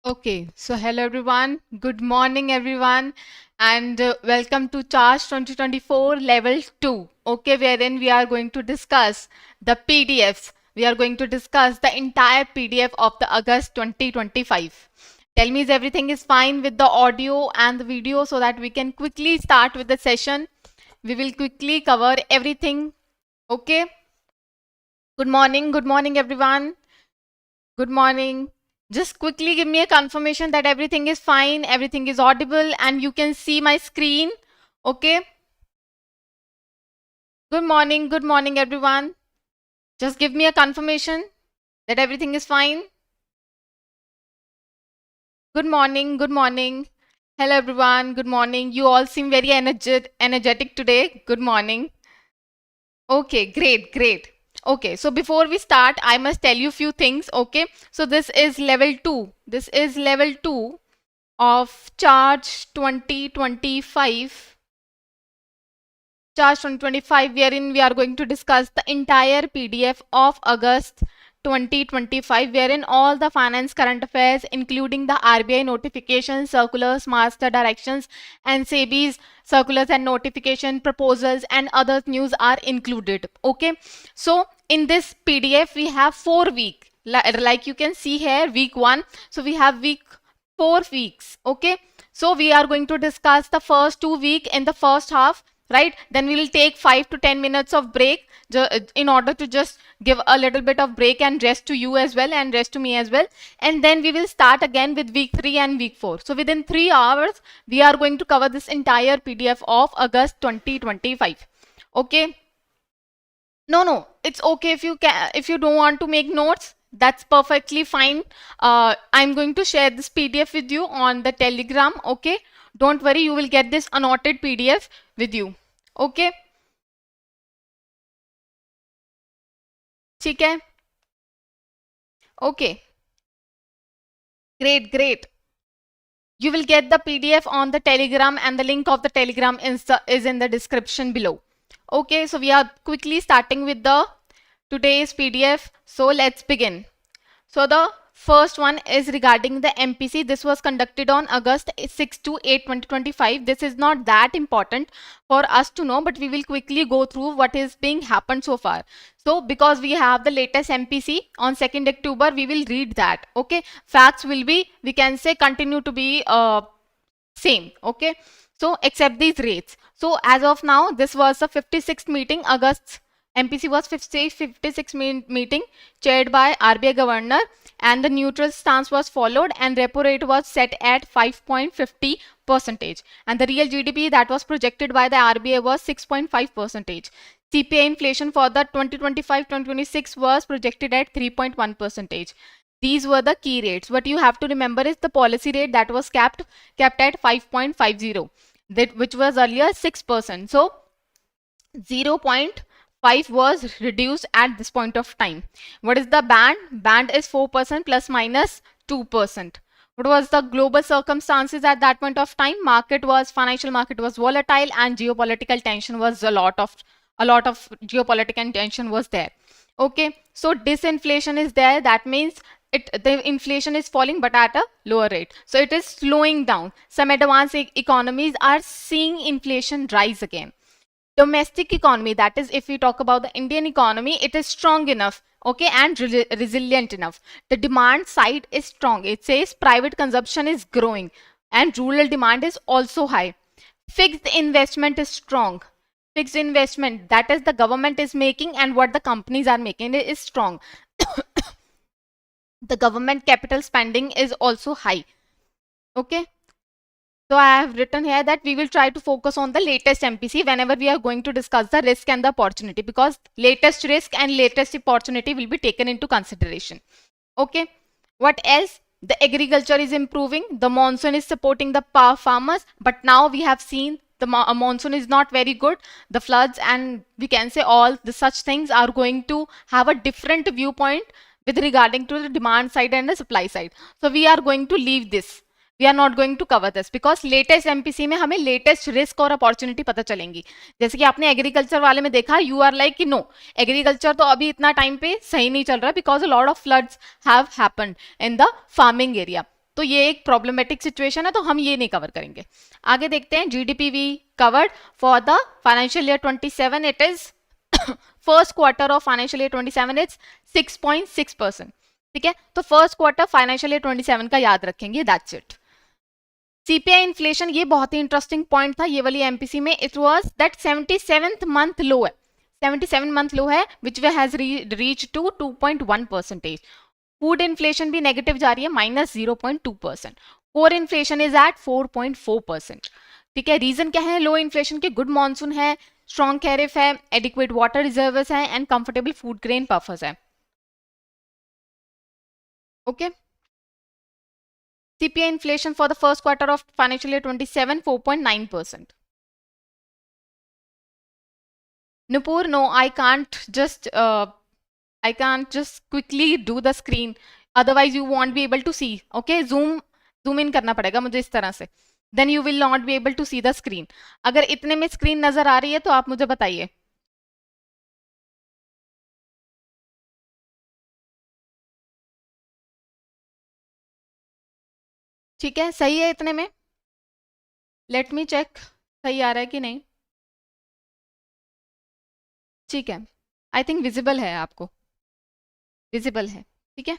Okay, so hello everyone, good morning everyone, and welcome to Charge 2024 Level 2. Okay, wherein we are going to discuss the PDFs. We are going to discuss the entire PDF of the August 2025. Tell me if everything is fine with the audio and the video so that we can quickly start with the session. We will quickly cover everything. Okay, good morning everyone. Good morning. Just quickly give me a confirmation that everything is fine, everything is audible, and you can see my screen. Okay. Good morning, everyone. Just give me a confirmation that everything is fine. Good morning, good morning. Hello, everyone. Good morning. You all seem very energetic today. Good morning. Okay, great. Okay, so before we start, I must tell you a few things. Okay, so this is level 2. This is level 2 of Charge 2025. Charge 2025, wherein we are going to discuss the entire PDF of August 2025, wherein all the finance current affairs, including the RBI notifications, circulars, master directions, and SEBI's circulars and notification proposals and other news are included. Okay, so in this PDF, we have 4 weeks. Like you can see here, week 1. So we have 4 weeks. Okay, so we are going to discuss the first 2 weeks in the first half, right? Then we will take 5 to 10 minutes of break in order to just give a little bit of break and rest to you as well and rest to me as well. And then we will start again with week 3 and week 4. So within 3 hours, we are going to cover this entire PDF of August 2025. Okay. No, it's okay if you don't want to make notes. That's perfectly fine. I'm going to share this PDF with you on the Telegram. Okay, don't worry, you will get this annotated PDF with you. Okay, ठीक है? Okay, great. You will get the PDF on the Telegram, and the link of the Telegram is in the description below. Okay, so we are quickly starting with the today's PDF. So let's begin. So the first one is regarding the MPC. This was conducted on August 6 to 8, 2025. This is not that important for us to know, but we will quickly go through what is being happened so far. So because we have the latest MPC on 2nd October, we will read that. Okay, facts will be, we can say, continue to be same. Okay, so except these rates. So as of now, this was the 56th meeting. August MPC was 56th meeting chaired by RBI Governor, and the neutral stance was followed, and repo rate was set at 5.50%, and the real GDP that was projected by the RBI was 6.5%. CPI inflation for the 2025-2026 was projected at 3.1%. These were the key rates. What you have to remember is the policy rate that was kept at 5.50, which was earlier 6%. So 0.5 was reduced at this point of time. What is the band? Band is 4% plus minus 2%. What was the global circumstances at that point of time? Financial market was volatile, and geopolitical tension was a lot of geopolitical tension was there. Okay, so disinflation is there. That means the inflation is falling but at a lower rate. So it is slowing down. Some advanced economies are seeing inflation rise again. Domestic economy, that is, if we talk about the Indian economy, it is strong enough, okay, and resilient enough. The demand side is strong. It says private consumption is growing and rural demand is also high. Fixed investment is strong. Fixed investment, that is, the government is making and what the companies are making, it is strong. The government capital spending is also high. Okay, so I have written here that we will try to focus on the latest MPC whenever we are going to discuss the risk and the opportunity, because latest risk and latest opportunity will be taken into consideration. Okay, what else? The agriculture is improving. The monsoon is supporting the farmers, but now we have seen the monsoon is not very good. The floods and we can say all the such things are going to have a different viewpoint with regarding to the demand side and the supply side. So we are going to leave this. We are not going to cover this because latest MPC में हमें latest risk और opportunity पता चलेंगी. जैसे कि आपने agriculture वाले में देखा, you are like कि no, agriculture तो अभी इतना time पे सही नहीं चल रहा because a lot of floods have happened in the farming area. तो ये एक प्रॉब्लमेटिक सिचुएशन है, तो हम ये नहीं कवर करेंगे। आगे देखते हैं, GDP we covered for the financial year 27, it is first quarter of financial year 27 is 6.6%। ठीक है, तो फर्स्ट क्वार्टर फाइनेंशियल ईयर 27 का याद रखेंगे, दैट्स इट। सीपीआई इन्फ्लेशन, ये बहुत ही इंटरेस्टिंग पॉइंट था ये वाली एमपीसी में, it was that 77th month low है, 77 मंथ लो है, which we has reach to 2.1%। Food inflation भी नेगेटिव जा रही है, -0.2%। Core inflation is at 4.4%। ठीक है, रीजन क्या है लो इन्फ्लेशन के? गुड मॉनसून है, स्ट्रॉन्ग टैरिफ है, एडिक्वेट वाटर रिजर्व्स है, and comfortable food grain buffers है। Okay, CPI inflation for the first quarter of financial year 27, 4.9%. Nupur, no, I can't just quickly do the screen. Otherwise, you won't be able to see. Okay, zoom in करना पड़ेगा मुझे इस तरह से. Then you will not be able to see the screen. अगर इतने में screen नजर आ रही है तो आप मुझे बताइए. ठीक है, सही है इतने में? लेट मी चेक सही आ रहा है कि नहीं. ठीक है, आई थिंक विजिबल है, आपको विजिबल है. ठीक है,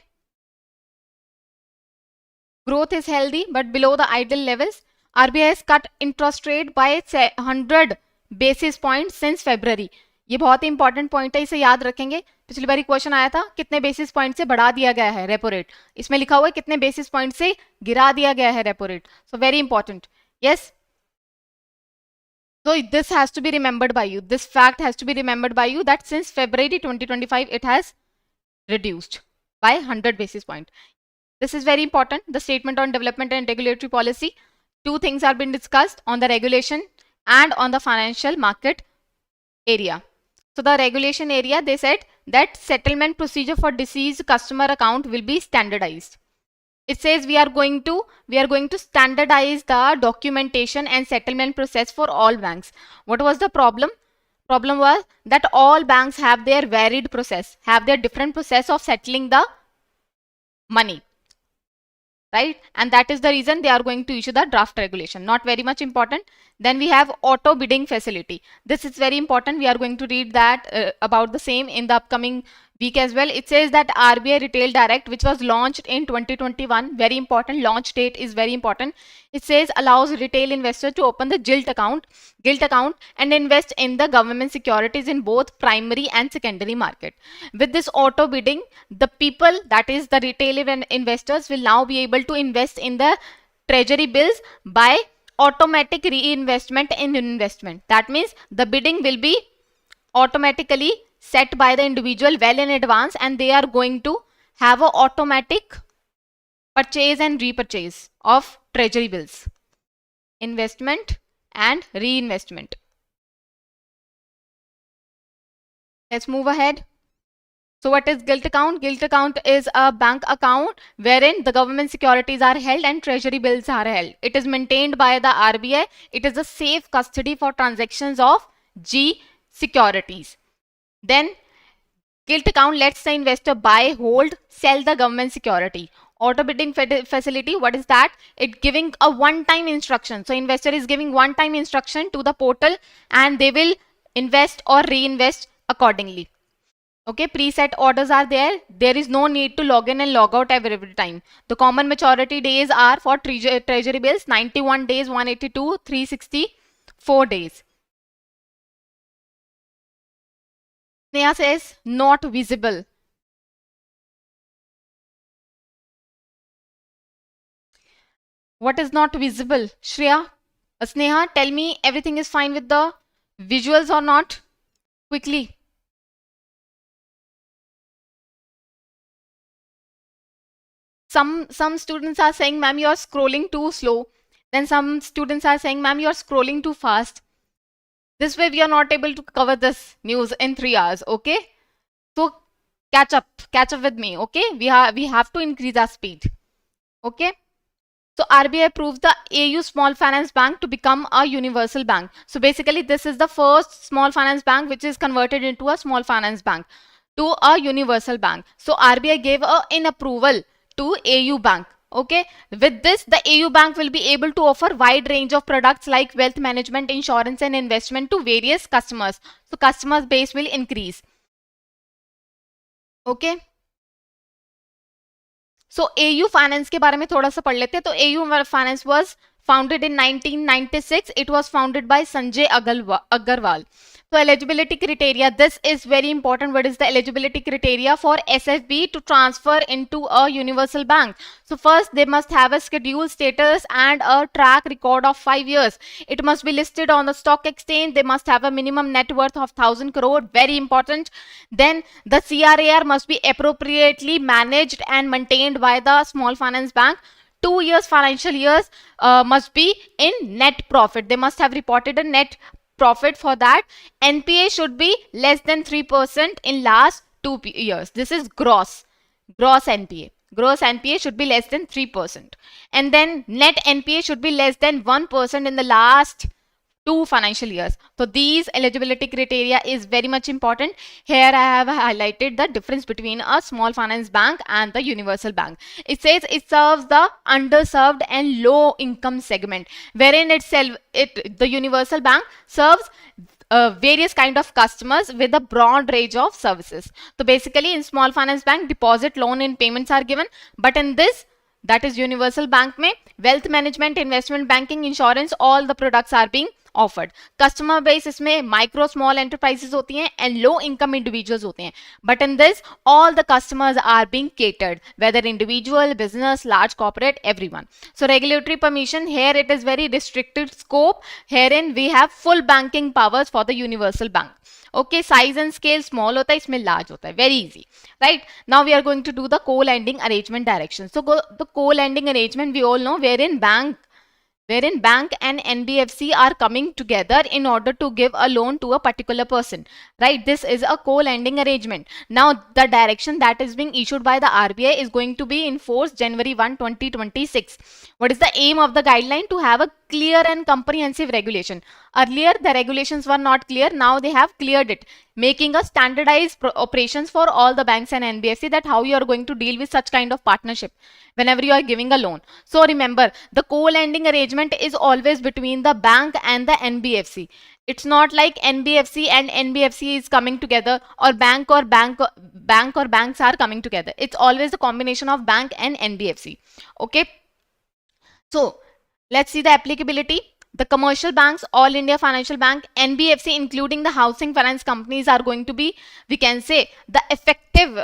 growth is healthy but below the ideal levels. RBI has cut interest rate by 100 basis points since February. ये बहुत ही इंपॉर्टेंट पॉइंट है, इसे याद रखेंगे. पिछली बार क्वेश्चन आया था कितने बेसिस पॉइंट से बढ़ा दिया गया है रेपो रेट, इसमें लिखा हुआ है कितने बेसिस पॉइंट से गिरा दिया गया है repo rate. So very important. Yes, so this has to be remembered by you, this fact has to be remembered by you, that since February 2025 it has reduced by 100 basis point. This is very important. The statement on development and regulatory policy. Two things are being discussed on the regulation and on the financial market area. So the regulation area, they said that settlement procedure for deceased customer account will be standardized. It says we are going to standardize the documentation and settlement process for all banks. What was the problem? Problem was that all banks have their varied process, have their different process of settling the money. Right, and that is the reason they are going to issue the draft regulation. Not very much important. Then we have auto bidding facility. This is very important. We are going to read that about the same in the upcoming week as well. It says that RBI Retail Direct, which was launched in 2021, very important, launch date is very important. It says allows retail investors to open the gilt account and invest in the government securities in both primary and secondary market. With this auto bidding, the people, that is the retail investors, will now be able to invest in the treasury bills by automatic reinvestment in investment. That means the bidding will be automatically set by the individual well in advance, and they are going to have an automatic purchase and repurchase of treasury bills, investment and reinvestment. Let's move ahead. So what is gilt account? Gilt account is a bank account wherein the government securities are held and treasury bills are held. It is maintained by the RBI. It is a safe custody for transactions of G securities. Then gilt account lets the investor buy, hold, sell the government security. Auto bidding facility, what is that? It giving a one-time instruction. So investor is giving one-time instruction to the portal and they will invest or reinvest accordingly. Okay, preset orders are there. There is no need to log in and log out every time. The common maturity days are for treasury bills 91 days, 182, 364 days. Sneha says not visible. What is not visible? Shreya, Sneha, tell me everything is fine with the visuals or not? Quickly. Some students are saying, ma'am, you are scrolling too slow. Then some students are saying, ma'am, you are scrolling too fast. This way we are not able to cover this news in 3 hours. Okay, so catch up with me. Okay, we have to increase our speed. Okay, so RBI approved the AU Small Finance Bank to become a universal bank. So basically this is the first small finance bank which is converted into a small finance bank to a universal bank. So RBI gave an approval to AU Bank. Okay, with this, the AU Bank will be able to offer wide range of products like wealth management, insurance, and investment to various customers. So customer base will increase. Okay. So AU Finance के बारे में थोड़ा सा पढ़ लेते हैं. तो AU Finance was founded in 1996. It was founded by Sanjay Agarwal. So eligibility criteria, this is very important. What is the eligibility criteria for SFB to transfer into a universal bank? So first, they must have a schedule status and a track record of 5 years. It must be listed on the stock exchange. They must have a minimum net worth of 1000 crore. Very important. Then the CRAR must be appropriately managed and maintained by the small finance bank. 2 years financial years must be in net profit. They must have reported a net profit for that. NPA should be less than 3% in last 2 years. This is gross NPA. Gross NPA should be less than 3%. And then net NPA should be less than 1% in the last 2 financial years. So these eligibility criteria is very much important. Here I have highlighted the difference between a small finance bank and the universal bank. It says it serves the underserved and low income segment, wherein the universal bank serves various kind of customers with a broad range of services. So basically in small finance bank, deposit, loan and payments are given, but in this, that is universal bank mein, wealth management, investment banking, insurance, all the products are being offered. Customer base इसमें micro small enterprises होती हैं and low income individuals होते हैं. But in this, all the customers are being catered, whether individual, business, large corporate, everyone. So regulatory permission, here it is very restricted scope. Herein we have full banking powers for the universal bank. Okay, size and scale small hota hai, isme large hota hai. Very easy, right? Now we are going to do the co-lending arrangement direction. So the co-lending arrangement, we all know, wherein bank and NBFC are coming together in order to give a loan to a particular person, right? This is a co-lending arrangement. Now the direction that is being issued by the RBI is going to be in force January 1, 2026. What is the aim of the guideline? To have a clear and comprehensive regulation. Earlier the regulations were not clear. Now they have cleared it, making a standardized operations for all the banks and NBFC, that how you are going to deal with such kind of partnership whenever you are giving a loan. So remember, the co-lending arrangement is always between the bank and the NBFC. It's not like NBFC and NBFC is coming together, or bank or banks are coming together. It's always a combination of bank and NBFC. Okay. So let's see the applicability. The commercial banks, All India Financial Bank, NBFC, including the housing finance companies, are going to be, we can say, the effective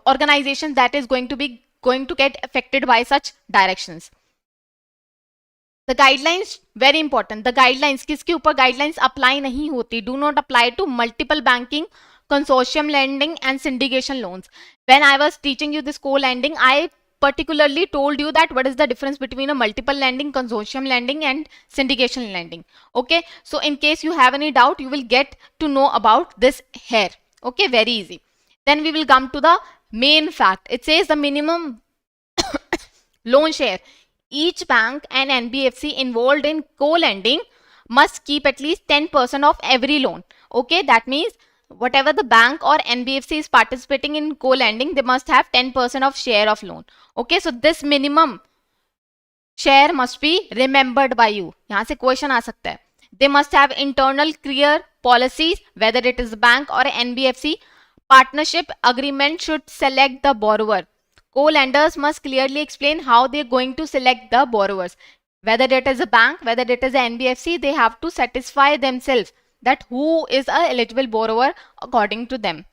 organization that is going to get affected by such directions. The guidelines, very important. The guidelines, किसके ऊपर guidelines apply नहीं होती, do not apply to multiple banking, consortium lending and syndication loans. When I was teaching you this co-lending, I particularly told you that what is the difference between a multiple lending, consortium lending and syndication lending. Okay, so in case you have any doubt, you will get to know about this here. Okay, very easy. Then we will come to the main fact. It says the minimum loan share. Each bank and NBFC involved in co-lending must keep at least 10% of every loan. Okay, that means whatever the bank or NBFC is participating in co-lending, they must have 10% of share of loan. Okay, so this minimum share must be remembered by you. यहाँ से question आ सकता है. They must have internal clear policies, whether it is bank or NBFC. Partnership agreement should select the borrower. Co-lenders must clearly explain how they are going to select the borrowers. Whether it is a bank, whether it is an NBFC, they have to satisfy themselves that who is a eligible borrower according to them.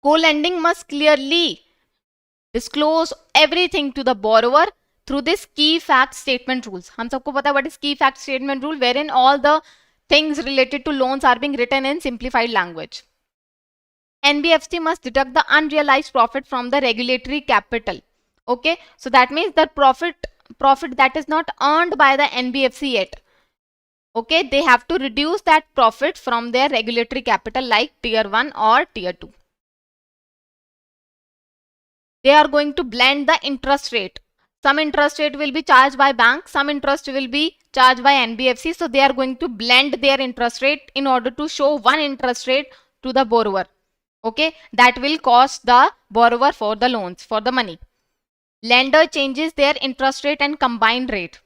Co-lending must clearly disclose everything to the borrower through this key fact statement rules. हम सबको पता है what is key fact statement rule, wherein all the things related to loans are being written in simplified language. NBFC must deduct the unrealized profit from the regulatory capital. Okay, so that means the profit that is not earned by the NBFC yet. Okay, they have to reduce that profit from their regulatory capital like tier 1 or tier 2. They are going to blend the interest rate. Some interest rate will be charged by bank, some interest will be charged by NBFC. So they are going to blend their interest rate in order to show one interest rate to the borrower. Okay, that will cost the borrower for the loans, for the money. lender changes their interest rate and combined rate.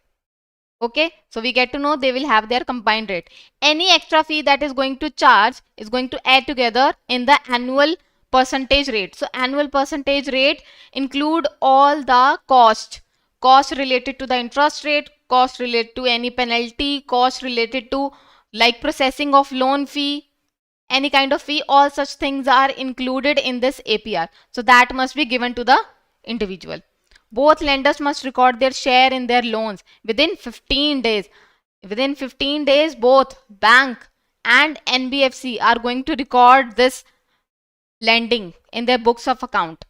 Okay, so we get to know they will have their combined rate. Any extra fee that is going to charge is going to add together in the annual percentage rate. So annual percentage rate include all the cost related to the interest rate, cost related to any penalty, cost related to like processing of loan fee, any kind of fee, all such things are included in this APR. So that must be given to the individual. Both lenders must record their share in their loans within 15 days. Within 15 days, both bank and NBFC are going to record this lending in their books of account.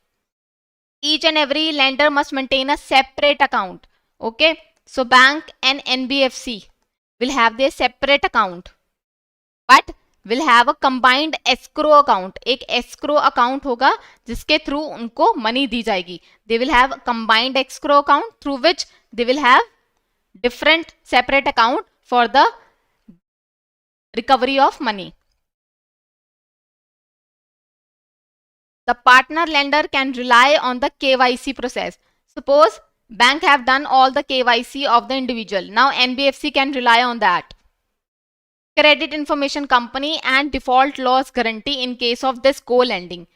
Each and every lender must maintain a separate account. Okay, so bank and NBFC will have their separate account, but will have a combined escrow account. एक escrow account होगा जिसके through उनको money दी जाएगी. They will have a combined escrow account through which they will have different separate account for the recovery of money. The partner lender can rely on the KYC process. Suppose bank have done all the KYC of the individual. Now NBFC can rely on that. Credit information company and default loss guarantee in case of this co-lending.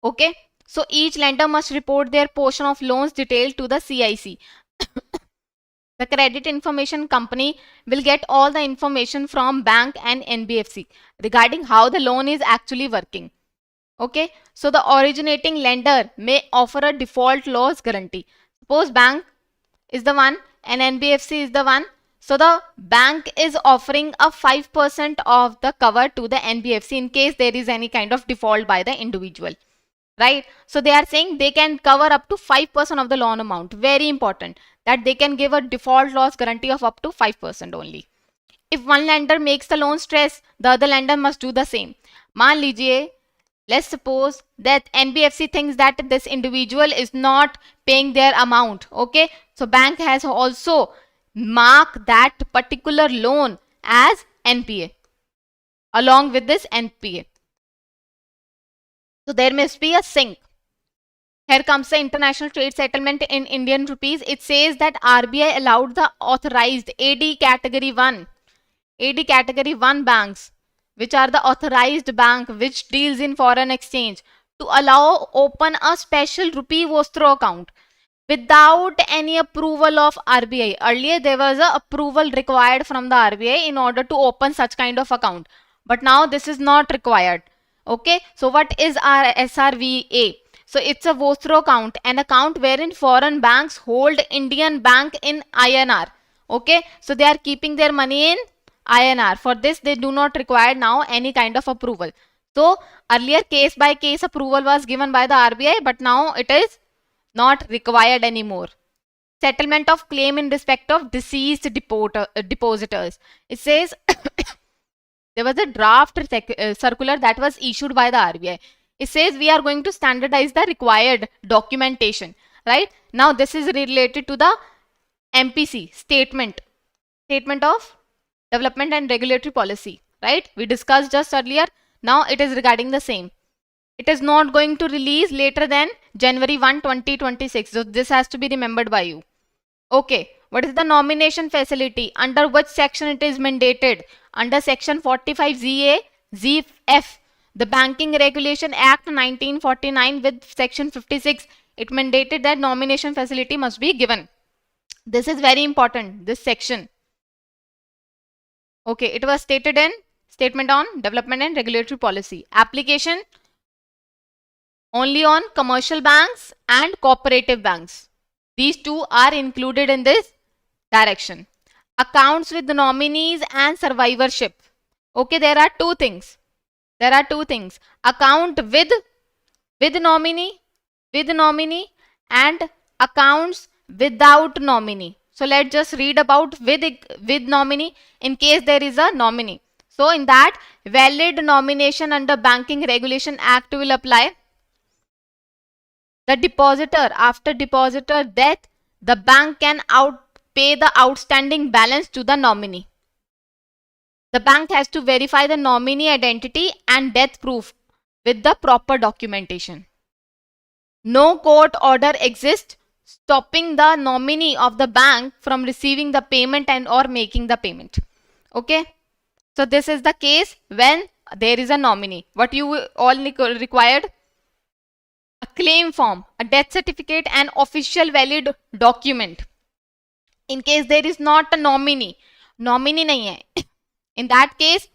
Okay, so each lender must report their portion of loans detailed to the CIC. The credit information company will get all the information from bank and NBFC regarding how the loan is actually working. Okay, so the originating lender may offer a default loss guarantee. Suppose bank is the one and NBFC is the one. So the bank is offering a 5% of the cover to the NBFC in case there is any kind of default by the individual, right? So they are saying they can cover up to 5% of the loan amount. Very important that they can give a default loss guarantee of up to 5% only. If one lender makes the loan stress, the other lender must do the same. मान लीजिए, let's suppose that NBFC thinks that this individual is not paying their amount. Okay, so bank has also mark that particular loan as NPA along with this NPA. So there must be a sync. Here comes the international trade settlement in Indian rupees. It says that RBI allowed the authorized AD category 1 banks, which are the authorized bank which deals in foreign exchange, to allow open a special rupee vostro account without any approval of RBI. Earlier there was a approval required from the RBI in order to open such kind of account, but now this is not required. Okay, so what is our SRVA? So it's a vostro account, an account wherein foreign banks hold Indian bank in INR. Okay, so they are keeping their money in INR. For this they do not require now any kind of approval. So earlier case by case approval was given by the RBI, but now it is not required anymore. Settlement of claim in respect of deceased depositors. It says there was a draft circular that was issued by the RBI. It says we are going to standardize the required documentation, right? Now this is related to the MPC statement of development and regulatory policy, right? We discussed just earlier. Now it is regarding the same. It is not going to release later than January 1, 2026. So this has to be remembered by you. Okay, what is the nomination facility? Under which section it is mandated? Under section 45 ZA, ZF. The Banking Regulation Act 1949 with section 56, it mandated that nomination facility must be given. This is very important, this section. Okay, it was stated in Statement on Development and Regulatory Policy. Application only on commercial banks and cooperative banks. These two are included in this direction. Accounts with the nominees and survivorship. Okay, there are two things. Account with nominee and accounts without nominee. So let's just read about with nominee in case there is a nominee. So in that, valid nomination under Banking Regulation Act will apply. The depositor, after depositor death, the bank can pay the outstanding balance to the nominee. The bank has to verify the nominee identity and death proof with the proper documentation. no court order exists stopping the nominee of the bank from receiving the payment and or making the payment. Okay, so this is the case when there is a nominee. What you all required? A claim form, a death certificate, and official valid document. In case there is not a nominee nahi hai, in that case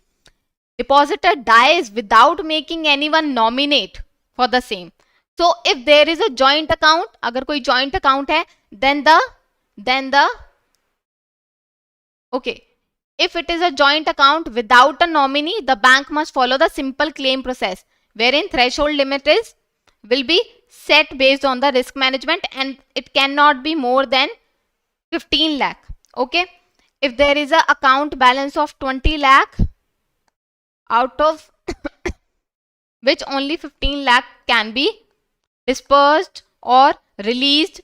depositor dies without making anyone nominate for the same. So if there is a joint account, agar koi joint account hai, then the okay, if it is a joint account without a nominee, the bank must follow the simple claim process, wherein threshold limit will be set based on the risk management and it cannot be more than 15 lakh. Okay, if there is a account balance of 20 lakh, out of which only 15 lakh can be dispersed or released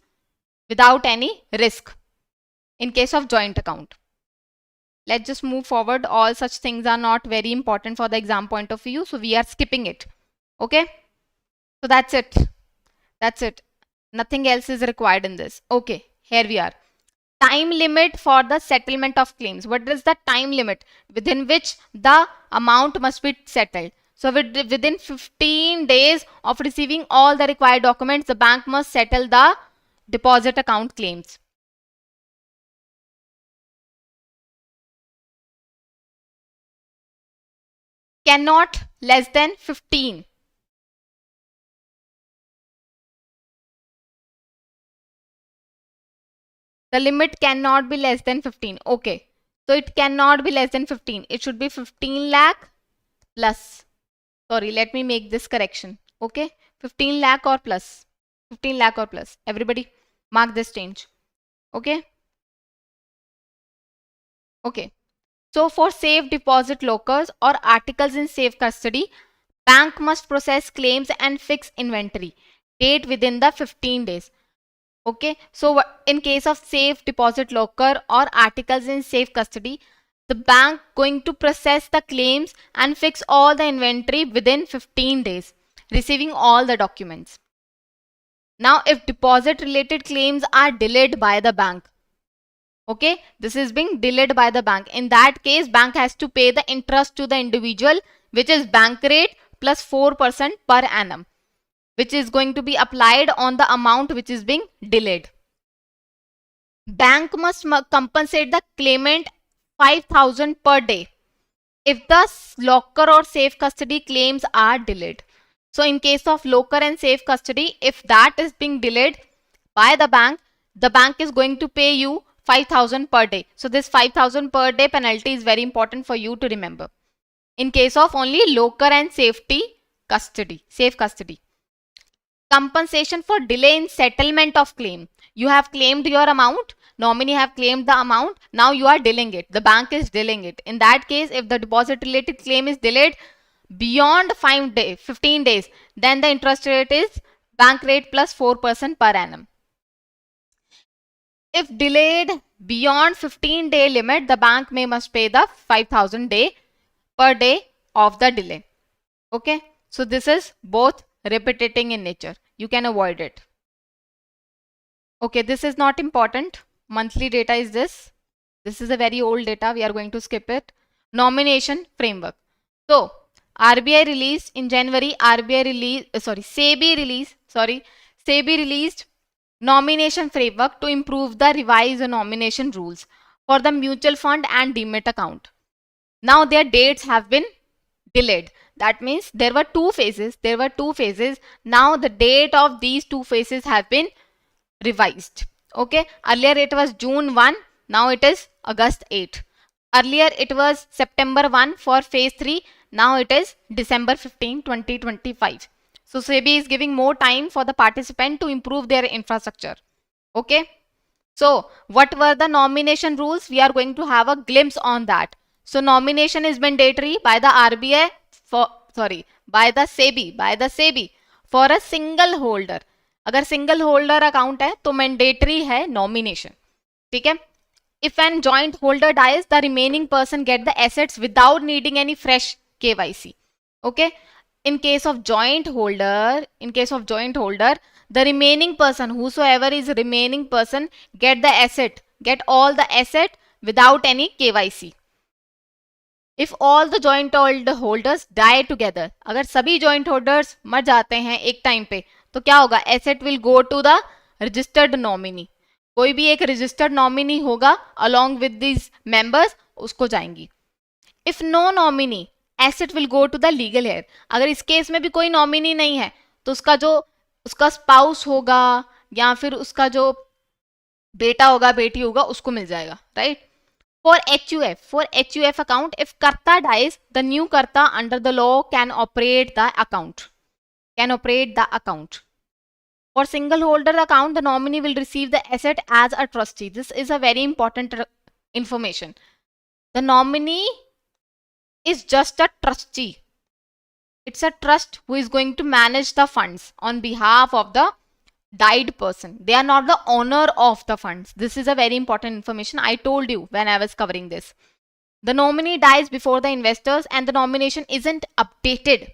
without any risk in case of joint account. Let's just move forward. All such things are not very important for the exam point of view, so we are skipping it. Okay, so that's it. Nothing else is required in this. Okay, here we are. Time limit for the settlement of claims. What is the time limit within which the amount must be settled? So within 15 days of receiving all the required documents, the bank must settle the deposit account claims. Cannot less than 15. The limit cannot be less than 15. Okay, so it cannot be less than 15. It should be 15 lakh plus. Sorry, let me make this correction. Okay, 15 lakh or plus. 15 lakh or plus. Everybody mark this change. Okay. Okay. So for safe deposit lockers or articles in safe custody, bank must process claims and fix inventory date within the 15 days. Okay, so in case of safe deposit locker or articles in safe custody, the bank going to process the claims and fix all the inventory within 15 days, receiving all the documents. Now, if deposit related claims are delayed by the bank, okay, this is being delayed by the bank. In that case, bank has to pay the interest to the individual, which is bank rate plus 4% per annum, which is going to be applied on the amount which is being delayed. Bank must compensate the claimant 5,000 per day if the locker or safe custody claims are delayed. So in case of locker and safe custody, if that is being delayed by the bank is going to pay you 5,000 per day. So this 5,000 per day penalty is very important for you to remember. In case of only locker and safe custody. Compensation for delay in settlement of claim. You have claimed your amount, nominee have claimed the amount, now you are delaying it. The bank is delaying it. In that case, if the deposit related claim is delayed beyond 15 days, then the interest rate is bank rate plus 4% per annum. If delayed beyond 15-day limit, the bank must pay the 5,000 per day of the delay. Okay, so this is both repetitive in nature. You can avoid it. Okay, this is not important. Monthly data is this. This is a very old data. We are going to skip it. Nomination framework. So, RBI released in January, SEBI released nomination framework to improve the revised nomination rules for the mutual fund and demat account. Now their dates have been delayed. That means there were two phases. Now the date of these two phases have been revised. Okay, earlier it was June 1, now it is August 8. Earlier it was September 1 for phase 3, now it is December 15, 2025. So SEBI is giving more time for the participant to improve their infrastructure. Okay, so what were the nomination rules? We are going to have a glimpse on that. So nomination is mandatory by the RBI by the SEBI for a single holder. अगर single holder account है तो mandatory है nomination. ठीक है? If an joint holder dies, the remaining person get the assets without needing any fresh KYC. Okay? In case of joint holder, the remaining person, whosoever is remaining person, get the asset, get all the asset without any KYC. If all the joint holders die together, अगर सभी joint holders मर जाते हैं एक time पे, तो क्या होगा? Asset will go to the registered nominee. कोई भी एक registered nominee होगा along with these members, उसको जाएंगी. If no nominee, asset will go to the legal heir. अगर इस केस में भी कोई nominee नहीं है, तो उसका spouse होगा या फिर उसका जो बेटा होगा बेटी होगा उसको मिल जाएगा, right? For HUF account, if Karta dies, the new Karta under the law can operate the account. For single holder account, the nominee will receive the asset as a trustee. This is a very important information. The nominee is just a trustee. It's a trust who is going to manage the funds on behalf of the died person. They are not the owner of the funds. This is a very important information. I told you when I was covering this. The nominee dies before the investors and the nomination isn't updated.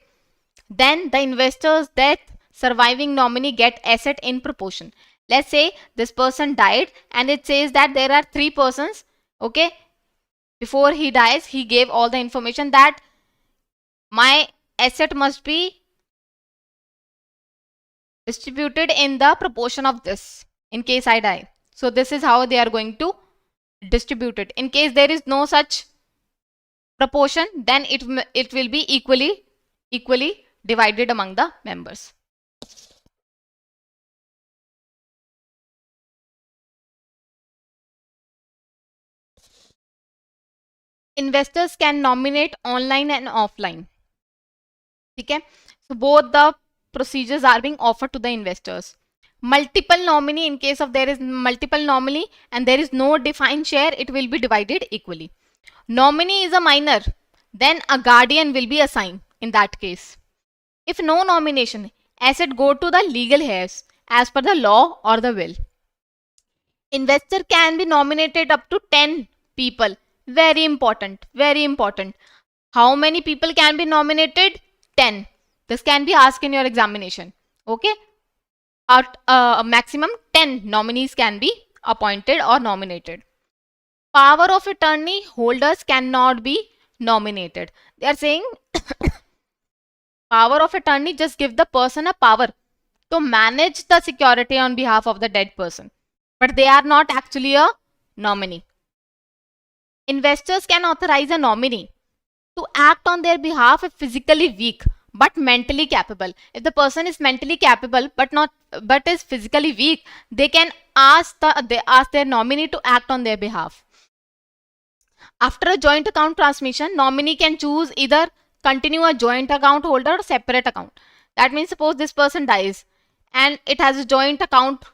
Then the investor's death, surviving nominee get asset in proportion. Let's say this person died and it says that there are 3 persons. Okay. Before he dies, he gave all the information that my asset must be distributed in the proportion of this in case I die. So this is how they are going to distribute it. In case there is no such proportion, then it will be equally divided among the members. Investors can nominate online and offline. Okay, so both the procedures are being offered to the investors. Multiple nominee, in case of there is multiple nominee and there is no defined share, it will be divided equally. Nominee is a minor, then a guardian will be assigned in that case. If no nomination, asset go to the legal heirs as per the law or the will. Investor can be nominated up to 10 people. Very important, very important. How many people can be nominated? 10. This can be asked in your examination. Okay. At a maximum 10 nominees can be appointed or nominated. Power of attorney holders cannot be nominated. They are saying power of attorney just give the person a power to manage the security on behalf of the dead person. But they are not actually a nominee. Investors can authorize a nominee to act on their behalf if physically weak but mentally capable. If the person is mentally capable but is physically weak, they can ask their nominee to act on their behalf. After a joint account transmission, nominee can choose either continue a joint account holder or separate account. That means suppose this person dies and it has a joint account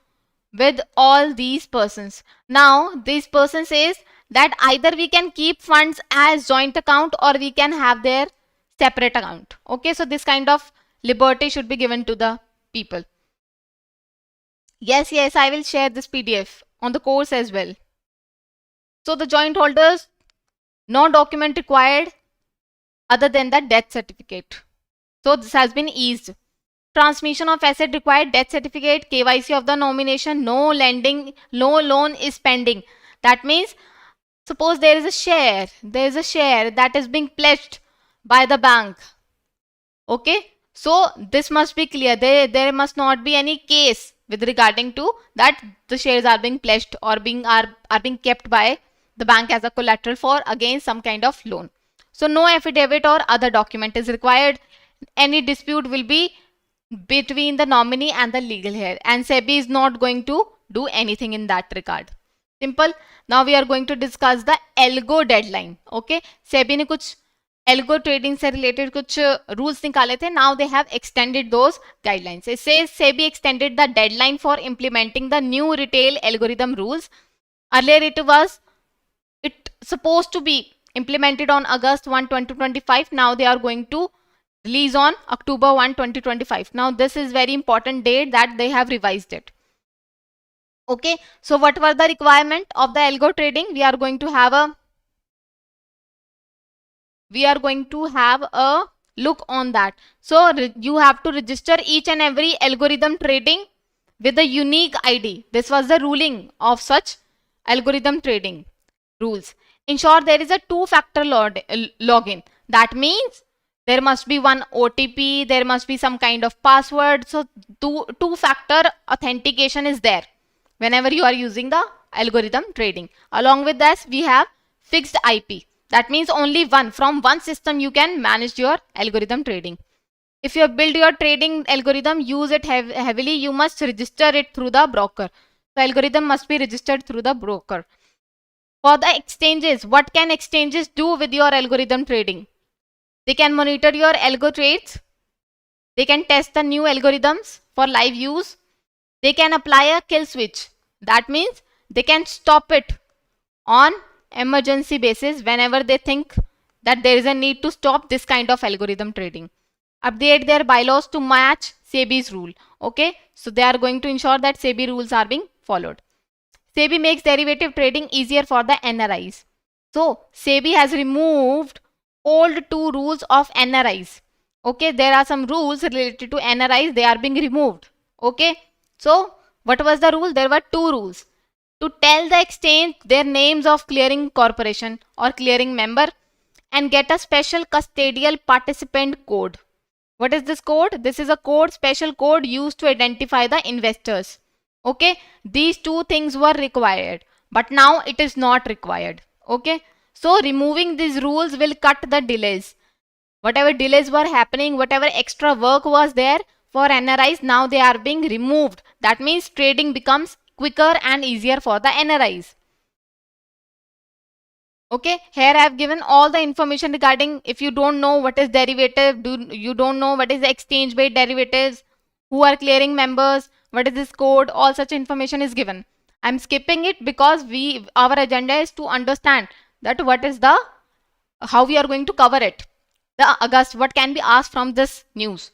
with all these persons. Now this person says that either we can keep funds as joint account or we can have their separate account. Okay, so this kind of liberty should be given to the people. Yes, I will share this PDF on the course as well. So the joint holders, no document required other than the death certificate. So this has been eased. Transmission of asset required, death certificate, KYC of the nomination, no lending, no loan is pending. That means suppose there is a share that is being pledged by the bank. Okay, so this must be clear. There must not be any case with regarding to that the shares are being pledged or are being kept by the bank as a collateral for against some kind of loan. So no affidavit or other document is required. Any dispute will be between the nominee and the legal heir, and SEBI is not going to do anything in that regard. Simple. Now we are going to discuss the algo deadline. Okay, SEBI ने कुछ algo trading से related कुछ rules निकाले थे. Now they have extended those guidelines. It says SEBI extended the deadline for implementing the new retail algorithm rules. Earlier it supposed to be implemented on August 1, 2025. Now they are going to release on October 1, 2025. Now this is very important date that they have revised it. Okay, so what were the requirement of the algo trading? We are going to have a look on that. So you have to register each and every algorithm trading with a unique ID. This was the ruling of such algorithm trading rules. Ensure there is a two-factor login. That means there must be one OTP, there must be some kind of password. So two-factor authentication is there whenever you are using the algorithm trading. Along with this, we have fixed IP. That means only from one system you can manage your algorithm trading. If you build your trading algorithm, use it heavily, you must register it through the broker. The algorithm must be registered through the broker. For the exchanges, what can exchanges do with your algorithm trading? They can monitor your algo trades. They can test the new algorithms for live use. They can apply a kill switch. That means they can stop it on emergency basis whenever they think that there is a need to stop this kind of algorithm trading. Update their bylaws to match SEBI's rule. Okay, so they are going to ensure that SEBI rules are being followed. SEBI makes derivative trading easier for the NRIs. So SEBI has removed old two rules of NRIs. Okay, there are some rules related to NRIs, they are being removed. Okay, so what was the rule? There were two rules. To tell the exchange their names of clearing corporation or clearing member and get a special custodial participant code. What is this code? This is a code, special code used to identify the investors. Okay, these two things were required, but now it is not required. Okay, so removing these rules will cut the delays. Whatever delays were happening, whatever extra work was there for NRIs, now they are being removed. That means trading becomes quicker and easier for the NRIs. Okay, here I have given all the information regarding, if you don't know what is derivative, you don't know what is the exchange based derivatives, who are clearing members, what is this code, all such information is given. I'm skipping it because our agenda is to understand that how we are going to cover it. What can be asked from this news.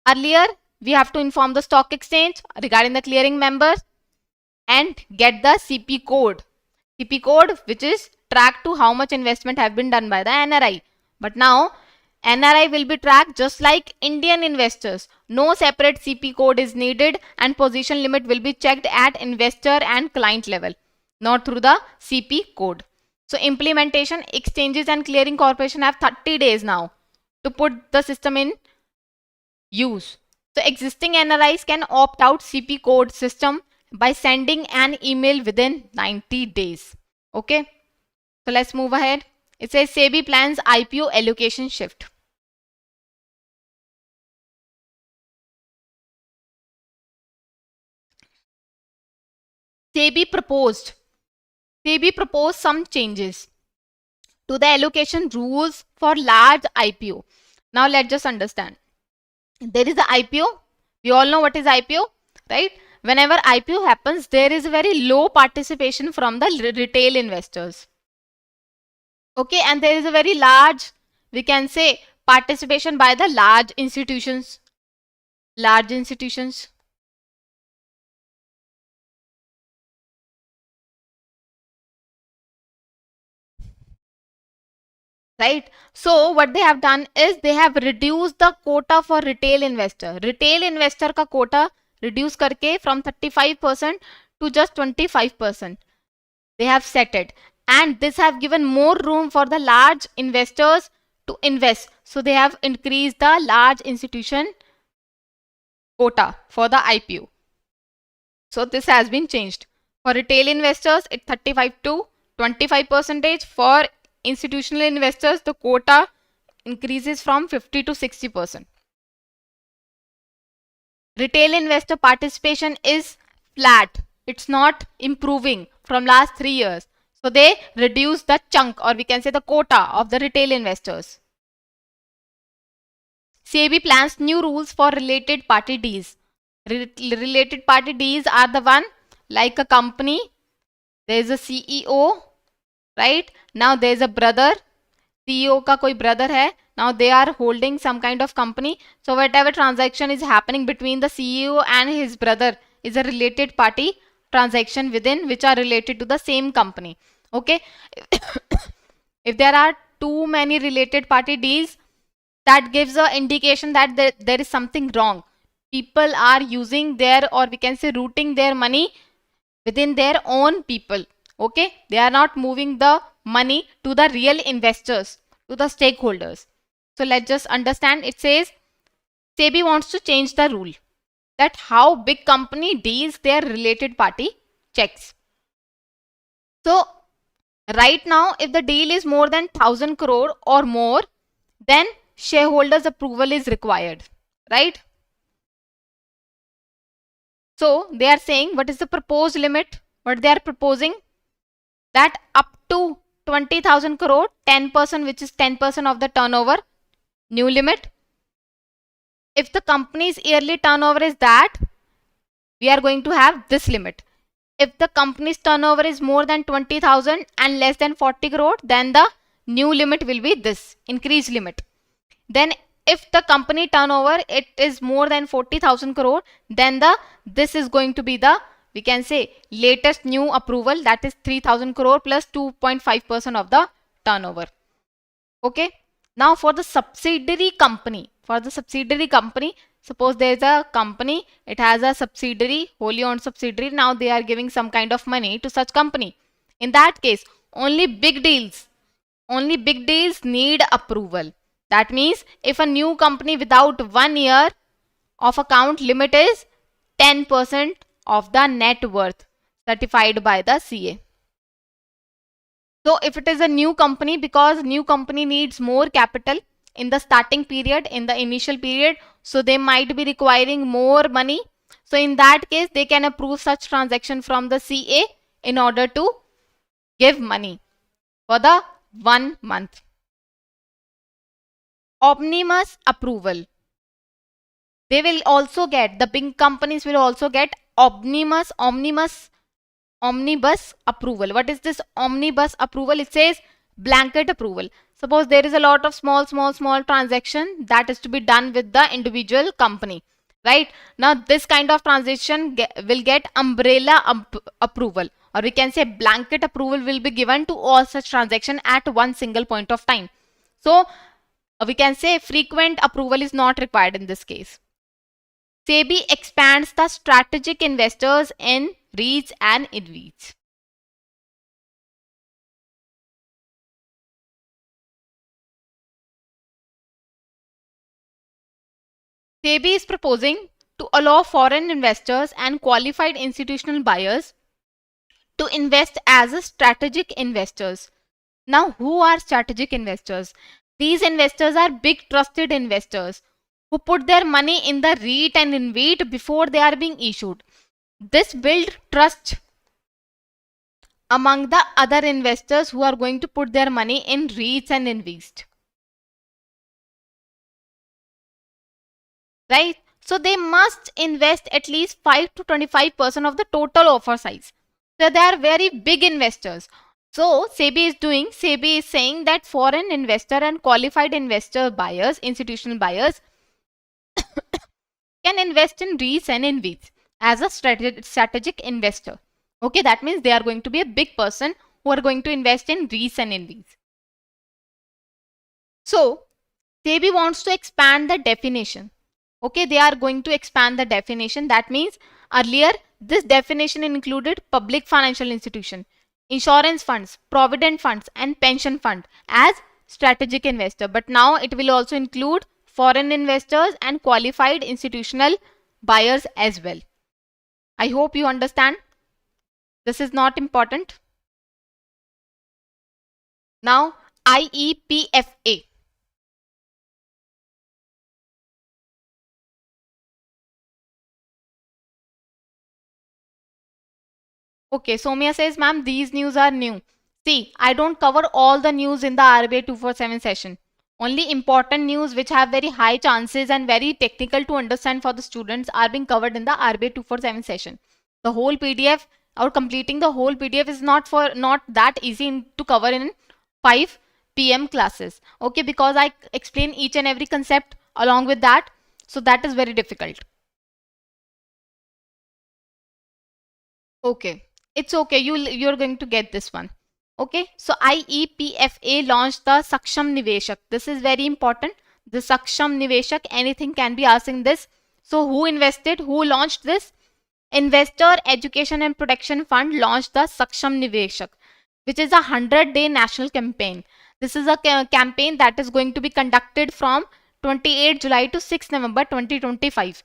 Earlier, we have to inform the stock exchange regarding the clearing members and get the CP code. CP code, which is tracked to how much investment have been done by the NRI. But now NRI will be tracked just like Indian investors. No separate CP code is needed and position limit will be checked at investor and client level, not through the CP code. So implementation, exchanges and clearing corporation have 30 days now to put the system in use. So existing NRIs can opt out CP code system by sending an email within 90 days. Okay, so let's move ahead. It says SEBI plans IPO allocation shift. SEBI proposed some changes to the allocation rules for large IPO. Now let's just understand. There is the IPO. We all know what is IPO, right? Whenever IPO happens, there is a very low participation from the retail investors. Okay, and there is a very large, we can say, participation by the large institutions. Right? So what they have done is they have reduced the quota for retail investor. Retail investor ka quota reduce karke from 35% to just 25%. They have set it. And this have given more room for the large investors to invest. So they have increased the large institution quota for the IPO. So this has been changed. For retail investors, it's 35 to 25%. For institutional investors, the quota increases from 50 to 60%. Retail investor participation is flat. It's not improving from last 3 years. So they reduce the chunk, or we can say the quota of the retail investors. SEBI plans new rules for related party deals. Related party deals are the one like a company. There is a CEO, right? Now there is a brother. CEO का कोई brother है. Now they are holding some kind of company. So whatever transaction is happening between the CEO and his brother is a related party transaction within which are related to the same company. Okay. If there are too many related party deals, that gives an indication that there is something wrong. people are using their, or we can say routing their money within their own people. Okay, they are not moving the money to the real investors, to the stakeholders. So let's just understand. It says SEBI wants to change the rule that how big company deals their related party checks. So right now, if the deal is more than 1000 crore or more, then shareholders approval is required, right? So they are saying, what is the proposed limit? What they are proposing? That up to 20,000 crore, 10%, which is 10% of the turnover, new limit. If the company's yearly turnover is that, we are going to have this limit. If the company's turnover is more than 20,000 and less than 40 crore, then the new limit will be this, increased limit. Then if the company turnover, it is more than 40,000 crore, then this is going to be the, we can say, latest new approval, that is 3,000 crore plus 2.5% of the turnover. Okay. Now for the subsidiary company, suppose there is a company, it has a subsidiary, wholly owned subsidiary. Now they are giving some kind of money to such company. In that case, only big deals need approval. That means if a new company without 1 year of account, limit is 10% of the net worth certified by the CA. So if it is a new company, because new company needs more capital in the starting period, in the initial period, so they might be requiring more money. So in that case, they can approve such transaction from the CA in order to give money for the 1 month. Omnibus approval. They will also get, the big companies will also get omnibus approval. What is this omnibus approval? It says blanket approval. Suppose there is a lot of small transaction that is to be done with the individual company, right? Now this kind of transaction will get umbrella approval, or we can say blanket approval will be given to all such transaction at one single point of time. So we can say frequent approval is not required in this case. SEBI expands the strategic investors in REITs and InvITs. SEBI is proposing to allow foreign investors and qualified institutional buyers to invest as strategic investors. Now, who are strategic investors? These investors are big trusted investors who put their money in the REIT and InvIT before they are being issued. This builds trust among the other investors who are going to put their money in REITs and InvITs. Right? So they must invest at least 5 to 25% of the total offer size. So they are very big investors. So SEBI is saying that foreign investor and qualified investor buyers, institutional buyers, can invest in REITs and InvITs as a strategic investor. Okay, that means they are going to be a big person who are going to invest in REITs and InvITs. So SEBI wants to expand the definition. Okay, they are going to expand the definition. That means earlier this definition included public financial institution, insurance funds, provident funds and pension fund as strategic investor. But now it will also include foreign investors and qualified institutional buyers as well. I hope you understand. This is not important. Now IEPFA. Okay, Somya says, ma'am, these news are new. See, I don't cover all the news in the RBI 247 session. Only important news which have very high chances and very technical to understand for the students are being covered in the RBI 247 session. The whole PDF or completing the whole PDF is not that easy to cover in 5 PM classes. Okay, because I explain each and every concept along with that. So that is very difficult. Okay. It's okay, you're going to get this one. Okay, so IEPFA launched the Saksham Niveshak. This is very important. The Saksham Niveshak, anything can be asked in this. So who invested? Who launched this? Investor Education and Protection Fund launched the Saksham Niveshak, which is a 100-day national campaign. This is a campaign that is going to be conducted from 28 July to 6 November 2025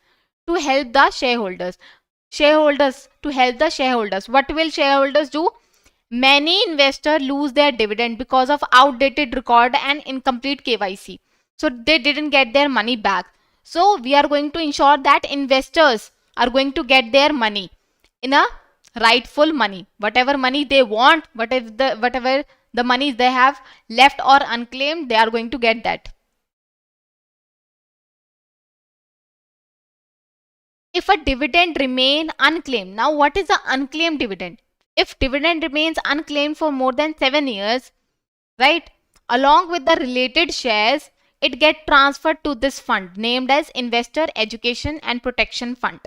to help the shareholders. To help the shareholders. What will shareholders do? Many investors lose their dividend because of outdated record and incomplete KYC. So they didn't get their money back. So we are going to ensure that investors are going to get their money in a rightful money. Whatever money they want, whatever the money they have left or unclaimed, they are going to get that. If a dividend remain unclaimed, now what is the unclaimed dividend? If dividend remains unclaimed for more than 7 years, right, along with the related shares, it get transferred to this fund named as Investor Education and Protection Fund.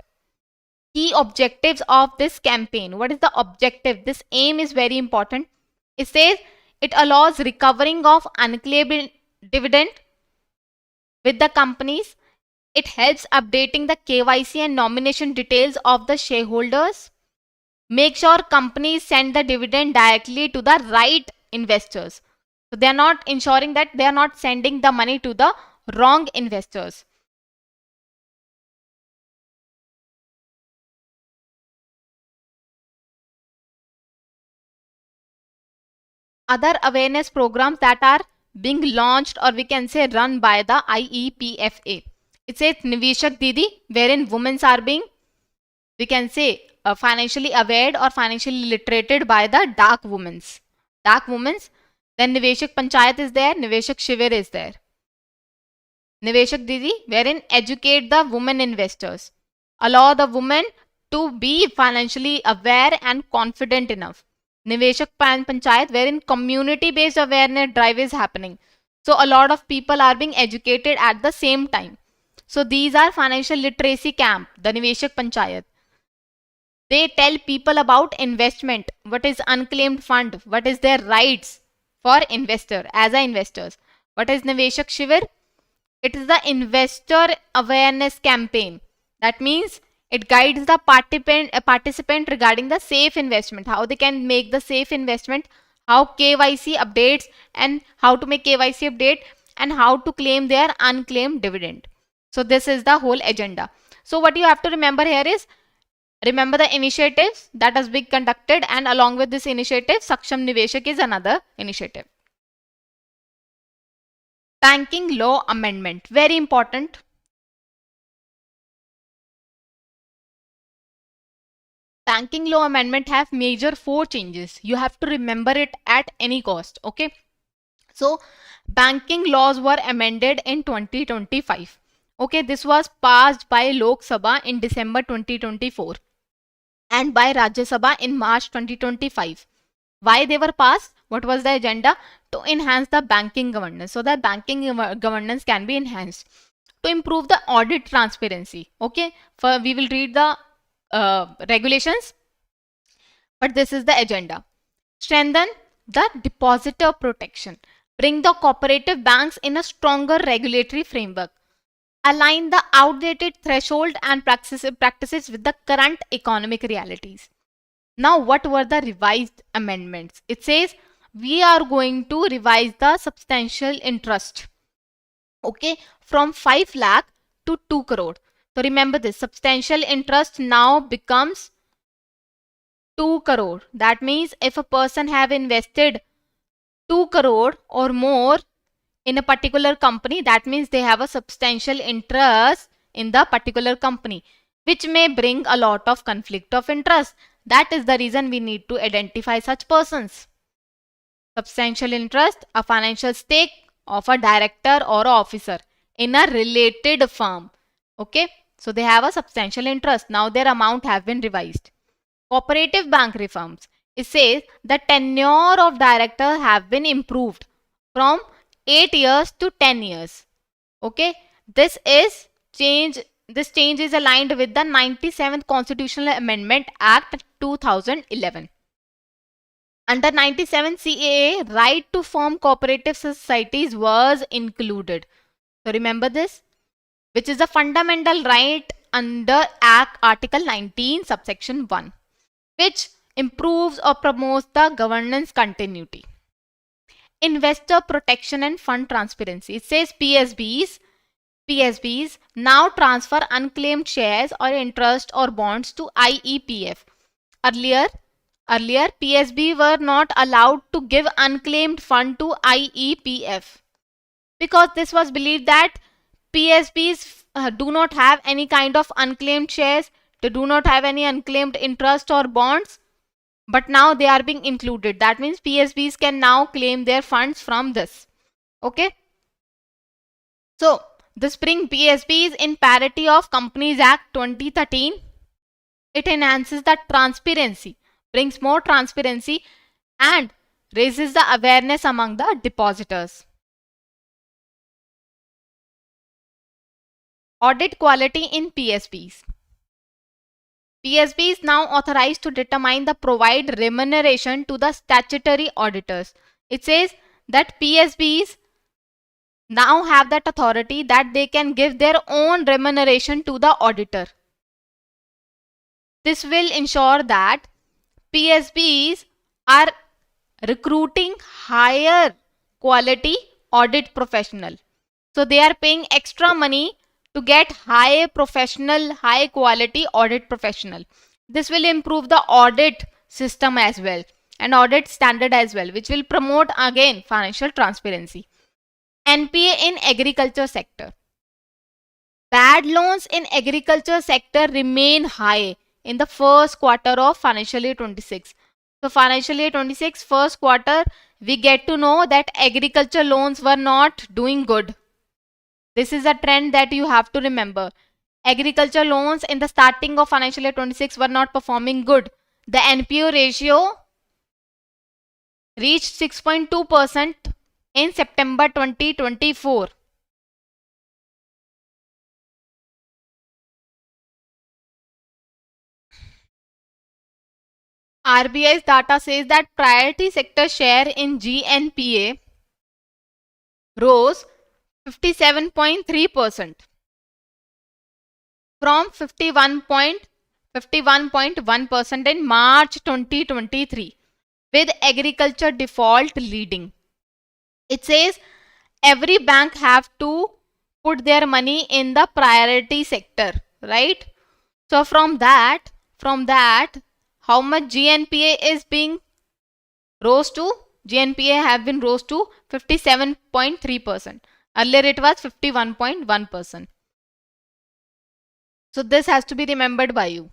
Key objectives of this campaign. What is the objective? This aim is very important. It says it allows recovering of unclaimed dividend with the companies. It helps updating the KYC and nomination details of the shareholders. Make sure companies send the dividend directly to the right investors. So they are not ensuring that they are not sending the money to the wrong investors. Other awareness programs that are being launched, or we can say run by the IEPFA. It says Niveshak Didi, wherein women are being, we can say, financially aware or financially literated by the dark women. Then Niveshak Panchayat is there, Niveshak Shivir is there. Niveshak Didi, wherein educate the women investors. Allow the women to be financially aware and confident enough. Niveshak Panchayat, wherein community-based awareness drive is happening. So a lot of people are being educated at the same time. So these are financial literacy camp, the Niveshak Panchayat. They tell people about investment, what is unclaimed fund, what is their rights for investor as a investors. What is Niveshak Shivir? It is the investor awareness campaign. That means it guides the participant regarding the safe investment, how they can make the safe investment, how KYC updates and how to make KYC update and how to claim their unclaimed dividend. So this is the whole agenda. So what you have to remember here is, remember the initiatives that has been conducted, and along with this initiative, Saksham Niveshak is another initiative. Banking law amendment, very important. Banking law amendment have major 4 changes. You have to remember it at any cost. Okay. So banking laws were amended in 2025. Okay. This was passed by Lok Sabha in December 2024 and by Rajya Sabha in March 2025. Why they were passed? What was the agenda? To enhance the banking governance, so that banking governance can be enhanced. To improve the audit transparency. Okay. We will read the regulations, but this is the agenda. Strengthen the depositor protection. Bring the cooperative banks in a stronger regulatory framework. Align the outdated threshold and practices with the current economic realities. Now, what were the revised amendments? It says we are going to revise the substantial interest, okay, from 5 lakh to 2 crore. So remember this, substantial interest now becomes 2 crore. That means if a person have invested 2 crore or more in a particular company, that means they have a substantial interest in the particular company, which may bring a lot of conflict of interest. That is the reason we need to identify such persons. Substantial interest, a financial stake of a director or officer in a related firm. Okay. So they have a substantial interest. Now their amount have been revised. Cooperative bank reforms. It says the tenure of director have been improved from 8 years to 10 years. Okay. This change is aligned with the 97th Constitutional Amendment Act 2011. Under 97 CAA, right to form cooperative societies was included. So remember this, which is a fundamental right under Act Article 19 subsection 1, which improves or promotes the governance continuity. Investor protection and fund transparency. It says PSBs now transfer unclaimed shares or interest or bonds to IEPF. Earlier PSB were not allowed to give unclaimed fund to IEPF because this was believed that PSBs do not have any kind of unclaimed shares, they do not have any unclaimed interest or bonds, but now they are being included. That means PSBs can now claim their funds from this. Okay. So this brings PSBs in parity of Companies Act 2013. It enhances the transparency, brings more transparency and raises the awareness among the depositors. Audit quality in PSBs. PSB is now authorized to determine the provide remuneration to the statutory auditors. It says that PSBs now have that authority that they can give their own remuneration to the auditor. This will ensure that PSBs are recruiting higher quality audit professional. So they are paying extra money to get high professional, high quality audit professional. This will improve the audit system as well and audit standard as well, which will promote again financial transparency. NPA in agriculture sector. Bad loans in agriculture sector remain high in the first quarter of financial year 26. So financial year 26 first quarter, we get to know that agriculture loans were not doing good. This is a trend that you have to remember. Agriculture loans in the starting of financial year 26 were not performing good. The NPA ratio reached 6.2% in September 2024. RBI's data says that priority sector share in GNPA rose 57.3% from 51.1% in March 2023, with agriculture default leading. It says every bank have to put their money in the priority sector, right? So from that, how much GNPA is being rose to? GNPA have been rose to 57.3%. Earlier it was 51.1%. So this has to be remembered by you.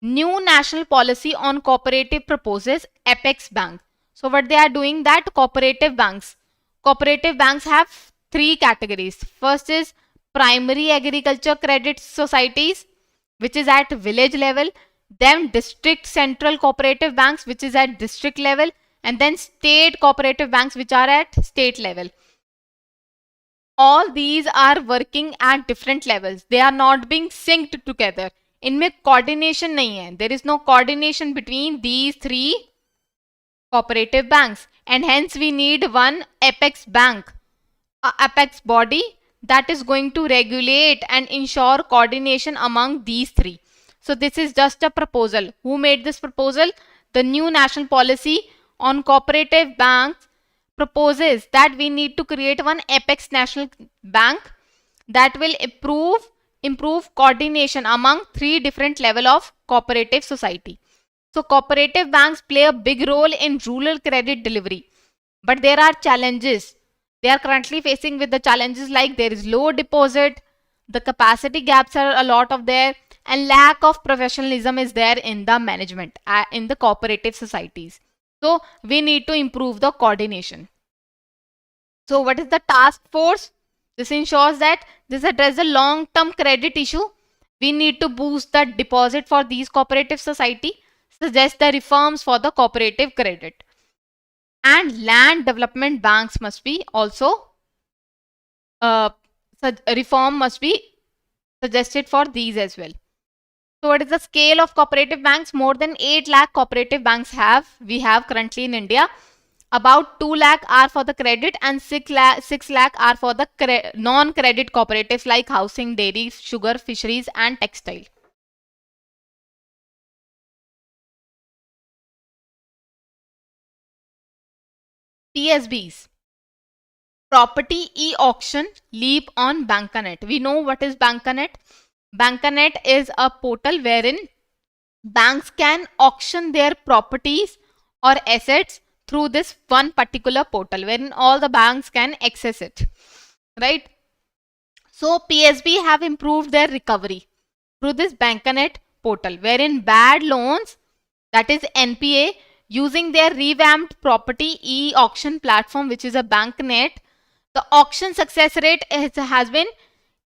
New national policy on cooperative proposes Apex Bank. So what they are doing, that cooperative banks have three categories. First is primary agriculture credit societies, which is at village level, then district central cooperative banks, which is at district level, and then state cooperative banks, which are at state level. All these are working at different levels. They are not being synced together. इनमें coordination नहीं है. There is no coordination between these three cooperative banks, and hence we need one apex bank, apex body that is going to regulate and ensure coordination among these three. So this is just a proposal. Who made this proposal? The new national policy on cooperative banks proposes that we need to create one apex national bank that will improve coordination among three different level of cooperative society. So cooperative banks play a big role in rural credit delivery, but there are challenges. They are currently facing with the challenges like there is low deposit, the capacity gaps are a lot of there, and lack of professionalism is there in the management in the cooperative societies. So we need to improve the coordination. So what is the task force? This ensures that this addresses the long-term credit issue. We need to boost the deposit for these cooperative society, suggest the reforms for the cooperative credit. And land development banks must be also, reform must be suggested for these as well. So what is the scale of cooperative banks? More than 8 lakh cooperative banks we have currently in India. About 2 lakh are for the credit and 6 lakh are for the non-credit cooperatives like housing, dairy, sugar, fisheries and textile. PSBs. Property e-auction leap on Bankanet. We know what is Bankanet. Bankanet is a portal wherein banks can auction their properties or assets through this one particular portal wherein all the banks can access it, right? So PSB have improved their recovery through this Bankanet portal wherein bad loans, that is NPA, using their revamped property e-auction platform, which is a Banknet, the auction success rate has been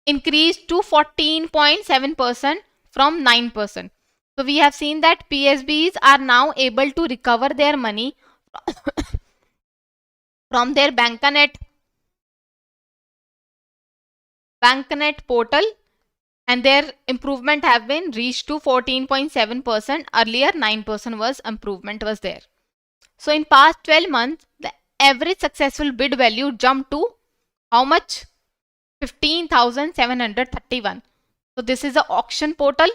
increased to 14.7% from 9%. So we have seen that PSBs are now able to recover their money from their Banknet portal, and their improvement have been reached to 14.7%. Earlier 9% was improvement was there. So in past 12 months, the average successful bid value jumped to how much? 15,731. So this is the auction portal,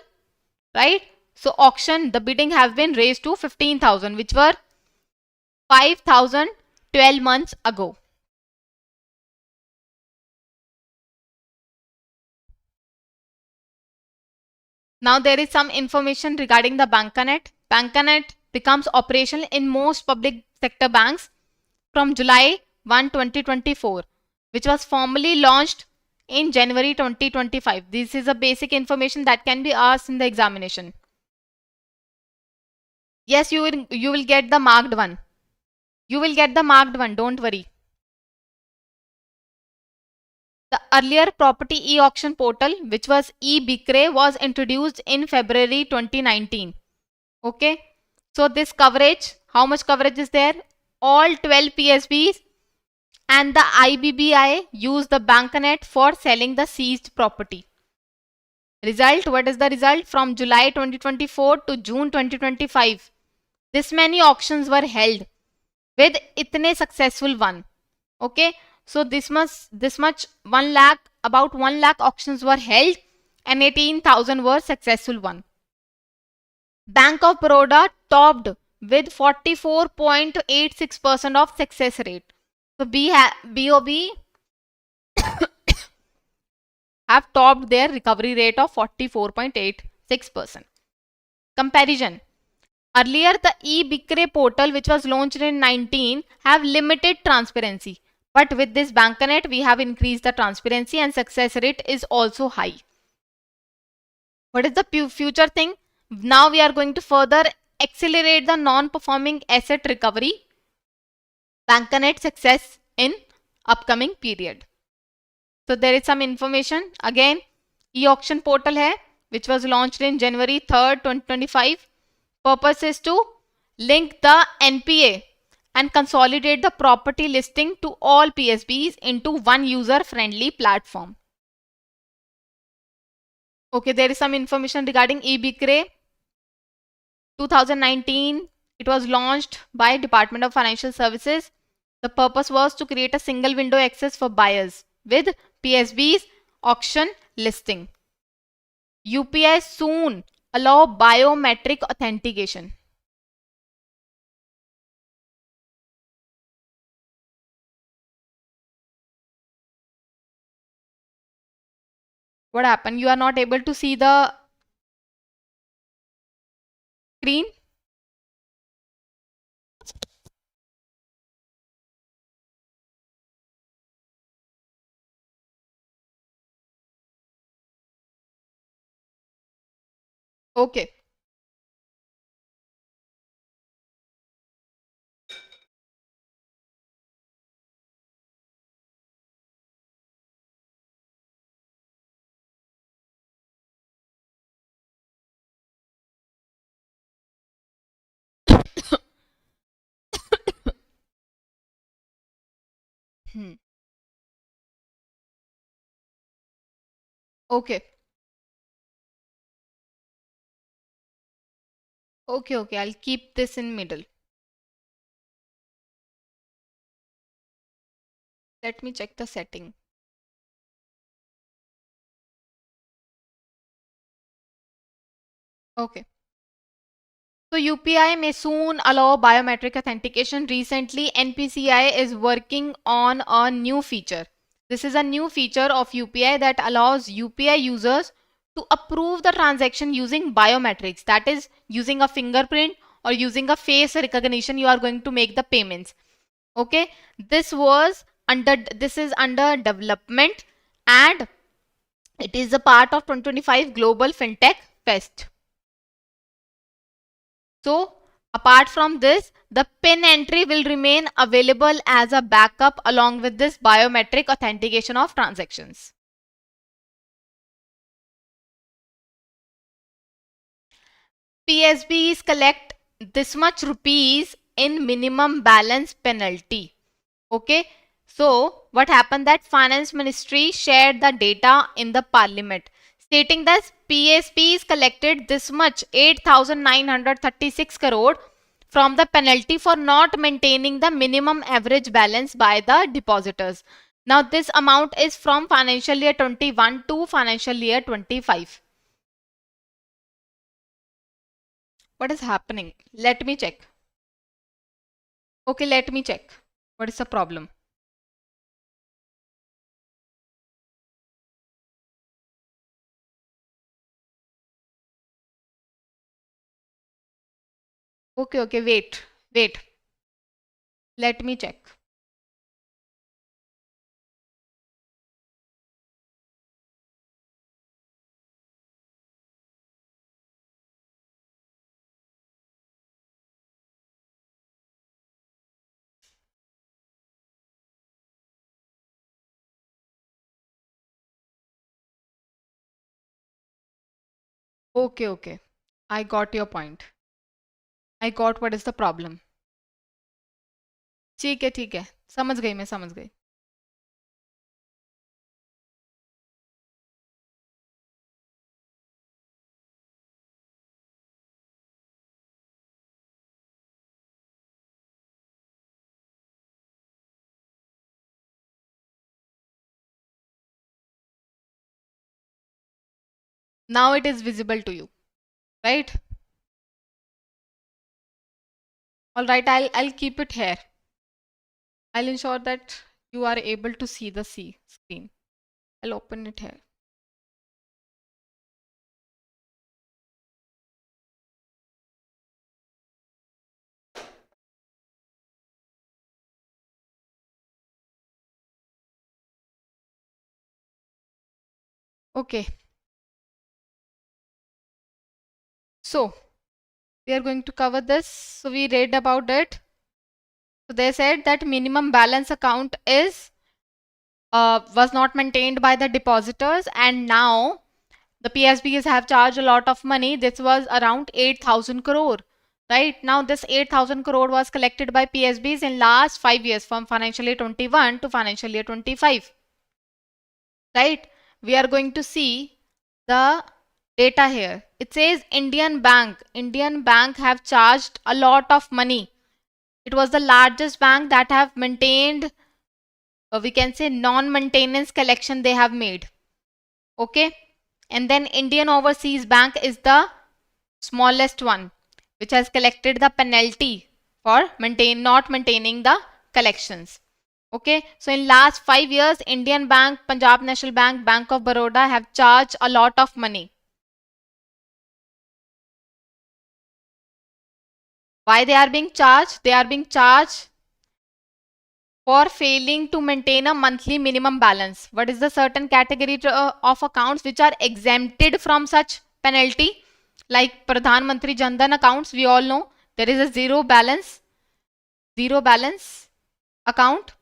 right? So auction, the bidding have been raised to 15,000, which were 5,000 12 months ago. Now there is some information regarding the Bankanet. Bankanet becomes operational in most public sector banks from July 1, 2024, which was formally launched in January 2025. This is a basic information that can be asked in the examination. Yes, you will get the marked one. You will get the marked one, don't worry. The earlier property e-auction portal, which was eBikre, was introduced in February 2019. Okay. So this coverage, how much coverage is there? All 12 PSBs and the IBBI use the Bankanet for selling the seized property. Result, what is the result? From July 2024 to June 2025, this many auctions were held with itne successful one. Okay, so this much 1 lakh, about 1 lakh auctions were held and 18,000 were successful one. Bank of Baroda topped with 44.86% of success rate. So BOB have topped their recovery rate of 44.86%. Comparison. Earlier, the eBikre portal, which was launched in 19, have limited transparency. But with this Bankanet, we have increased the transparency and success rate is also high. What is the future thing? Now we are going to further accelerate the non-performing asset recovery Bankanet success in upcoming period. So there is some information. Again, e-auction portal hai, which was launched in January 3rd, 2025. Purpose is to link the NPA and consolidate the property listing to all PSBs into one user-friendly platform. Okay, there is some information regarding eBikre. 2019, it was launched by Department of Financial Services. The purpose was to create a single window access for buyers with PSB's auction listing. UPI soon allow biometric authentication. What happened? You are not able to see the screen? Okay. Okay. Okay, I'll keep this in middle. Let me check the setting. Okay. So UPI may soon allow biometric authentication. Recently, NPCI is working on a new feature. This is a new feature of UPI that allows UPI users to approve the transaction using biometrics. That is, using a fingerprint or using a face recognition, you are going to make the payments. Okay, this is under development, and it is a part of 2025 Global Fintech Fest. So apart from this, the PIN entry will remain available as a backup along with this biometric authentication of transactions. PSBs collect this much rupees in minimum balance penalty. Okay. So what happened that Finance Ministry shared the data in the Parliament stating that PSBs collected this much 8,936 crore from the penalty for not maintaining the minimum average balance by the depositors. Now this amount is from financial year 21 to financial year 25. What is happening? Let me check. Okay, let me check. What is the problem? Okay, wait. Let me check. Okay. I got your point. I got what is the problem. ठीक है समझ गई मैं समझ गई. Now it is visible to you, right? All right, I'll keep it here. I'll ensure that you are able to see the screen. I'll open it here. Okay. So we are going to cover this. So we read about it. So they said that minimum balance account is was not maintained by the depositors, and now the PSBs have charged a lot of money. This was around 8,000 crore. Right now, this 8,000 crore was collected by PSBs in last 5 years from financial year 21 to financial year 25. Right? We are going to see the data here. It says Indian Bank have charged a lot of money. It was the largest bank that have maintained, we can say, non-maintenance collection they have made. Okay. And then Indian Overseas Bank is the smallest one, which has collected the penalty for not maintaining the collections. Okay, so in last 5 years, Indian Bank, Punjab National Bank, Bank of Baroda have charged a lot of money. Why they are being charged? They are being charged for failing to maintain a monthly minimum balance. What is the certain category of accounts which are exempted from such penalty? Like Pradhan Mantri Jan Dhan accounts, we all know there is a zero balance account.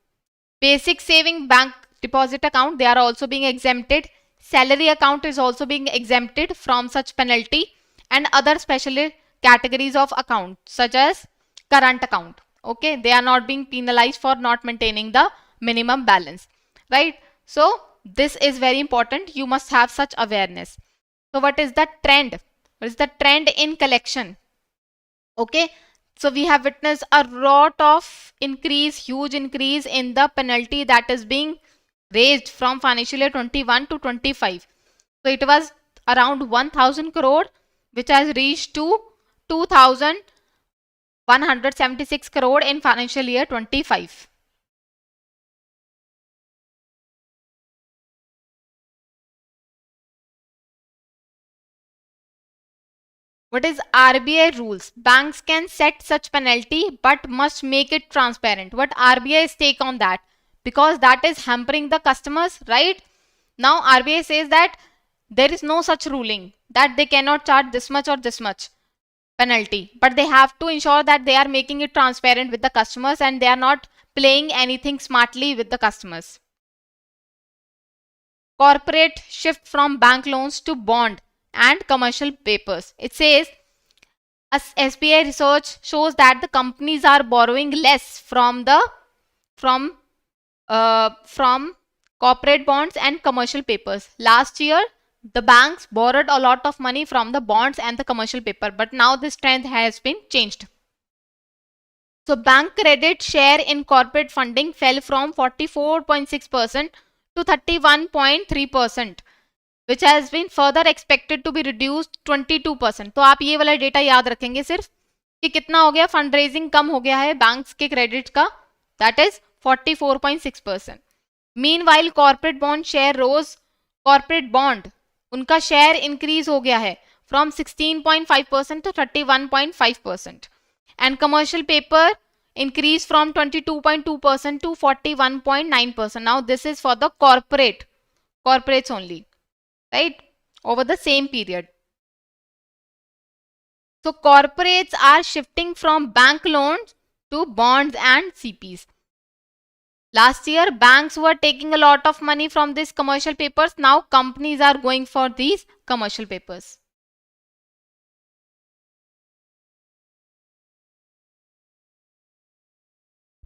Basic saving bank deposit account, they are also being exempted. Salary account is also being exempted from such penalty, and other special categories of account such as current account. Okay, they are not being penalized for not maintaining the minimum balance, right? So this is very important. You must have such awareness. So what is the trend? What is the trend in collection? Okay, So we have witnessed a lot of increase, huge increase in the penalty that is being raised from financial year 21 to 25. So it was around 1000 crore, which has reached to 2176 crore in financial year 25. What is RBI rules? Banks can set such penalty but must make it transparent. What RBI's take on that? Because that is hampering the customers, right? Now RBI says that there is no such ruling that they cannot charge this much or this much penalty, but they have to ensure that they are making it transparent with the customers and they are not playing anything smartly with the customers. Corporate shift from bank loans to bond and commercial papers. It says SBI research shows that the companies are borrowing less from corporate bonds and commercial papers. Last year, the banks borrowed a lot of money from the bonds and the commercial paper, but now this trend has been changed. So bank credit share in corporate funding fell from 44.6% to 31.3%, which has been further expected to be reduced 22%. तो आप ये वाला data याद रखेंगे सिर्फ कि कितना हो गया, फंड रेजिंग कम हो गया है बैंक्स के क्रेडिट का, that is 44.6%. Meanwhile corporate bond share rose, corporate bond उनका शेयर इंक्रीज हो गया है from 16.5% to 31.5%, and commercial paper increase from 22.2% to 41.9%. Now this is for the corporates only, right, over the same period. So corporates are shifting from bank loans to bonds and CPs. Last year banks were taking a lot of money from these commercial papers. Now companies are going for these commercial papers.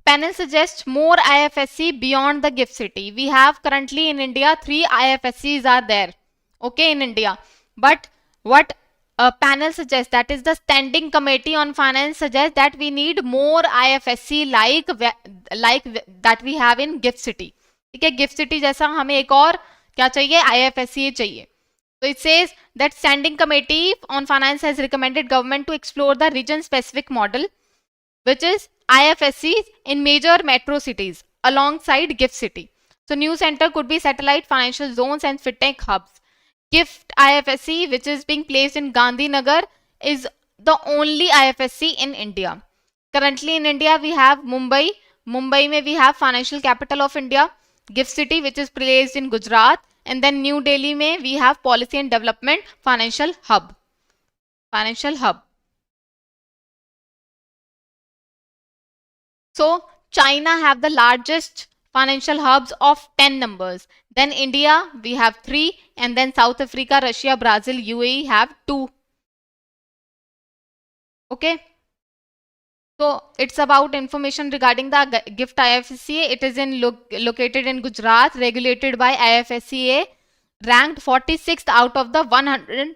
Panel suggests more IFSC beyond the gift city. We have currently in India 3 IFSCs are there, okay, in India. But what a panel suggests, that is the Standing Committee on Finance, suggests that we need more IFSC like that we have in gift city. ठीक है, gift city जैसा हमें एक और क्या चाहिए, IFSC चाहिए. So it says that Standing Committee on Finance has recommended government to explore the region specific model, which is IFSCs in major metro cities alongside gift city. So new center could be satellite financial zones and fintech hubs. Gift IFSC, which is being placed in Gandhinagar, is the only IFSC in India. Currently in India we have Mumbai. Mumbai mein we have financial capital of India, gift city, which is placed in Gujarat, and then New Delhi mein we have policy and development financial hub. So China have the largest financial hubs of 10 numbers. Then India, we have 3, and then South Africa, Russia, Brazil, UAE have 2. Okay. So it's about information regarding the gift IFSC. It is located in Gujarat, regulated by IFSCA, ranked 46th out of the 100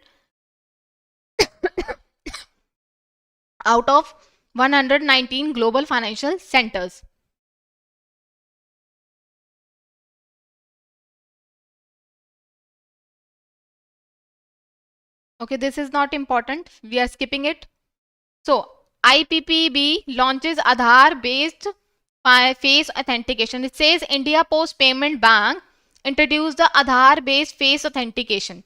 out of 119 global financial centers. Okay, this is not important. We are skipping it. So IPPB launches Aadhaar based face authentication. It says India Post Payment Bank introduced the Aadhaar based face authentication,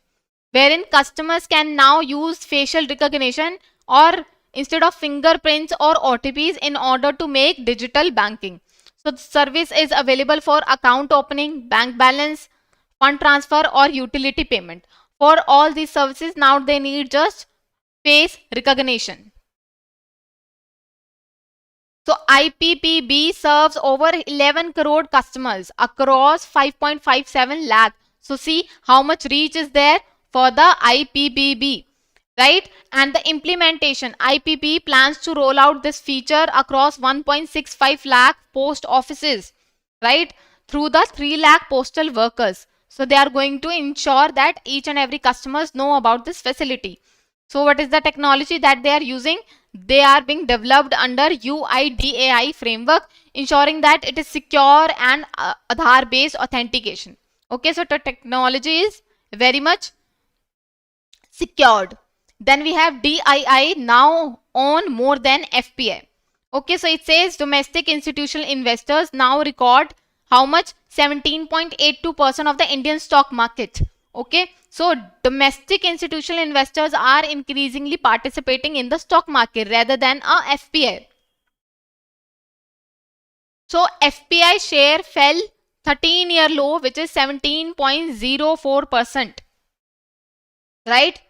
wherein customers can now use facial recognition or instead of fingerprints or OTPs in order to make digital banking. So the service is available for account opening, bank balance, fund transfer or utility payment. For all these services now they need just face recognition. So IPPB serves over 11 crore customers across 5.57 lakh. So see how much reach is there for the IPPB, right? And the implementation, IPP plans to roll out this feature across 1.65 lakh post offices, right, through the 3 lakh postal workers. So they are going to ensure that each and every customers know about this facility. So what is the technology that they are using? They are being developed under UIDAI framework, ensuring that it is secure and Aadhaar based authentication. Okay, so the technology is very much secured. Then we have DII now own more than FPI. Okay, so it says domestic institutional investors now record how much? 17.82% of the Indian stock market. Okay, so domestic institutional investors are increasingly participating in the stock market rather than a FPI. So FPI share fell 13-year low, which is 17.04%. Right?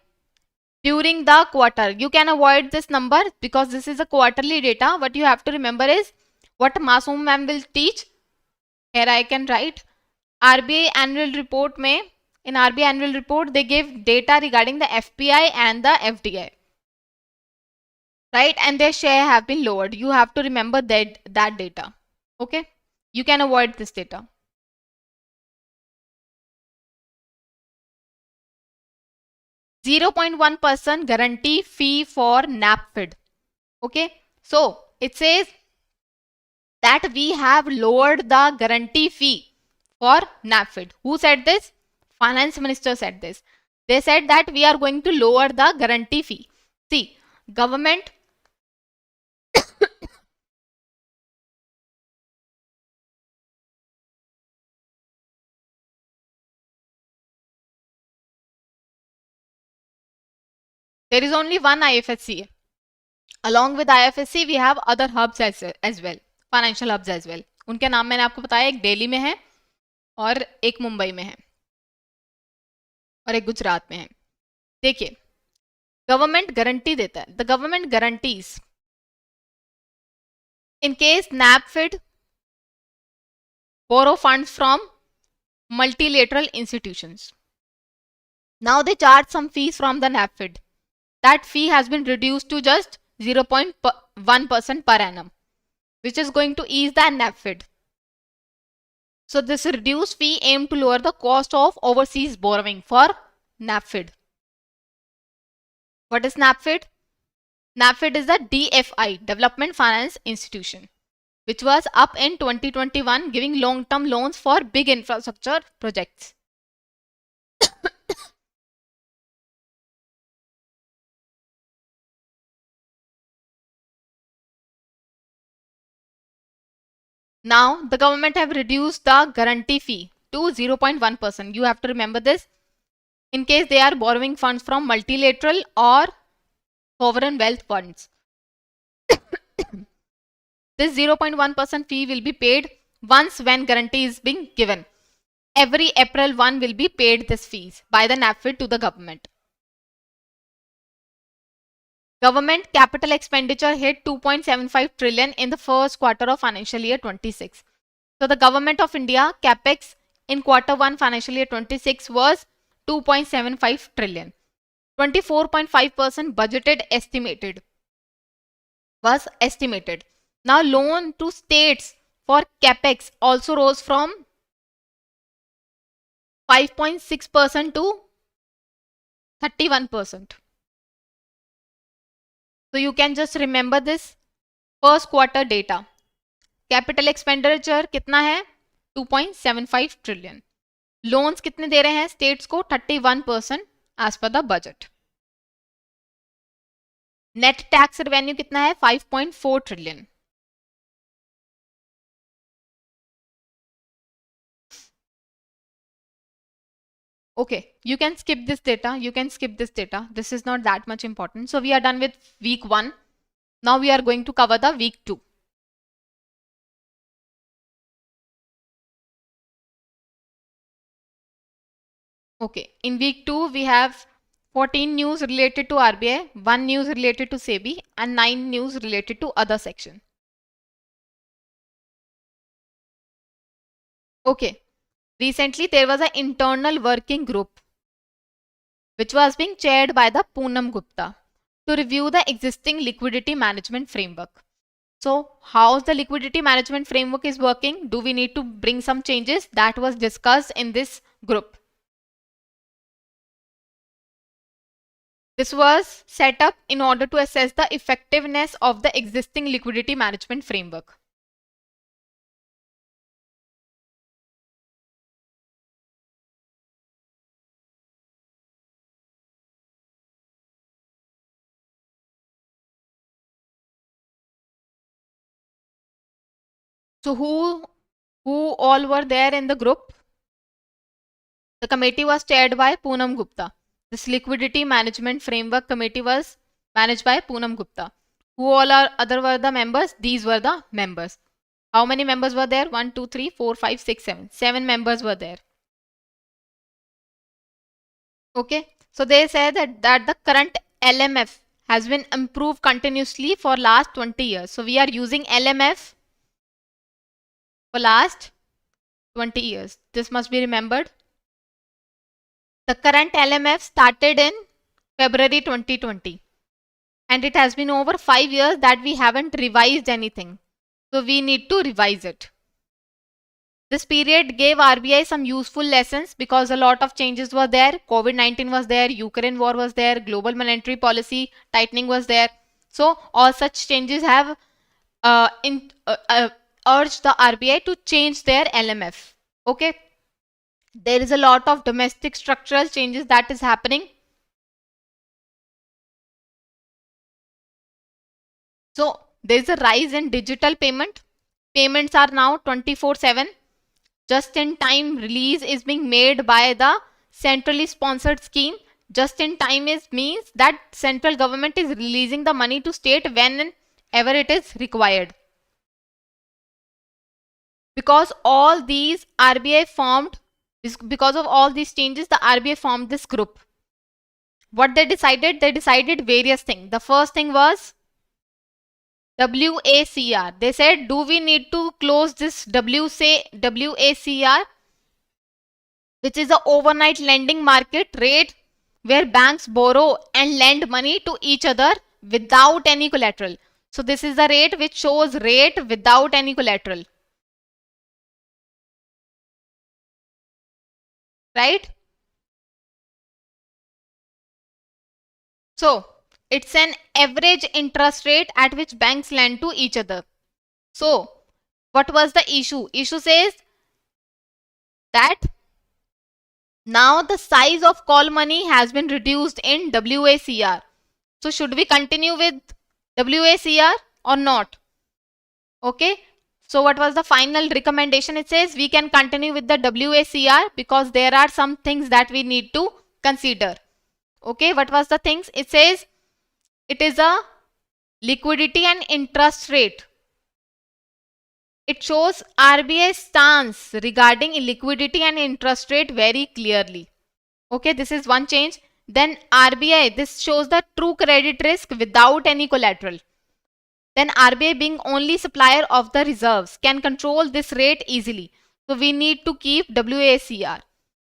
During the quarter. You can avoid this number because this is a quarterly data. What you have to remember is what Masoom ma'am will teach. Here I can write RBI annual report in RBI annual report they give data regarding the FPI and the FDI. Right? And their share have been lowered. You have to remember that data. Okay? You can avoid this data. 0.1% guarantee fee for NABARD. Okay, so it says that we have lowered the guarantee fee for NABARD. Who said this? Finance Minister said this. They said that we are going to lower the guarantee fee. See, government there is only one IFSC. Along with IFSC, we have other hubs as well, financial hubs as well. उनके नाम मैंने आपको बताया, एक दिल्ली में है और एक मुंबई में है और एक गुजरात में है. देखिए, गवर्नमेंट गारंटी देता है. The government guarantees in case NABARD borrow funds from multilateral institutions. Now they charge some fees from the NABARD. That fee has been reduced to just 0.1% per annum, which is going to ease the NABARD. So this reduced fee aimed to lower the cost of overseas borrowing for NABARD. What is NABARD? NABARD is the DFI, Development Finance Institution, which was up in 2021, giving long-term loans for big infrastructure projects. Now, the government have reduced the guarantee fee to 0.1%. You have to remember this. In case they are borrowing funds from multilateral or sovereign wealth funds. This 0.1% fee will be paid once when guarantee is being given. Every April 1 will be paid this fees by the NABARD to the government. Government capital expenditure hit 2.75 trillion in the first quarter of financial year 26. So the government of India capex in quarter 1 financial year 26 was 2.75 trillion. 24.5% budgeted was estimated. Now loan to states for capex also rose from 5.6% to 31%. So you can just remember this first quarter data. Capital expenditure कितना है? 2.75 trillion. Loans कितने दे रहे हैं states को? 31% as per the budget. Net tax revenue कितना है? 5.4 trillion. Okay, you can skip this data. This is not that much important. So we are done with week 1. Now we are going to cover the week 2. Okay, in week 2 we have 14 news related to RBI, 1 news related to SEBI and 9 news related to other section. Okay. Recently, there was an internal working group which was being chaired by the Poonam Gupta to review the existing liquidity management framework. So, how's the liquidity management framework is working? Do we need to bring some changes? That was discussed in this group. This was set up in order to assess the effectiveness of the existing liquidity management framework. So who all were there in the group? The committee was chaired by Poonam Gupta. This liquidity management framework committee was managed by Poonam Gupta. Who all are other were the members? These were the members. How many members were there? 1, 2, 3, 4, 5, 6, 7. 7 members were there. Okay. So they say that the current LMF has been improved continuously for last 20 years. So we are using LMF for last 20 years. This must be remembered. The current LMF started in February 2020. And it has been over 5 years that we haven't revised anything. So we need to revise it. This period gave RBI some useful lessons because a lot of changes were there. COVID-19 was there, Ukraine war was there, global monetary policy tightening was there. So all such changes have urged the RBI to change their LMF. Okay. There is a lot of domestic structural changes that is happening. So there is a rise in digital payment. Payments are now 24/7. Just in time release is being made by the centrally sponsored scheme. Just in time means that central government is releasing the money to state whenever it is required. Because all these RBI formed, because of all these changes, the RBI formed this group. What they decided? They decided various things. The first thing was WACR. They said, do we need to close this WACR, which is the overnight lending market rate where banks borrow and lend money to each other without any collateral. So this is the rate which shows rate without any collateral. Right? So it's an average interest rate at which banks lend to each other. So what was the issue? Issue says that now the size of call money has been reduced in WACR. So should we continue with WACR or not? Okay. So what was the final recommendation? It says we can continue with the WACR because there are some things that we need to consider. Okay. What was the things? It says it is a liquidity and interest rate. It shows RBI stance regarding liquidity and interest rate very clearly. Okay, this is one change. Then RBI, this shows the true credit risk without any collateral. Then RBI, being only supplier of the reserves, can control this rate easily. So we need to keep WACR.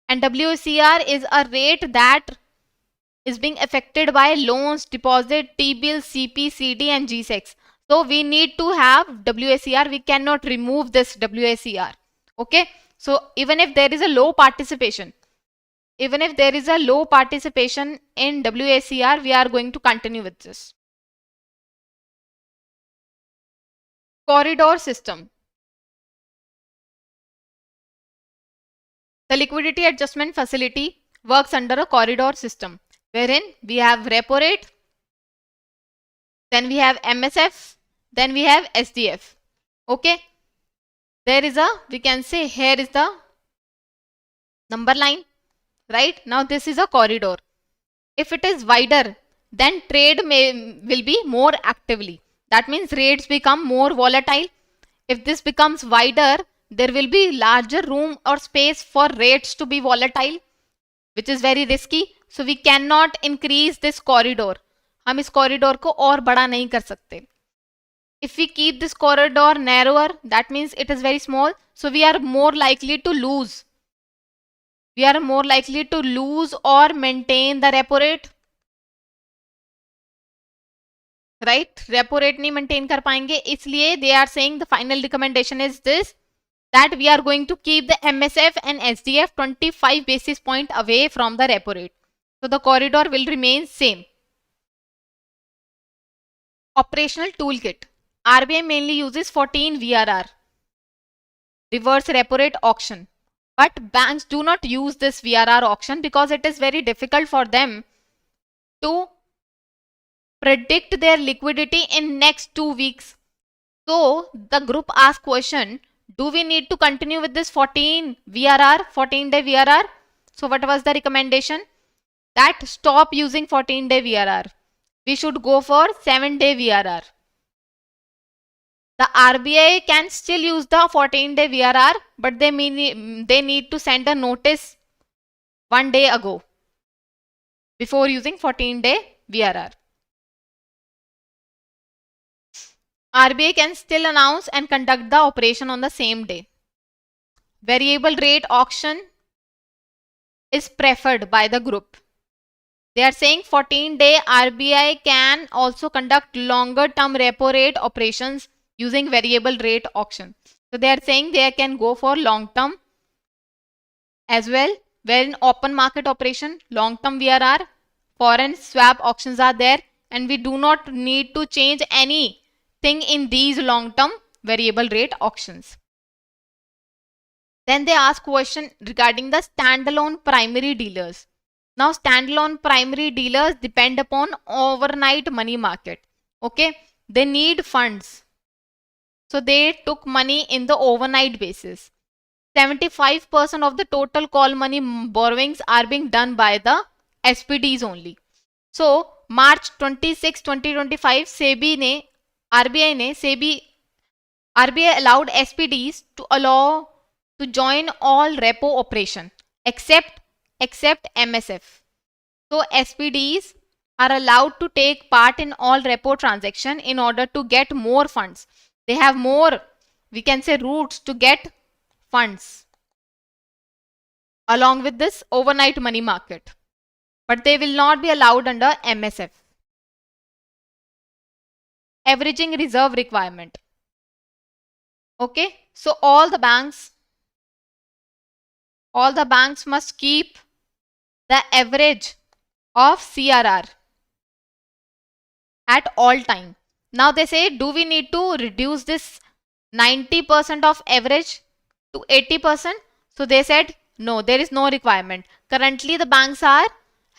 And WACR is a rate that is being affected by loans, deposit, T-bills, CP, CD and G-Secs. So we need to have WACR. We cannot remove this WACR. Okay. So even if there is a low participation, in WACR, we are going to continue with this. Corridor system. The liquidity adjustment facility works under a corridor system, wherein we have repo rate, then we have MSF, then we have SDF. Okay. There is we can say here is the number line, right? Now this is a corridor. If it is wider, then trade will be more actively. That means rates become more volatile. If this becomes wider, there will be larger room or space for rates to be volatile, which is very risky. So we cannot increase this corridor. हम इस corridor को और बड़ा नहीं कर सकते. If we keep this corridor narrower, that means it is very small. So we are more likely to lose. We are more likely to lose or maintain the repo rate. Right? Repo rate नहीं maintain कर पाएंगे. इसलिए they are saying the final recommendation is this, that we are going to keep the MSF and SDF 25 basis point away from the repo rate. So the corridor will remain same. Operational toolkit. RBI mainly uses 14 VRR, reverse repo rate auction. But banks do not use this VRR auction because it is very difficult for them to predict their liquidity in next 2 weeks. So the group asked question, do we need to continue with this 14 VRR, 14-day VRR? So what was the recommendation? That stop using 14-day VRR. We should go for 7-day VRR. The RBI can still use the 14-day VRR, but they need to send a notice 1 day ago before using 14-day VRR. RBI can still announce and conduct the operation on the same day. Variable rate auction is preferred by the group. They are saying 14-day RBI can also conduct longer term repo rate operations using variable rate auction. So they are saying they can go for long term as well, where in open market operation, long term VRR, foreign swap auctions are there, and we do not need to change anything in these long term variable rate auctions. Then they ask question regarding the standalone primary dealers. Now standalone primary dealers depend upon overnight money market. Okay, they need funds. So they took money in the overnight basis. 75% of the total call money borrowings are being done by the SPDs only. So March 26, 2025 RBI allowed SPDs to join all repo operation except MSF. So SPDs are allowed to take part in all repo transaction in order to get more funds. They have more, we can say, routes to get funds along with this overnight money market, but they will not be allowed under MSF. Averaging reserve requirement. Okay, so all the banks must keep the average of CRR at all time. Now they say, do we need to reduce this 90% of average to 80%? So they said, no, there is no requirement. Currently the banks are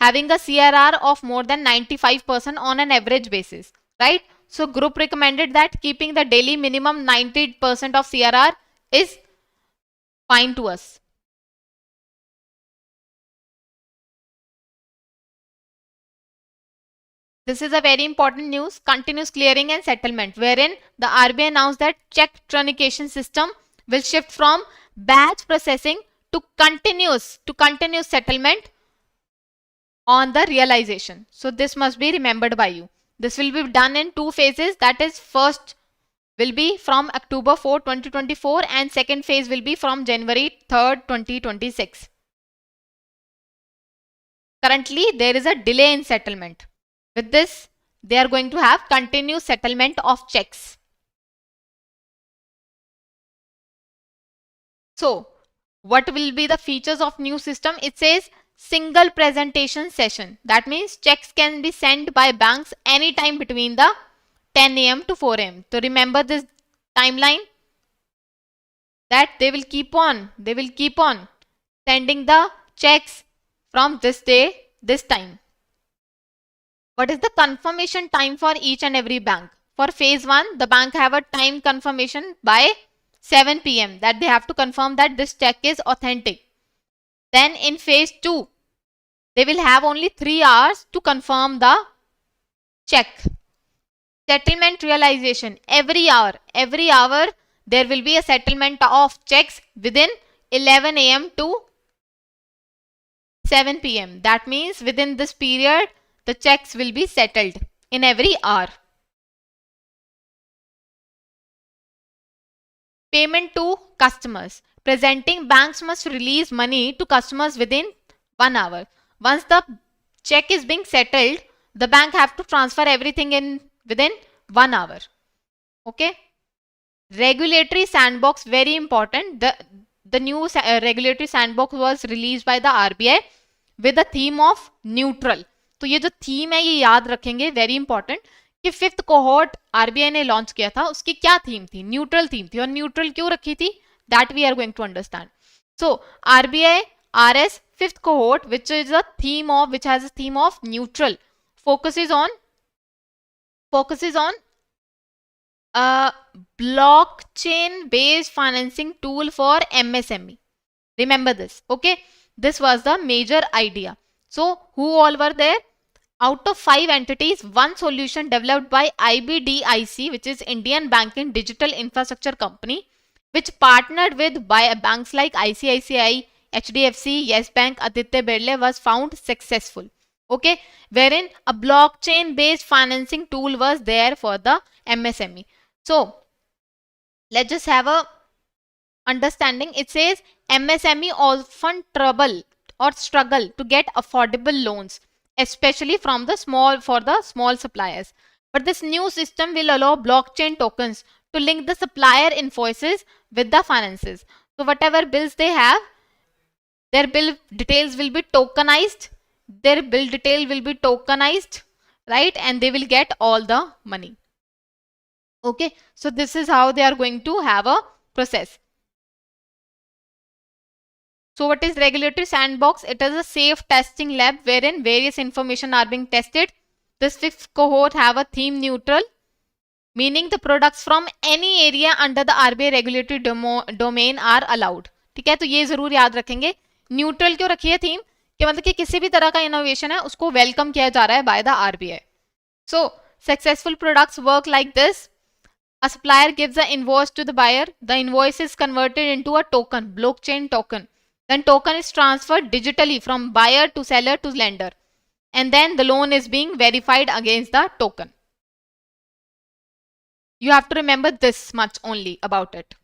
having a CRR of more than 95% on an average basis, right? So group recommended that keeping the daily minimum 90% of CRR is fine to us. This is a very important news, continuous clearing and settlement, wherein the RBI announced that check truncation system will shift from batch processing to continuous settlement on the realization. So this must be remembered by you. This will be done in 2 phases. That is, first will be from October 4, 2024 and second phase will be from January 3rd, 2026. Currently, there is a delay in settlement. With this, they are going to have continuous settlement of checks. So, what will be the features of new system? It says single presentation session. That means checks can be sent by banks anytime between the 10 a.m. to 4 a.m. So remember this timeline, that they will keep on sending the checks from this day, this time. What is the confirmation time for each and every bank? For phase 1, the bank have a time confirmation by 7 p.m. that they have to confirm that this check is authentic. Then in phase 2, they will have only 3 hours to confirm the check. Settlement realization, every hour there will be a settlement of checks within 11 a.m. to 7 p.m. That means within this period, the checks will be settled in every hour. Payment to customers. Presenting, banks must release money to customers within 1 hour. Once the check is being settled, the bank have to transfer everything in within 1 hour. Okay. Regulatory sandbox, very important. The new regulatory sandbox was released by the RBI with the theme of neutral. तो ये जो theme है ये याद रखेंगे, very important, कि fifth cohort RBI ने launch किया था, उसकी क्या थीम थी? न्यूट्रल थीम थी। और न्यूट्रल क्यों रखी थी? That we are going to understand. So RBI RS fifth cohort, which is a theme of, which has a theme of neutral, focuses on a blockchain based financing tool for MSME. Remember this, okay? This was the major idea. So who all were there? Out of 5 entities, one solution developed by IBDIC, which is Indian Banking Digital Infrastructure Company, which partnered with banks like ICICI, HDFC, Yes Bank, Aditya Birla, was found successful. Okay, wherein a blockchain based financing tool was there for the MSME. So let's just have a understanding. It says MSME often trouble or struggle to get affordable loans, especially from the small suppliers. But this new system will allow blockchain tokens to link the supplier invoices with the finances. So whatever bills they have, their bill details will be tokenized. Their bill detail will be tokenized, right? And they will get all the money. Okay, so this is how they are going to have a process. So what is regulatory sandbox? It is a safe testing lab wherein various information are being tested. This fifth cohort have a theme neutral, meaning the products from any area under the RBI regulatory domain are allowed. ठीक है, तो ये जरूर याद रखेंगे. Neutral क्यों रखी है थीम? कि मतलब कि किसी भी तरह का इनोवेशन है उसको वेलकम किया जा रहा है by the RBI. So successful products work like this. A supplier gives an invoice to the buyer. The invoice is converted into a token, blockchain token. Then token is transferred digitally from buyer to seller to lender. And then the loan is being verified against the token. You have to remember this much only about it.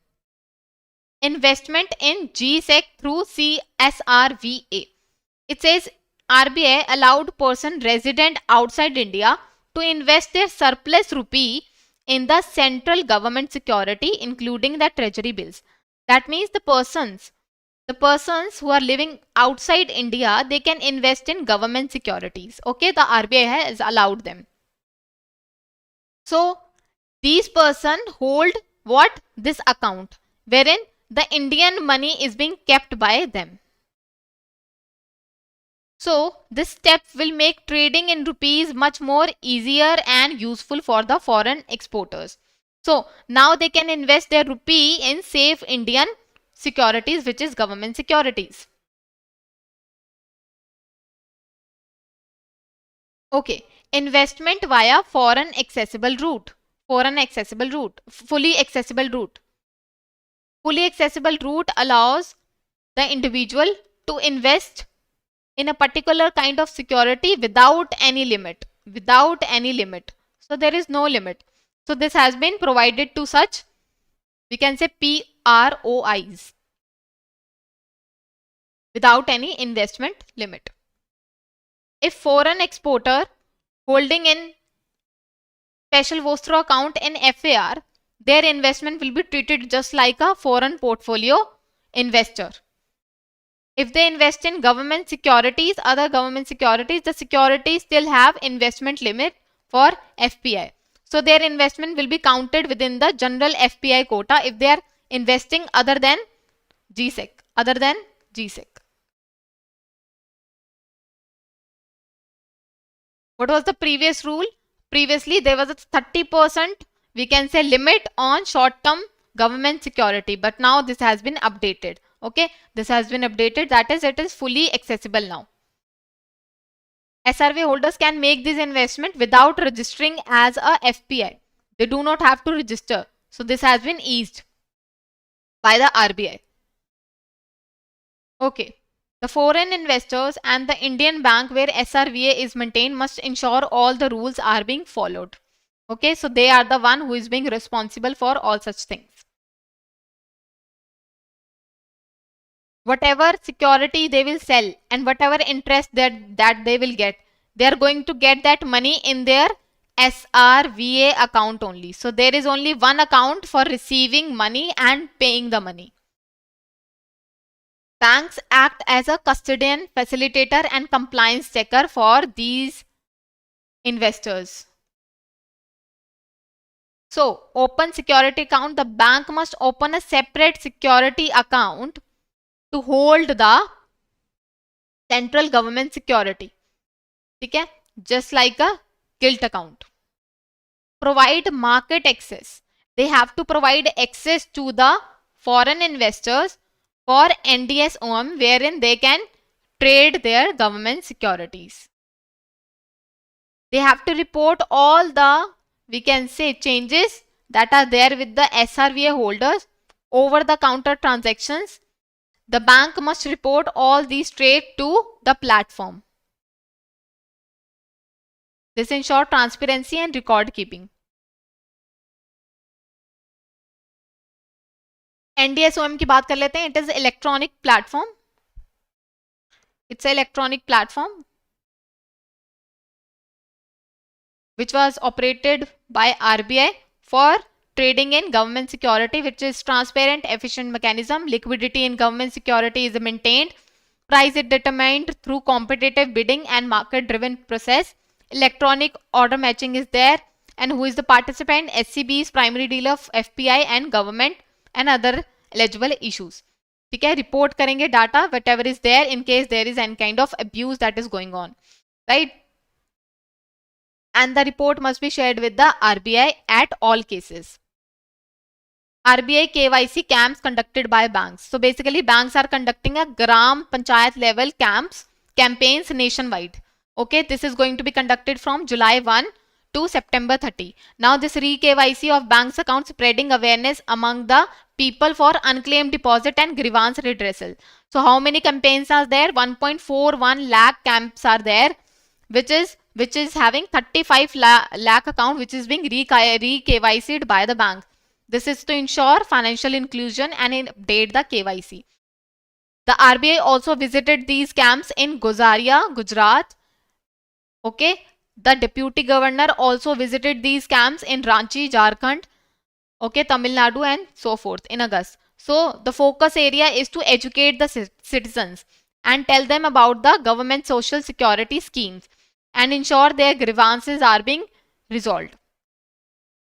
Investment in GSEC through CSRVA. It says RBI allowed person resident outside India to invest their surplus rupee in the central government security, including the treasury bills. That means the persons who are living outside India, they can invest in government securities. Okay, the RBI has allowed them. So these persons hold what? This account, wherein the Indian money is being kept by them. So this step will make trading in rupees much more easier and useful for the foreign exporters. So now they can invest their rupee in safe Indian securities, which is government securities. Okay, investment via foreign accessible route. Fully accessible route. Fully accessible route allows the individual to invest in a particular kind of security without any limit. So there is no limit. So this has been provided to such, we can say PROIs, without any investment limit. If foreign exporter holding in special vostro account in FAR, their investment will be treated just like a foreign portfolio investor. If they invest in government securities, other government securities, the securities still have investment limit for FPI. So their investment will be counted within the general FPI quota if they are investing other than GSEC. What was the previous rule? Previously, there was a 30%, we can say, limit on short-term government security. But now this has been updated. Okay, this has been updated. That is, it is fully accessible now. SRV holders can make this investment without registering as a FPI. They do not have to register. So this has been eased by the RBI. Okay. The foreign investors and the Indian bank where SRVA is maintained must ensure all the rules are being followed. Okay, so they are the one who is being responsible for all such things. Whatever security they will sell and whatever interest that they will get, they are going to get that money in their SRVA account only. So there is only one account for receiving money and paying the money. Banks act as a custodian, facilitator and compliance checker for these investors. So open security account, the bank must open a separate security account to hold the central government security. ठीक है, just like a gilt account. Provide market access. They have to provide access to the foreign investors for NDSOM wherein they can trade their government securities. They have to report all the, we can say, changes that are there with the SRVA holders over the counter transactions. The bank must report all these trade to the platform. This ensures transparency and record keeping. NDSOM की बात कर लेते हैं. It is electronic platform. It's an electronic platform which was operated by RBI for trading in government security, which is transparent, efficient mechanism. Liquidity in government security is maintained. Price is determined through competitive bidding and market-driven process. Electronic order matching is there. And who is the participant? SCB is primary dealer of FPI and government and other eligible issues. ठीक है, report करेंगे data whatever is there in case there is any kind of abuse that is going on, right? And the report must be shared with the RBI at all cases. RBI KYC camps conducted by banks. So basically banks are conducting a Gram Panchayat level campaigns nationwide. Okay, this is going to be conducted from July 1 to September 30. Now this re-KYC of banks account spreading awareness among the people for unclaimed deposit and grievance redressal. So how many campaigns are there? 1.41 lakh camps are there, which is having 35 lakh account which is being re-KYC'd by the bank. This is to ensure financial inclusion and update the KYC. The RBI also visited these camps in Gozaria, Gujarat. Okay. The Deputy Governor also visited these camps in Ranchi, Jharkhand. Okay, Tamil Nadu and so forth in August. So the focus area is to educate the citizens and tell them about the government social security schemes and ensure their grievances are being resolved.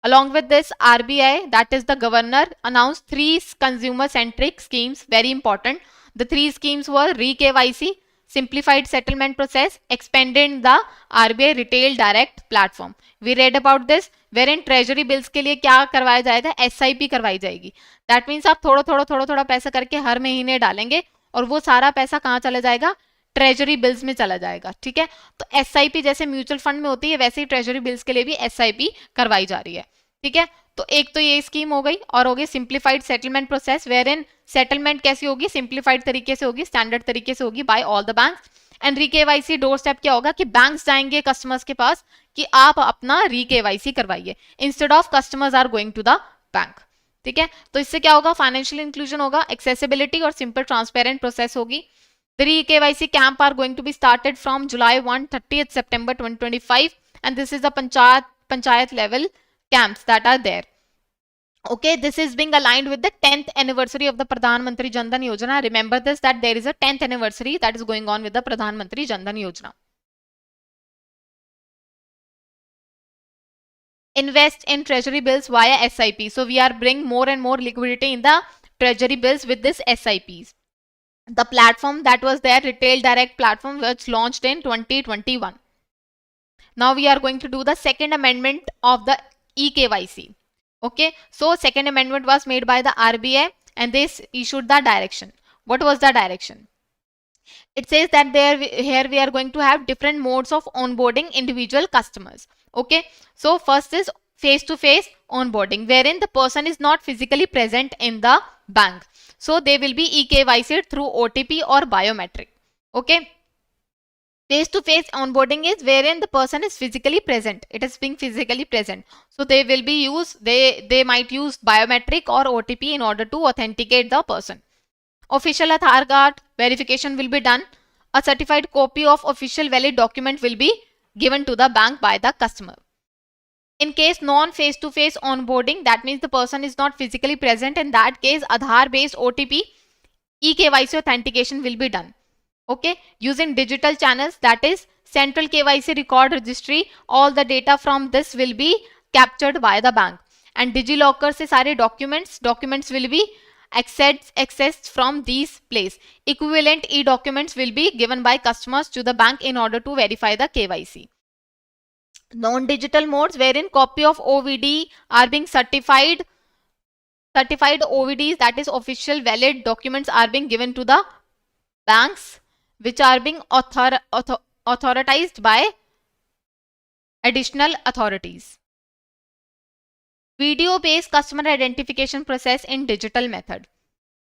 Along with this, RBI, that is the governor, announced 3 consumer-centric schemes, very important. The 3 schemes were re-KYC, simplified settlement process, expanded the RBI retail direct platform. We read about this, wherein treasury bills के लिए क्या करवाया जाएगा? SIP करवाई जाएगी. That means आप थोड़ा पैसा करके हर महीने डालेंगे और वो सारा पैसा कहाँ चला जाएगा? ट्रेजरी बिल्स में चला जाएगा. ठीक है, तो SIP जैसे म्यूचुअल फंड में होती है वैसे ही ट्रेजरी बिल्स के लिए भी SIP करवाई जा रही है. ठीक है, तो एक तो ये स्कीम हो गई और हो गई simplified settlement process, wherein settlement कैसी होगी? सिंप्लीफाइड तरीके से होगी, स्टैंडर्ड तरीके से होगी by all the banks. And re KYC door step क्या होगा कि बैंक्स जाएंगे कस्टमर्स के पास कि आप अपना री-KYC करवाइए instead of customers are going to the bank. ठीक है, तो इससे क्या होगा? फाइनेंशियल इंक्लूजन होगा, एक्सेसिबिलिटी और सिंपल ट्रांसपेरेंट प्रोसेस होगी. The re-KYC camp are going to be started from July 1 30th September 2025 and this is the panchayat level camps that are there. Okay, this is being aligned with the 10th anniversary of the Pradhan Mantri Jan Dhan Yojana. Remember this, that there is a 10th anniversary that is going on with the Pradhan Mantri Jan Dhan Yojana. Invest in treasury bills via SIP. So we are bringing more and more liquidity in the treasury bills with this SIPs. The platform that was there, retail direct platform, was launched in 2021. Now we are going to do the second amendment of the e-KYC. Okay, so second amendment was made by the RBI and they issued the direction. What was the direction? It says that here we are going to have different modes of onboarding individual customers. Okay, so first is face-to-face onboarding, wherein the person is not physically present in the bank. So they will be e-KYC'd through OTP or biometric. Okay. Face-to-face onboarding is wherein the person is physically present. It is being physically present. So they will be they might use biometric or OTP in order to authenticate the person. Official Aadhaar card verification will be done. A certified copy of official valid document will be given to the bank by the customer. In case non-face-to-face onboarding, that means the person is not physically present. In that case, Aadhaar-based OTP e-KYC authentication will be done. Okay, using digital channels, that is central KYC record registry. All the data from this will be captured by the bank. And DigiLocker से सारे documents will be accessed from these place. Equivalent e-documents will be given by customers to the bank in order to verify the KYC. Non-digital modes wherein copy of OVD are being certified OVDs, that is official valid documents, are being given to the banks which are being authorized by additional authorities. Video based customer identification process in digital method.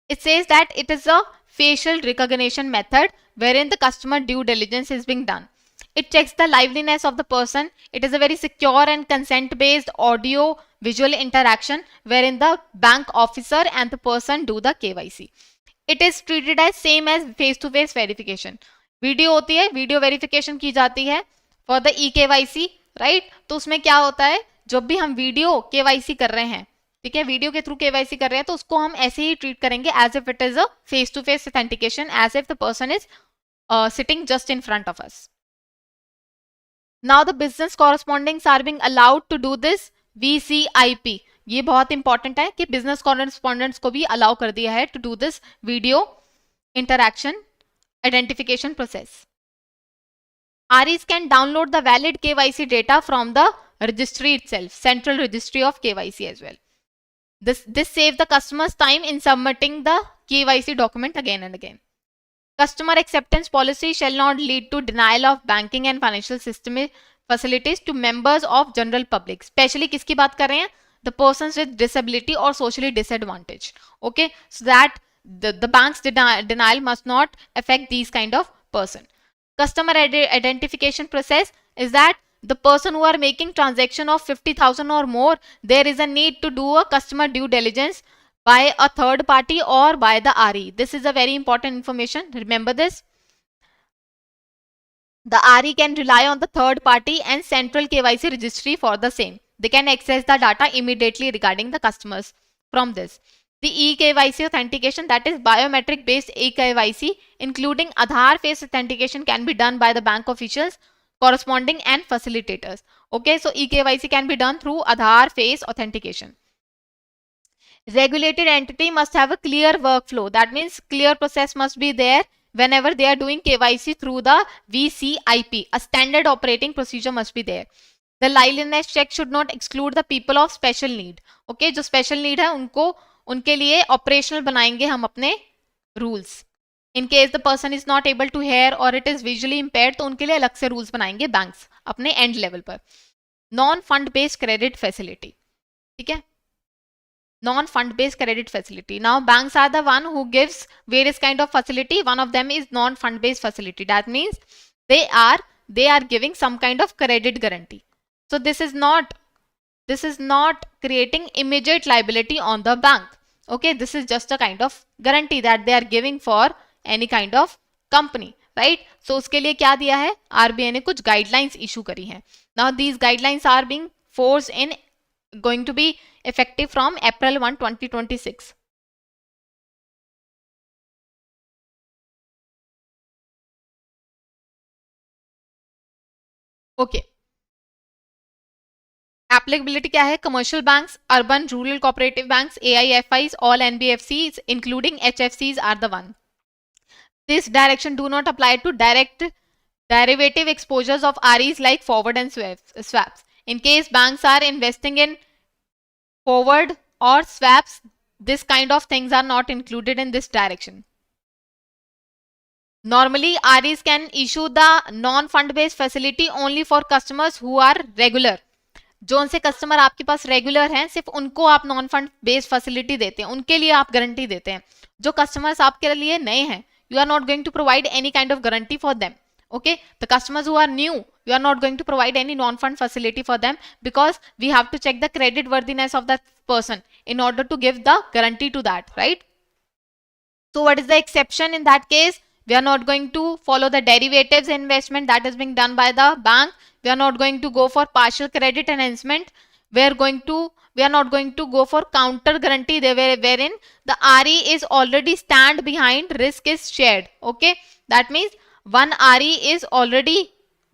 It says that it is a facial recognition method wherein the customer due diligence is being done. It checks the liveliness of the person. It is a very secure and consent based audio visual interaction wherein the bank officer and the person do the KYC. It is treated as same as face to face verification. Video होती है, video verification की जाती है for the KYC, right. तो उसमें क्या होता है, जब भी हम वीडियो KYC कर रहे हैं, ठीक है, वीडियो के थ्रू KYC कर रहे हैं, तो उसको हम ऐसे ही ट्रीट करेंगे as if it is a face to face authentication, as if the person is sitting just in front of us. Now the business correspondings are being allowed to do this VCIP. ये बहुत important है कि business correspondents को भी allow कर दिया है to do this video interaction identification process. REs can download the valid KYC data from the registry itself, central registry of KYC as well. This saves the customer's time in submitting the KYC document again and again. Customer acceptance policy shall not lead to denial of banking and financial system facilities to members of general public. Especially किसकी बात कर रहे हैं? The persons with disability or socially disadvantaged. Okay, so that the bank's denial must not affect these kind of person. Customer identification process is that the person who are making transaction of 50,000 or more, there is a need to do a customer due diligence by a third party or by the RE. This is a very important information. Remember this. The RE can rely on the third party and central KYC registry for the same. They can access the data immediately regarding the customers from this. The eKYC authentication, that is biometric based eKYC, including Aadhaar face authentication, can be done by the bank officials, corresponding and facilitators. Okay, so eKYC can be done through Aadhaar face authentication. Regulated entity must have a clear workflow. That means clear process must be there whenever they are doing KYC through the VCIP. A standard operating procedure must be there. The liveliness check should not exclude the people of special need. Okay, जो special need है उनके लिए operational बनाएंगे हम अपने rules. In case the person is not able to hear और it is visually impaired, तो उनके लिए अलग से रूल्स बनाएंगे बैंक्स अपने एंड लेवल पर. Non fund based credit facility, ठीक है, non fund based credit facility. Now banks are the one who gives various kind of facility. One of them is non fund based facility. That means they are giving some kind of credit guarantee. So this is not creating immediate liability on the bank. Okay, this is just a kind of guarantee that they are giving for any kind of company, right? So उसके लिए क्या दिया है, RBI ने कुछ guidelines issue करी हैं. Now these guidelines are being forced in going to be effective from April 1, 2026. Okay. Applicability क्या है? Commercial banks, urban, rural, cooperative banks, AIFIs, all NBFCs, including HFCs are the one. This direction do not apply to direct derivative exposures of REs like forward and swaps. In case banks are investing in forward or swaps, this kind of things are not included in this direction. Normally, REs can issue the non-fund based facility only for customers who are regular. जो से customer आपके पास regular हैं, सिर्फ उनको आप non fund based facility देते हैं, उनके लिए आप गारंटी देते हैं. जो कस्टमर्स आपके लिए नए हैं, you are not going to provide any kind of guarantee for them. Okay, the customers who are new, you are not going to provide any non-fund facility for them because we have to check the credit worthiness of that person in order to give the guarantee to that, right? So what is the exception in that case? We are not going to follow the derivatives investment that is being done by the bank. We are not going to go for partial credit enhancement. We are not going to go for counter guarantee wherein the RE is already stand behind, risk is shared. Okay, that means one RE is already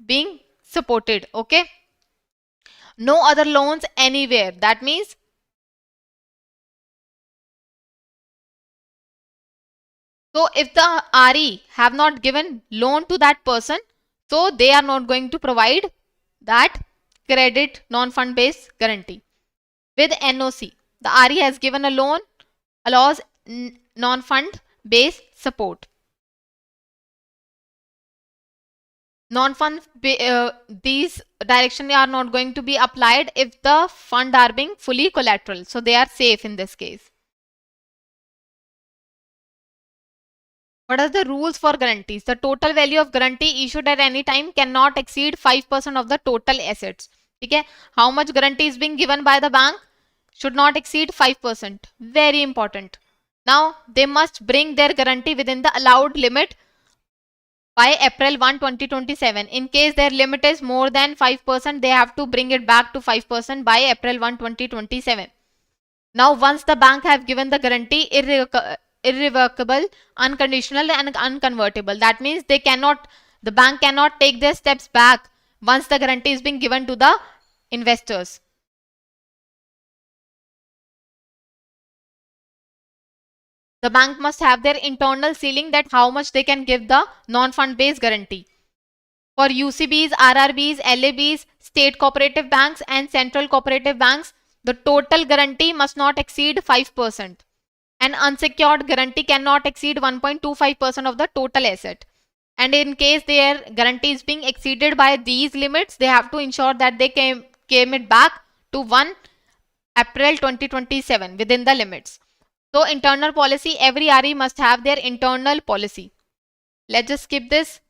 being supported. Okay, no other loans anywhere. That means So if the RE have not given loan to that person, so they are not going to provide that credit non-fund based guarantee. With NOC, the RE has given a loan, allows non-fund based support. Non-fund, these directions are not going to be applied if the fund are being fully collateral. So they are safe in this case. What are the rules for guarantees? The total value of guarantee issued at any time cannot exceed 5% of the total assets. Okay? How much guarantee is being given by the bank? Should not exceed 5%. Very important. Now, they must bring their guarantee within the allowed limit by April 1, 2027. In case their limit is more than 5%, they have to bring it back to 5% by April 1, 2027. Now, once the bank have given the guarantee, irrevocable, unconditional and unconvertible. That means the bank cannot take their steps back once the guarantee is being given to the investors. The bank must have their internal ceiling that how much they can give the non-fund based guarantee. For UCBs, RRBs, LABs, state cooperative banks and central cooperative banks, the total guarantee must not exceed 5%. An unsecured guarantee cannot exceed 1.25% of the total asset. And in case their guarantee is being exceeded by these limits, they have to ensure that they came it back to 1 April 2027 within the limits. So internal policy, every RE must have their internal policy. Let's just skip this.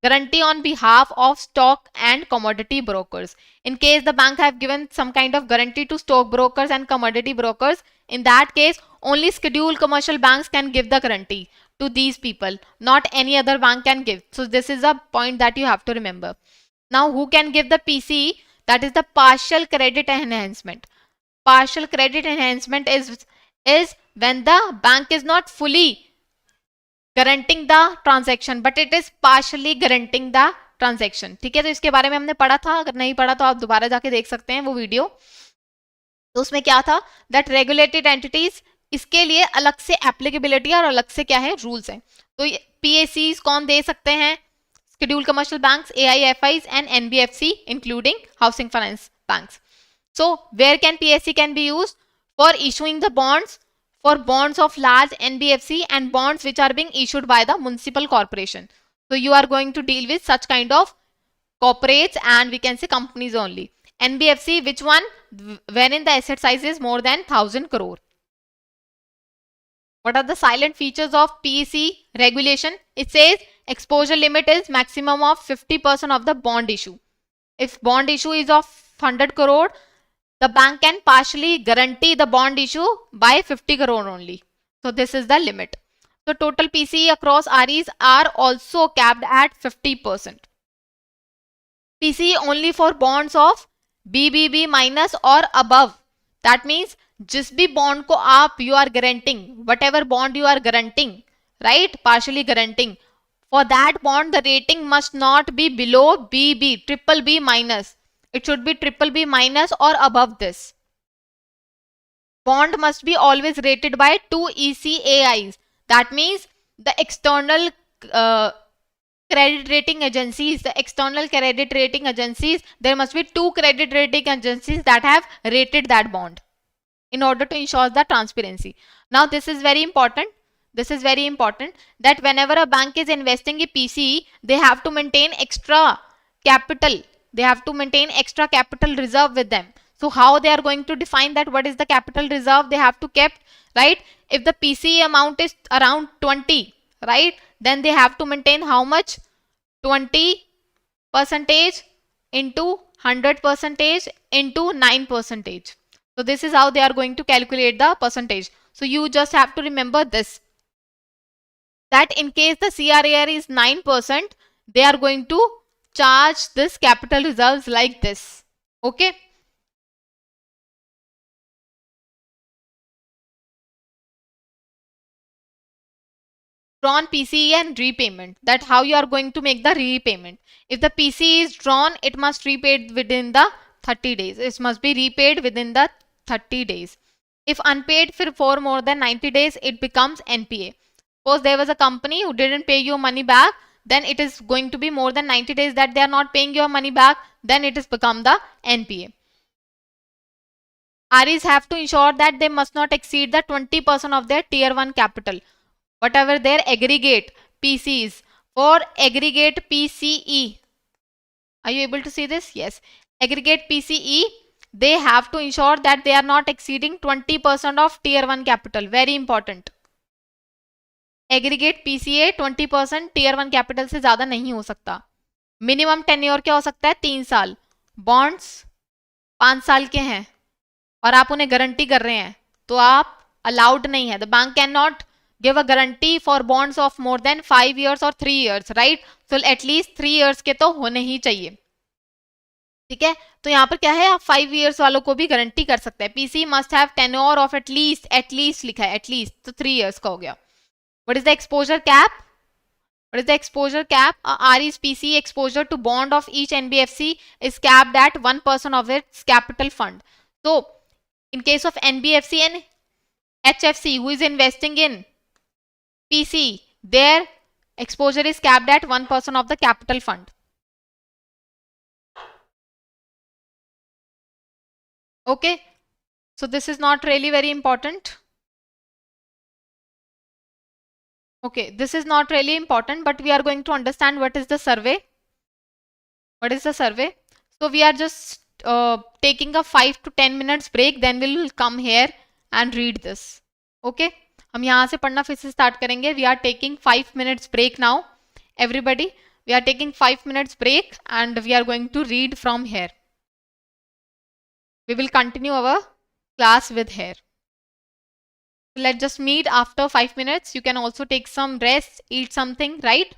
Guarantee on behalf of stock and commodity brokers. In case the bank have given some kind of guarantee to stock brokers and commodity brokers, in that case, only scheduled commercial banks can give the guarantee to these people. Not any other bank can give. So this is a point that you have to remember. Now, who can give the PCE? That is the partial credit enhancement. Partial credit enhancement is when the bank is not fully guaranteeing the transaction but it is partially guaranteeing the transaction. ठीक है, तो इसके बारे में हमने पढ़ा था. अगर नहीं पढ़ा तो आप दोबारा जाके देख सकते हैं वो वीडियो. तो उसमें क्या था, दैट रेगुलेटेड एंटिटीज, इसके लिए अलग से एप्लीकेबिलिटी और अलग से क्या है रूल्स हैं. तो पीएससीज कौन दे सकते हैं? Scheduled commercial banks, AIFIs and NBFC including housing finance banks. So where can PSC can be used? For issuing the bonds, for bonds of large NBFC and bonds which are being issued by the municipal corporation. So you are going to deal with such kind of corporates and we can say companies only. NBFC, which one? Wherein the asset size is more than 1000 crore. What are the silent features of PEC regulation? It says exposure limit is maximum of 50% of the bond issue. If bond issue is of 100 crore, the bank can partially guarantee the bond issue by 50 crore only. So this is the limit. So total PCE across REs are also capped at 50%. PCE only for bonds of BBB minus or above. That means जिस भी bond को आप you are guaranteeing, whatever bond you are guaranteeing, right, partially guaranteeing, for that bond the rating must not be below BB, triple B minus. It should be triple B minus or above this. Bond must be always rated by 2 ECAIs. That means the external credit rating agencies, there must be 2 credit rating agencies that have rated that bond in order to ensure the transparency. Now this is very important. That whenever a bank is investing in PCE, they have to maintain extra capital. They have to maintain extra capital reserve with them. So how they are going to define that? What is the capital reserve they have to keep, right? If the PCE amount is around 20, right, then they have to maintain how much? 20% into 100% into 9%. So this is how they are going to calculate the percentage. So you just have to remember this, that in case the CRAR is 9%, they are going to charge this capital reserves like this. Okay. Drawn PCE and repayment. That how you are going to make the repayment. If the PCE is drawn, it must repaid within the 30 days. It must be repaid within the 30 days. If unpaid for more than 90 days, it becomes NPA. Suppose there was a company who didn't pay your money back, then it is going to be more than 90 days that they are not paying your money back, then it is become the NPA. REs have to ensure that they must not exceed the 20% of their tier 1 capital, whatever their aggregate PCs. For aggregate PCE, are you able to see this? Yes. Aggregate PCE, they have to ensure that they are not exceeding 20% of tier 1 capital. Very important. Aggregate PCA 20% tier 1 capital से ज़्यादा नहीं हो सकता. Minimum tenure क्या हो सकता है? 3 साल. बॉन्ड्स 5 साल के हैं और आप उन्हें गारंटी कर रहे हैं तो आप अलाउड नहीं है. The bank can not give a guarantee for bonds of more than 5 years or 3 years, right? So at least 3 years के तो होने ही चाहिए. ठीक है, तो यहाँ पर क्या है, आप 5 years वालों को भी गारंटी कर सकते हैं. PC must have tenure of at least लिखा है, एटलीस्ट तो 3 years का हो गया. What is the exposure cap? What is the exposure cap? RE's PC exposure to bond of each NBFC is capped at 1% of its capital fund. So, in case of NBFC and HFC who is investing in PC, their exposure is capped at 1% of the capital fund. Okay, so this is not really very important. Okay, this is not really important, but we are going to understand what is the survey. What is the survey? So we are just taking a 5 to 10 minutes break, then we will come here and read this. Okay, हम यहाँ से पढ़ना फिर से start करेंगे. We are taking 5 minutes break now. Everybody, we are taking 5 minutes break and we are going to read from here. We will continue our class with here. Let's just meet after 5 minutes. You can also take some rest, eat something, right?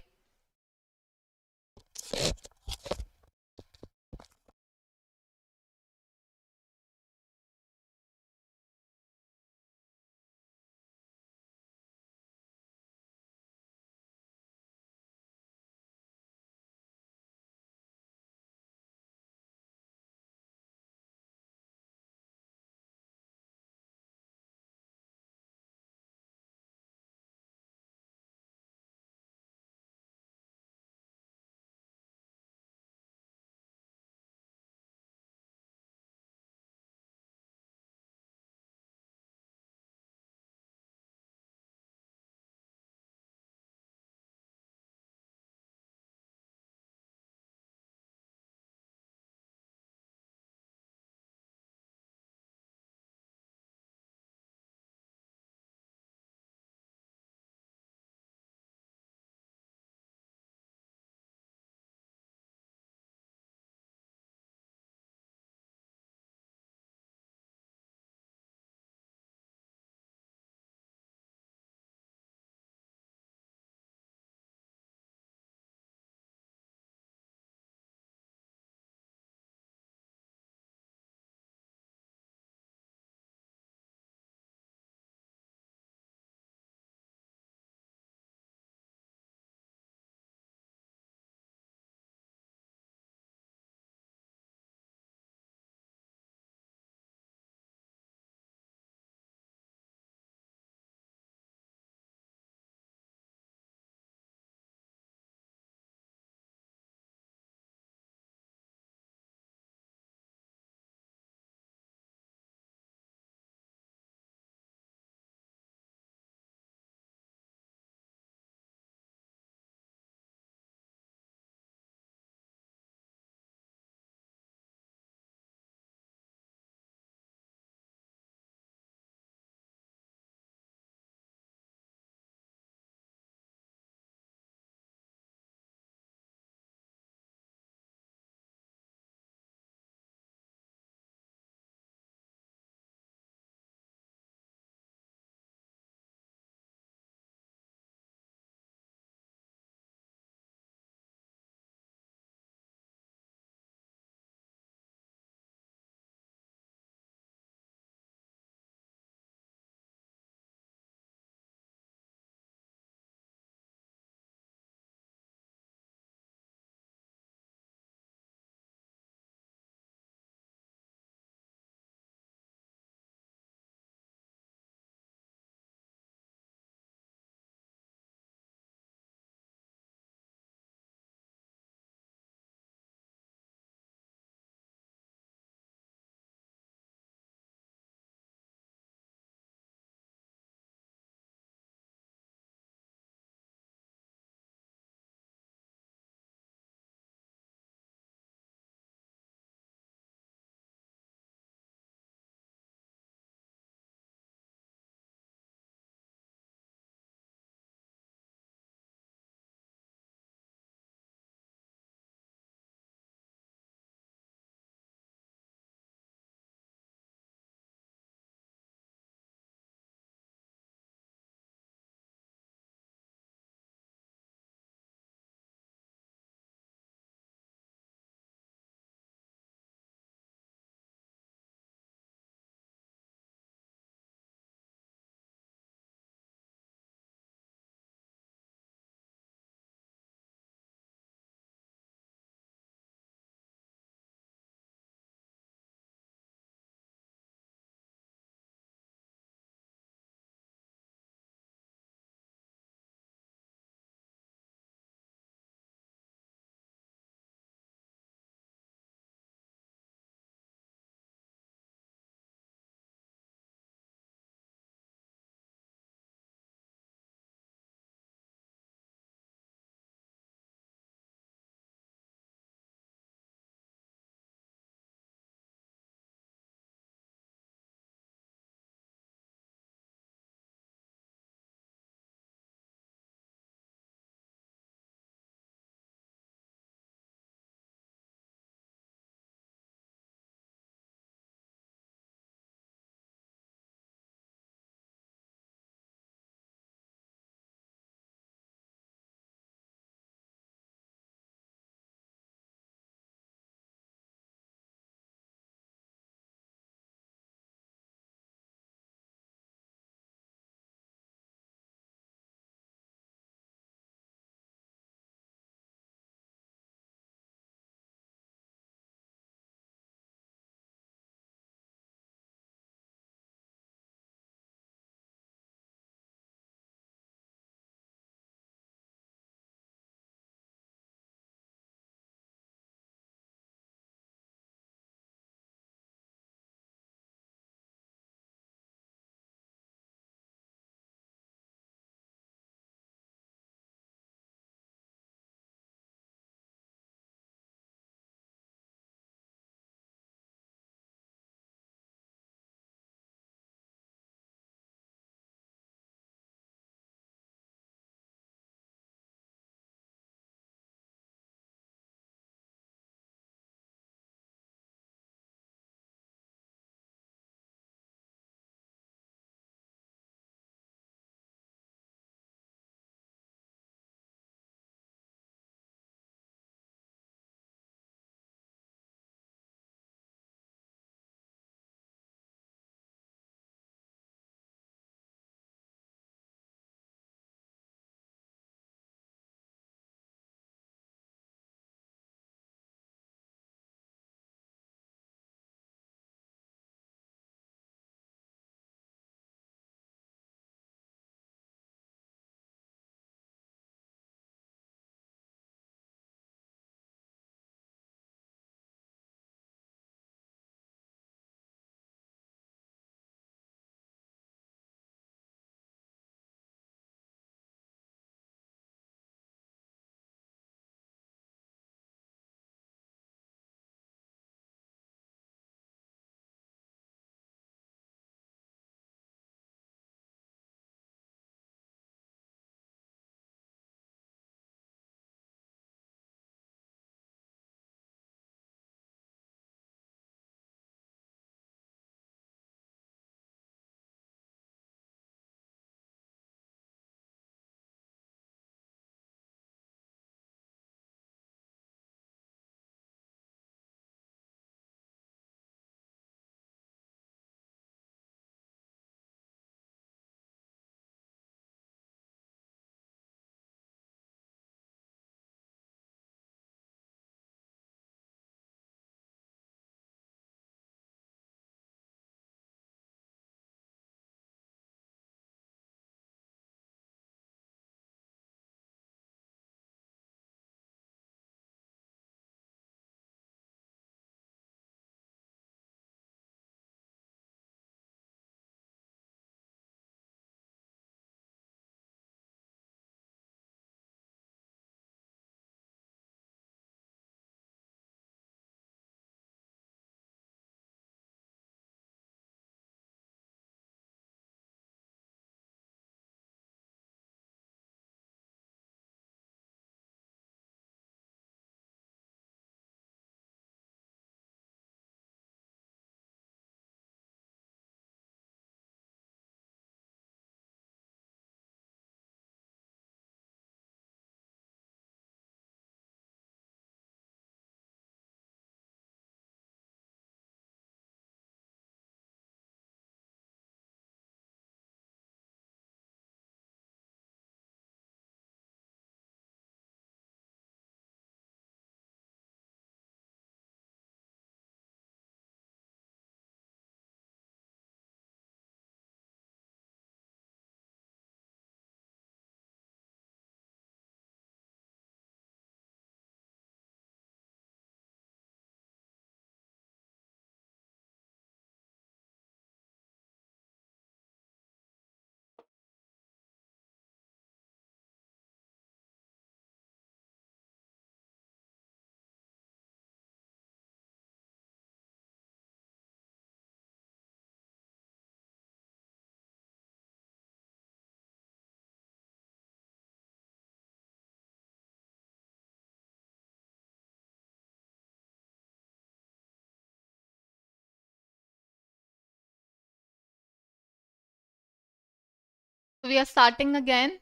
So we are starting again.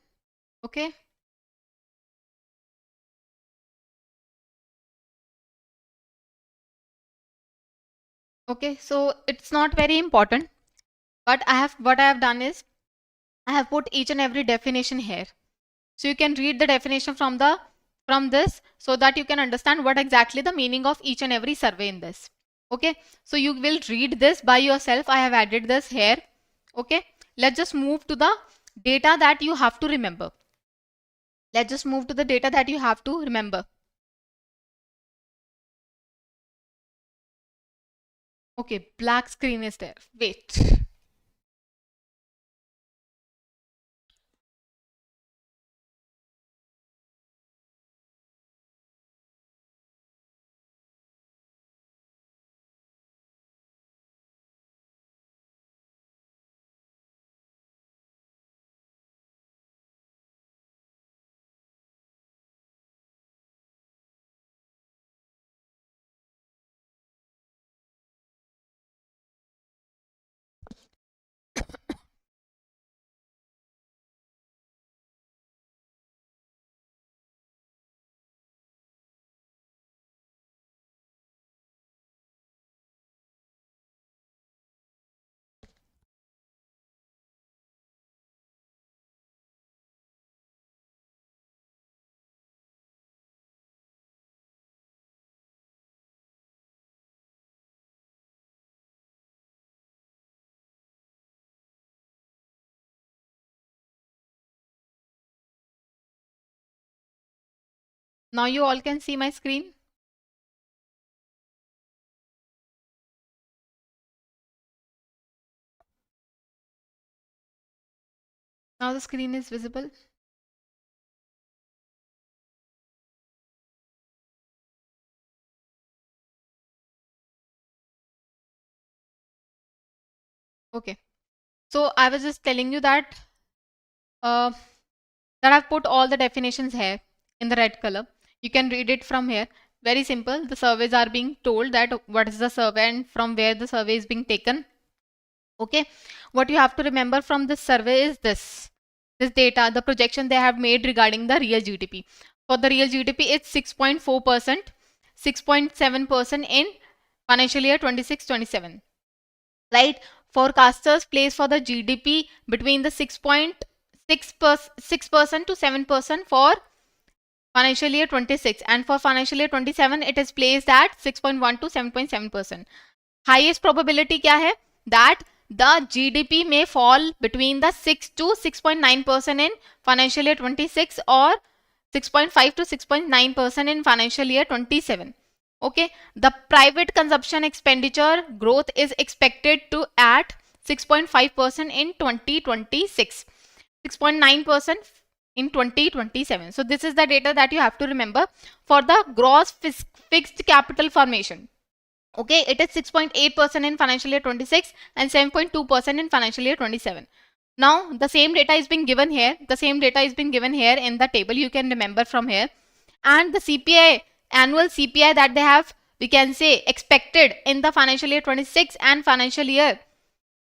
Okay. Okay. So it's not very important, but what I have done is I have put each and every definition here. So you can read the definition from this so that you can understand what exactly the meaning of each and every survey in this. Okay. So you will read this by yourself. I have added this here. Okay. Let's just move to the data that you have to remember. Let's just move to the data that you have to remember. Okay, black screen is there. Wait. Now you all can see my screen. Now the screen is visible. Okay. So I was just telling you uh, that I've put all the definitions here in the red color. You can read it from here. Very simple. The surveys are being told that what is the survey and from where the survey is being taken. Okay. What you have to remember from this survey is this data, the projection they have made regarding the real GDP. For the real GDP, it's 6.4%, 6.7% in financial year 26-27. Right? Forecasters place for the GDP between the 6% to 7% for financial year 26, and for financial year 27 it is placed at 6.1 to 7.7%. Highest probability क्या है? That the GDP may fall between the 6 to 6.9% in financial year 26 or 6.5 to 6.9% in financial year 27. Okay, the private consumption expenditure growth is expected to at 6.5% in 2026, 6.9% in 2027. So this is the data that you have to remember for the gross fixed capital formation. Okay, it is 6.8% in financial year 26 and 7.2% in financial year 27. Now the same data is being given here. The same data is being given here in the table. You can remember from here. And the CPI, annual CPI that they have, we can say expected in the financial year 26 and financial year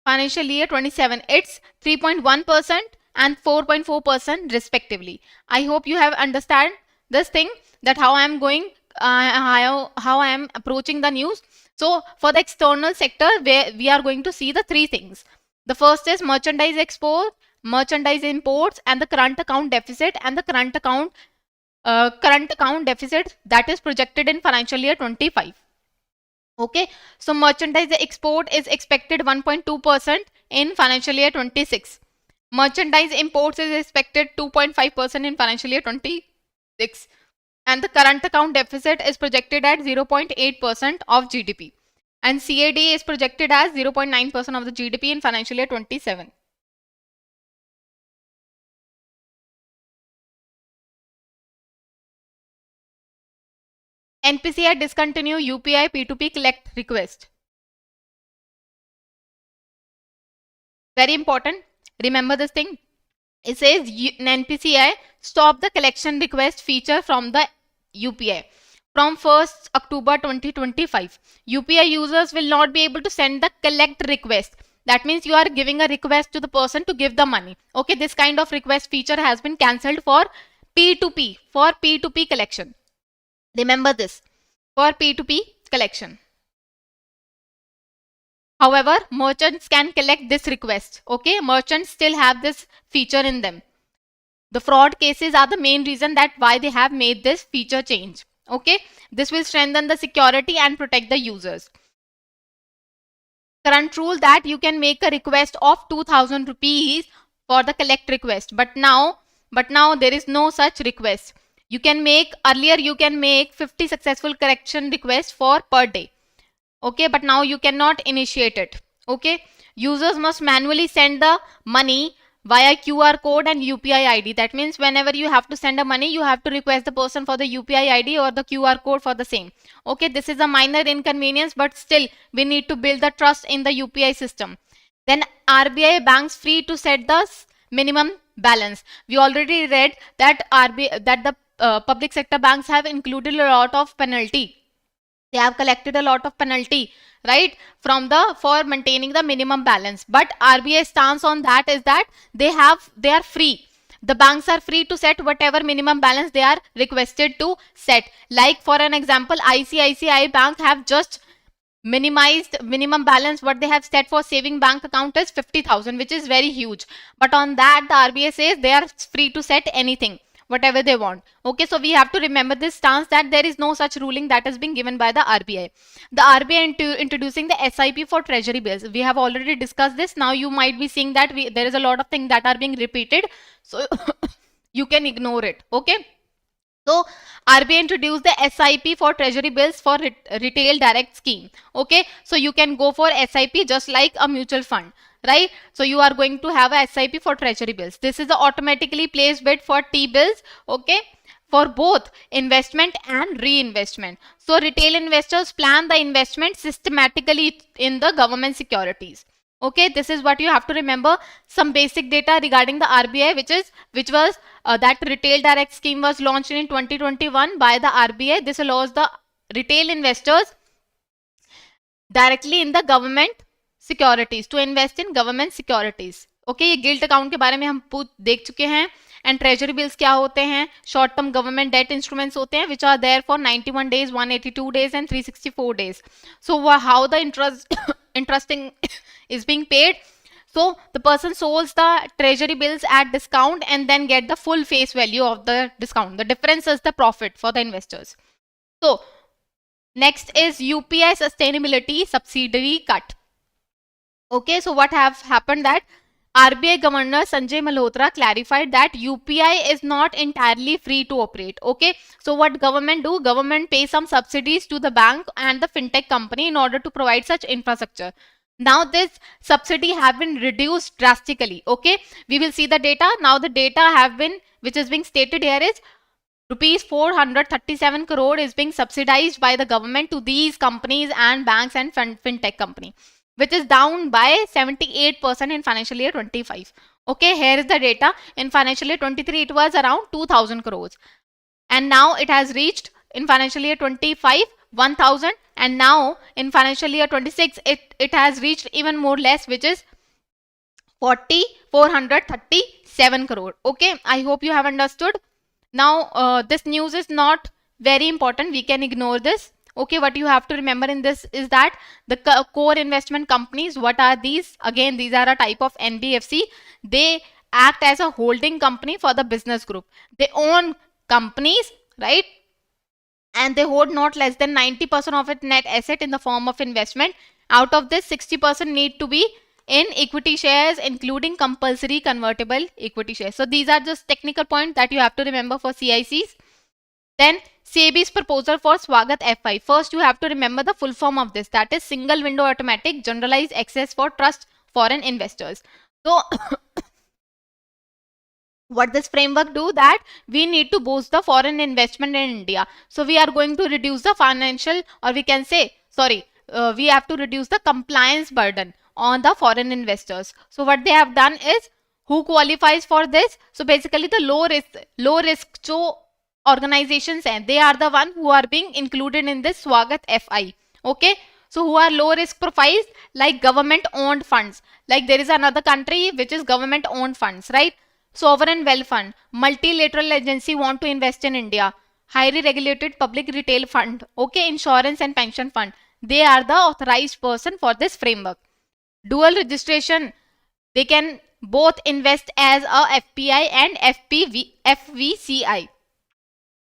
27, it's 3.1% and 4.4% respectively. I hope you have understand this thing, that how I am going, how I am approaching the news. So for the external sector, where we are going to see the three things. The first is merchandise export, merchandise imports, and the current account deficit, and the current account deficit that is projected in financial year 25. Okay, so merchandise export is expected 1.2% in financial year 26. Merchandise imports is expected 2.5% in financial year 26. And the current account deficit is projected at 0.8% of GDP. And CAD is projected as 0.9% of the GDP in financial year 27. NPCI discontinue UPI P2P collect request. Very important. Remember this thing. It says NPCI stop the collection request feature from the UPI. From 1st October 2025, UPI users will not be able to send the collect request. That means you are giving a request to the person to give the money. Okay, this kind of request feature has been cancelled for P2P, for P2P collection. Remember this, for P2P collection. However, merchants can collect this request. Okay, merchants still have this feature in them. The fraud cases are the main reason that why they have made this feature change. Okay, this will strengthen the security and protect the users. Current rule that you can make a request of 2000 rupees for the collect request, but now there is no such request. You can make, earlier you can make 50 successful correction requests for per day. Okay, but now you cannot initiate it. Okay, users must manually send the money via QR code and UPI ID. That means whenever you have to send a money, you have to request the person for the UPI ID or the QR code for the same. Okay, this is a minor inconvenience, but still we need to build the trust in the UPI system. Then RBI banks free to set the minimum balance. We already read that the public sector banks have included a lot of penalty. They have collected a lot of penalty, right, from for maintaining the minimum balance. But RBI stance on that is that they are free. The banks are free to set whatever minimum balance they are requested to set. Like for an example, ICICI Bank have just minimized minimum balance. What they have set for saving bank account is 50,000, which is very huge. But on that, the RBI says they are free to set anything, whatever they want. Okay, so we have to remember this stance that there is no such ruling that is being given by the RBI. The RBI introducing the SIP for treasury bills. We have already discussed this. Now you might be seeing that there is a lot of things that are being repeated, so you can ignore it. Okay, so RBI introduced the SIP for treasury bills for retail direct scheme. Okay, so you can go for SIP just like a mutual fund, right? So you are going to have a SIP for treasury bills. This is the automatically placed bid for T-bills, okay, for both investment and reinvestment. So retail investors plan the investment systematically in the government securities. Okay, this is what you have to remember. Some basic data regarding the RBI, which was that retail direct scheme was launched in 2021 by the RBI. This allows the retail investors directly in the government securities, to invest in government securities. Okay, ये gilt account के बारे में हम देख चुके हैं. And treasury bills क्या होते हैं? Short term government debt instruments होते हैं, which are there for 91 days, 182 days and 364 days. So how the interesting is being paid? So the person sells the treasury bills at discount and then get the full face value of the discount. The difference is the profit for the investors. So next is UPI sustainability subsidiary cut. Okay, so what have happened that RBI Governor Sanjay Malhotra clarified that UPI is not entirely free to operate. Okay, so what government do? Government pay some subsidies to the bank and the fintech company in order to provide such infrastructure. Now this subsidy have been reduced drastically. Okay, we will see the data. Now the data have been, which is being stated here is rupees 437 crore is being subsidized by the government to these companies and banks and fintech company, which is down by 78% in financial year 25. Okay, here is the data. In financial year 23, it was around 2000 crores. And now it has reached in financial year 25, 1000. And now in financial year 26, it has reached even more less, which is 437 crore. Okay, I hope you have understood. Now, this news is not very important. We can ignore this. Okay, what you have to remember in this is that the core investment companies, what are these? Again, these are a type of NBFC. They act as a holding company for the business group. They own companies, right? And they hold not less than 90% of its net asset in the form of investment. Out of this, 60% need to be in equity shares, including compulsory convertible equity shares. So these are just technical points that you have to remember for CICs. Then SEBI's proposal for Swagat FI. First, you have to remember the full form of this. That is single window automatic generalized access for trust foreign investors. So what this framework do? That we need to boost the foreign investment in India. So we are going to reduce the financial, or we can say, we have to reduce the compliance burden on the foreign investors. So what they have done is, who qualifies for this? So basically the low risk organizations, and they are the one who are being included in this Swagat FI. Okay, So who are low risk profiles? Like government owned funds. Like there is another country which is government owned funds, right? Sovereign wealth fund, multilateral agency want to invest in India, highly regulated public retail fund, okay, insurance and pension fund. They are the authorized person for this framework. Dual registration, they can both invest as a FPI and FVCI.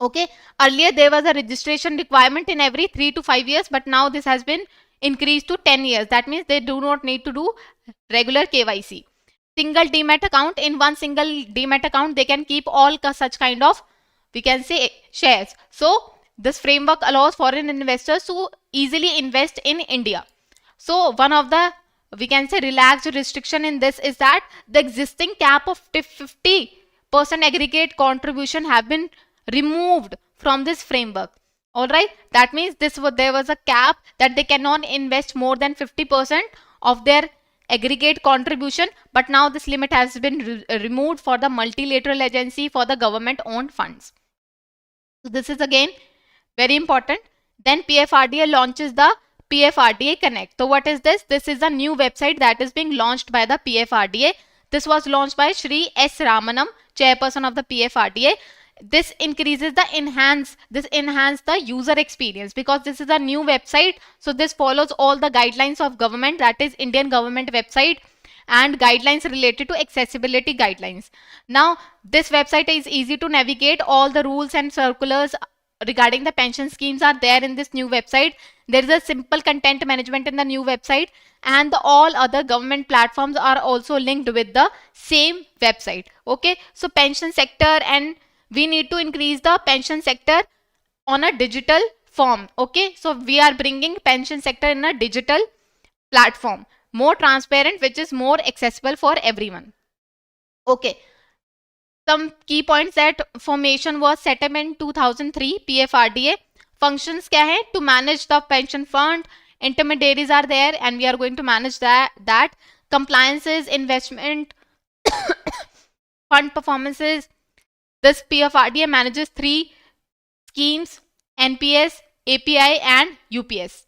Okay, earlier there was a registration requirement in every 3 to 5 years, but now this has been increased to 10 years. That means they do not need to do regular KYC. Single demat account, in one single demat account they can keep all such kind of, we can say, shares. So this framework allows foreign investors to easily invest in India. So one of the, we can say, relaxed restriction in this is that the existing cap of 50% aggregate contribution have been removed from this framework. All right, that means there was a cap that they cannot invest more than 50% of their aggregate contribution, but now this limit has been removed for the multilateral agency, for the government owned funds. So this is again very important. Then PFRDA launches the PFRDA Connect. So what is this? This is a new website that is being launched by the PFRDA. This was launched by Shri S. Ramanam, chairperson of the PFRDA. This increases the enhance the user experience, because this is a new website. So this follows all the guidelines of government, that is Indian government website, and guidelines related to accessibility guidelines. Now this website is easy to navigate. All the rules and circulars regarding the pension schemes are there in this new website. There is a simple content management in the new website, and all other government platforms are also linked with the same website. Okay, so pension sector, and we need to increase the pension sector on a digital form. Okay, so we are bringing pension sector in a digital platform, more transparent, which is more accessible for everyone. Okay, some key points that formation was set up in 2003. PFRDA functions kya hai? To manage the pension fund. Intermediaries are there, and we are going to manage that. Compliances, investment, fund performances. This PFRDA manages 3 schemes: NPAs, API and UPS.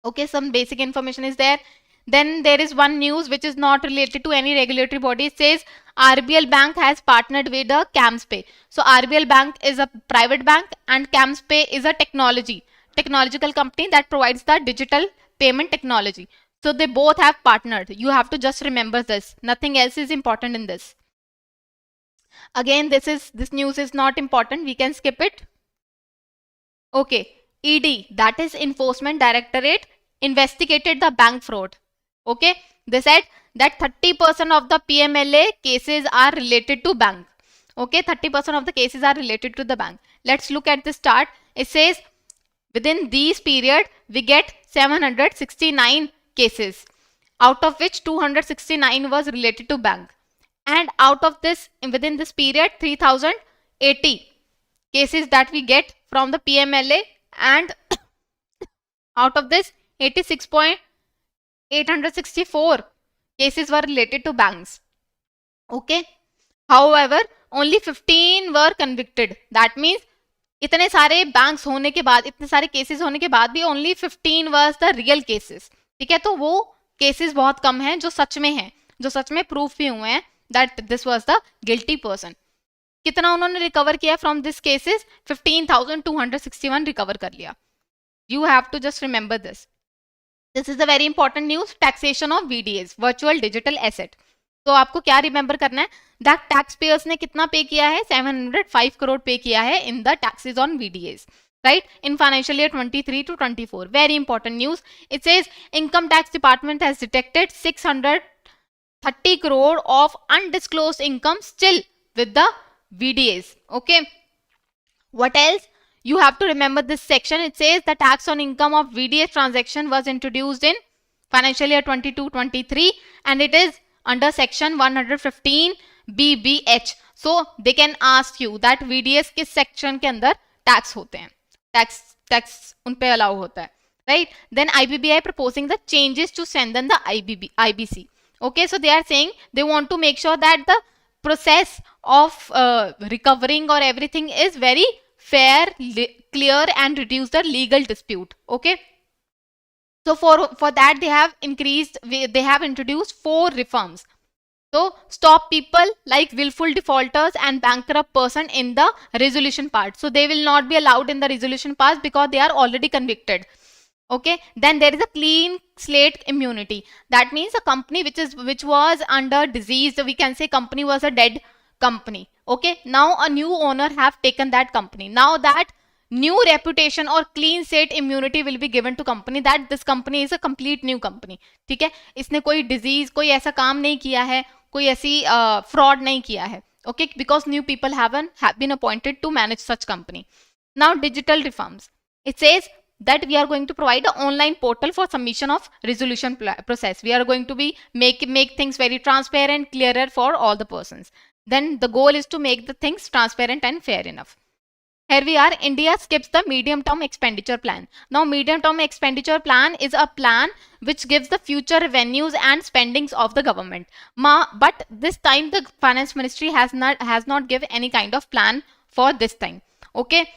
Okay, some basic information is there. Then there is one news which is not related to any regulatory body. It says RBL Bank has partnered with the CAMSPay. So RBL Bank is a private bank and CAMSPay is a technological company that provides the digital payment technology. So they both have partnered. You have to just remember this. Nothing else is important in this. Again, this news is not important. We can skip it. Okay, ED, that is Enforcement Directorate, investigated the bank fraud. Okay, they said that 30% of the PMLA cases are related to bank. Okay, 30% of the cases are related to the bank. Let's look at this chart. It says within these period we get 769 cases, out of which 269 was related to bank. And out of this, within this period, 3080 cases that we get from the PMLA, and out of this 86.864 cases were related to banks. Okay, however only 15 were convicted. That means इतने सारे banks होने के बाद, इतने सारे cases होने के बाद भी only 15 was the real cases. ठीक है, तो वो cases बहुत कम हैं जो सच में हैं, जो सच में proof भी हुए हैं that this was the guilty person. कितना उन्होंने रिकवर किया फ्रॉम दिस केसेस? 15,261 रिकवर कर लिया. You have to just remember this. This is a very important news. Taxation of VDAs, virtual digital asset. तो आपको क्या रिमेंबर करना है? दैट टैक्स पेयर्स ने कितना पे किया है? 705 करोड़ पे किया है in the taxes on VDAs, right, in financial year 23 to 24. Very important news. It says income tax department has detected 630 crore of undisclosed income still with the VDAs. Okay, what else? You have to remember this section. It says the tax on income of VDA transaction was introduced in financial year 22-23 and it is under section 115 BBH. So they can ask you that VDS किस section के अंदर tax होते हैं, tax उन पे allow होता है, right? Then IBBI proposing the changes to strengthen the IBC. Okay, so they are saying they want to make sure that the process of recovering or everything is very fair, clear and reduce the legal dispute. Okay, So for that they have introduced 4 reforms. So stop people like willful defaulters and bankrupt person in the resolution part. So they will not be allowed in the resolution part because they are already convicted. Okay, then there is a clean slate immunity. That means a company which was under disease, we can say company was a dead company. Okay, now a new owner have taken that company. Now that new reputation or clean slate immunity will be given to company, that this company is a complete new company. ठीक है, इसने कोई disease कोई ऐसा काम नहीं किया है, कोई ऐसी fraud नहीं किया है. Okay, because new people have been appointed to manage such company. Now digital reforms. It says that we are going to provide an online portal for submission of resolution process. We are going to be make things very transparent, clearer for all the persons. Then the goal is to make the things transparent and fair enough. Here we are, India skips the medium term expenditure plan. Now medium term expenditure plan is a plan which gives the future revenues and spendings of the government. But this time the finance ministry has not given any kind of plan for this time. Okay.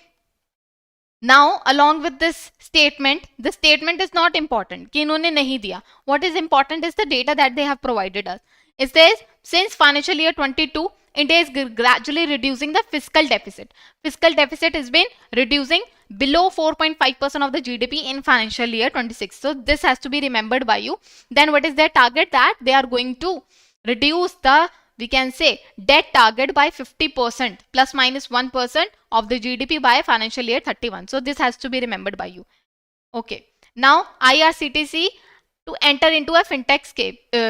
Now along with this statement, the statement is not important कि इन्होंने नहीं दिया. What is important is the data that they have provided us. It says since financial year 22, India is gradually reducing the fiscal deficit. Fiscal deficit has been reducing below 4.5% of the GDP in financial year 26. So this has to be remembered by you. Then what is their target? That they are going to reduce the, we can say, debt target by 50% plus minus 1% of the GDP by financial year 31. So this has to be remembered by you. Okay. Now IRCTC to enter into a fintech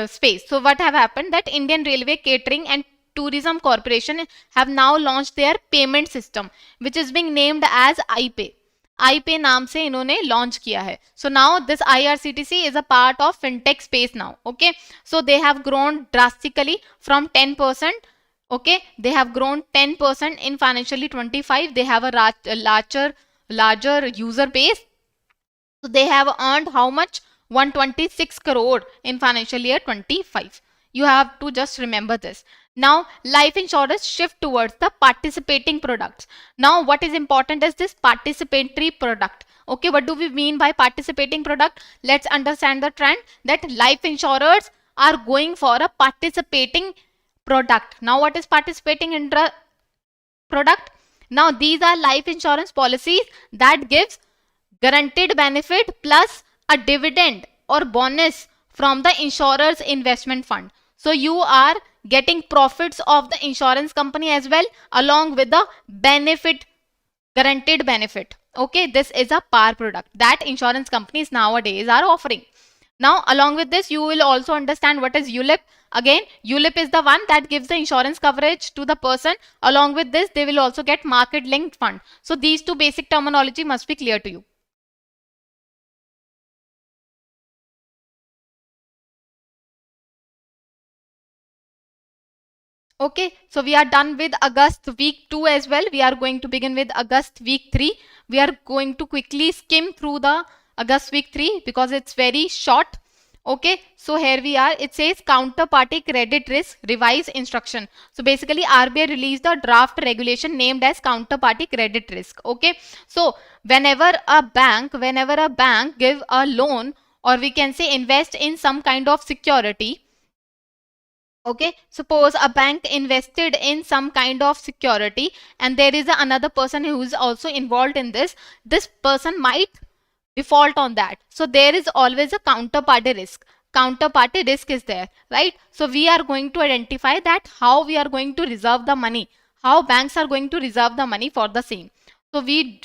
space. So what have happened, that Indian Railway Catering and Tourism Corporation have now launched their payment system, which is being named as iPay. iPay नाम से इन्होंने launch किया है. So now this IRCTC is a part of fintech space now. Okay, so they have grown drastically from 10%. Okay, they have grown 10% in financially 25. They have a larger user base. So they have earned how much? 126 crore in financial year 25. You have to just remember this. Now life insurance shift towards the participating products. Now what is important is this participatory product. Okay, what do we mean by participating product? Let's understand the trend that life insurers are going for a participating product. Now what is participating in product? Now these are life insurance policies that gives guaranteed benefit plus a dividend or bonus from the insurer's investment fund. So you are getting profits of the insurance company as well along with the benefit, guaranteed benefit. Okay, this is a par product that insurance companies nowadays are offering. Now along with this you will also understand what is ULIP. Again, ULIP is the one that gives the insurance coverage to the person. Along with this they will also get market linked fund. So these two basic terminology must be clear to you. Okay, so we are done with August week 2 as well. We are going to begin with August week 3. We are going to quickly skim through the August week 3 because it's very short. Okay, so here we are. It says counterparty credit risk revised instruction. So basically RBI released a draft regulation named as counterparty credit risk. Okay, so whenever a bank give a loan, or we can say invest in some kind of security. Okay, suppose a bank invested in some kind of security and there is another person who is also involved in this. This person might default on that. So there is always a counterparty risk. Counterparty risk is there, right? So we are going to identify that how we are going to reserve the money, how banks are going to reserve the money for the same. So we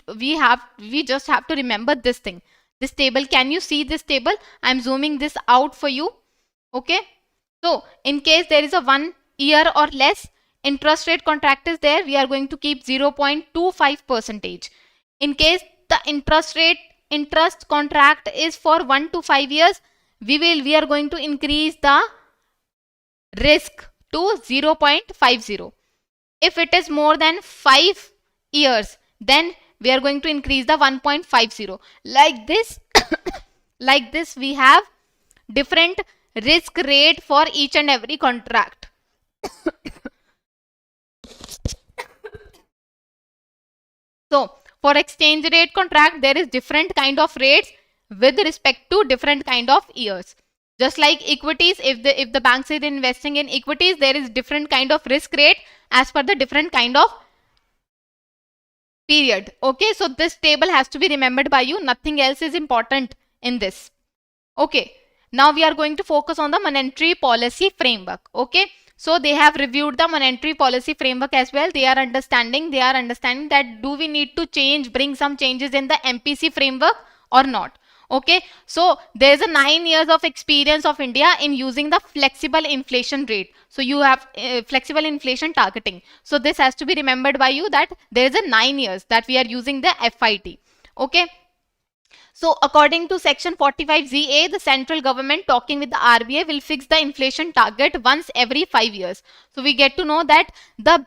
just have to remember this thing. This table, can you see this table? I'm zooming this out for you. Okay. So in case there is a 1 year or less interest rate contract is there, we are going to keep 0.25%. In case the interest contract is for 1 to 5 years, we are going to increase the risk to 0.50. If it is more than 5 years, then we are going to increase the 1.50. Like this, like this we have different risk rate for each and every contract. So for exchange rate contract there is different kind of rates. with respect to different kind of years. Just like equities, if the banks is investing in equities, there is different kind of risk rate as per the different kind of period. Okay, so this table has to be remembered by you. Nothing else is important in this. Okay, now we are going to focus on the monetary policy framework. Okay, so they have reviewed the monetary policy framework as well. They are understanding that do we need to bring some changes in the MPC framework or not. Okay, so there is a 9 years of experience of India in using the flexible inflation rate. So you have flexible inflation targeting. So this has to be remembered by you, that there is a 9 years that we are using the FIT. Okay. So according to section 45ZA, the central government talking with the RBI will fix the inflation target once every 5 years. So we get to know that the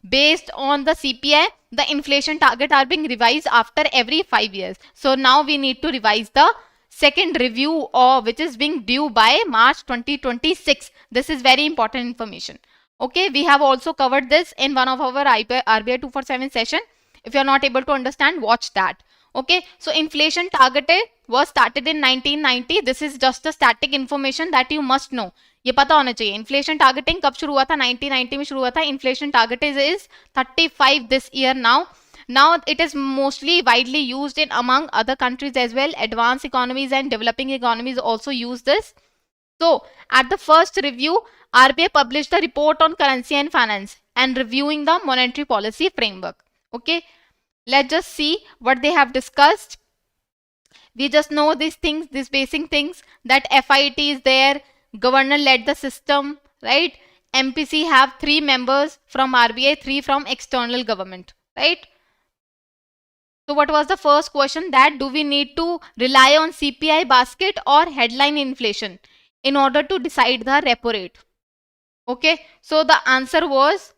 based on the CPI, the inflation target are being revised after every 5 years. So now we need to revise the second review, or which is being due by March 2026. This is very important information. Okay, we have also covered this in one of our RBI 247 session. If you are not able to understand, watch that. Okay, so inflation targeted was started in 1990. This is just a static information that you must know. ये पता होना चाहिए. Inflation targeting कब शुरू हुआ था? 1990 में शुरू हुआ था. Inflation target is 35 this year now. Now it is mostly widely used in among other countries as well. Advanced economies and developing economies also use this. So at the first review, RBI published the report on currency and finance and reviewing the monetary policy framework. Okay, let's just see what they have discussed. We just know these things, these basic things, that FIT is there, governor led the system, right? MPC have 3 members from RBI, 3 from external government, right? So what was the first question? That do we need to rely on CPI basket or headline inflation in order to decide the repo rate? Okay, so the answer was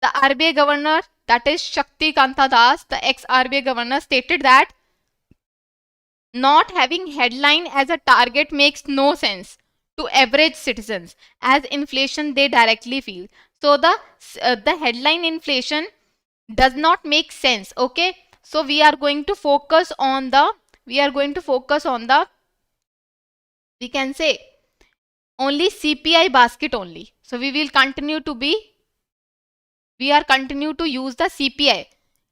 the RBI governor, that is Shakti Kanta Das, the ex-RBI governor, stated that not having headline as a target makes no sense to average citizens, as inflation they directly feel. So the headline inflation does not make sense. Okay, so we are going to focus on the we can say only CPI basket only. So we are continue to use the CPI.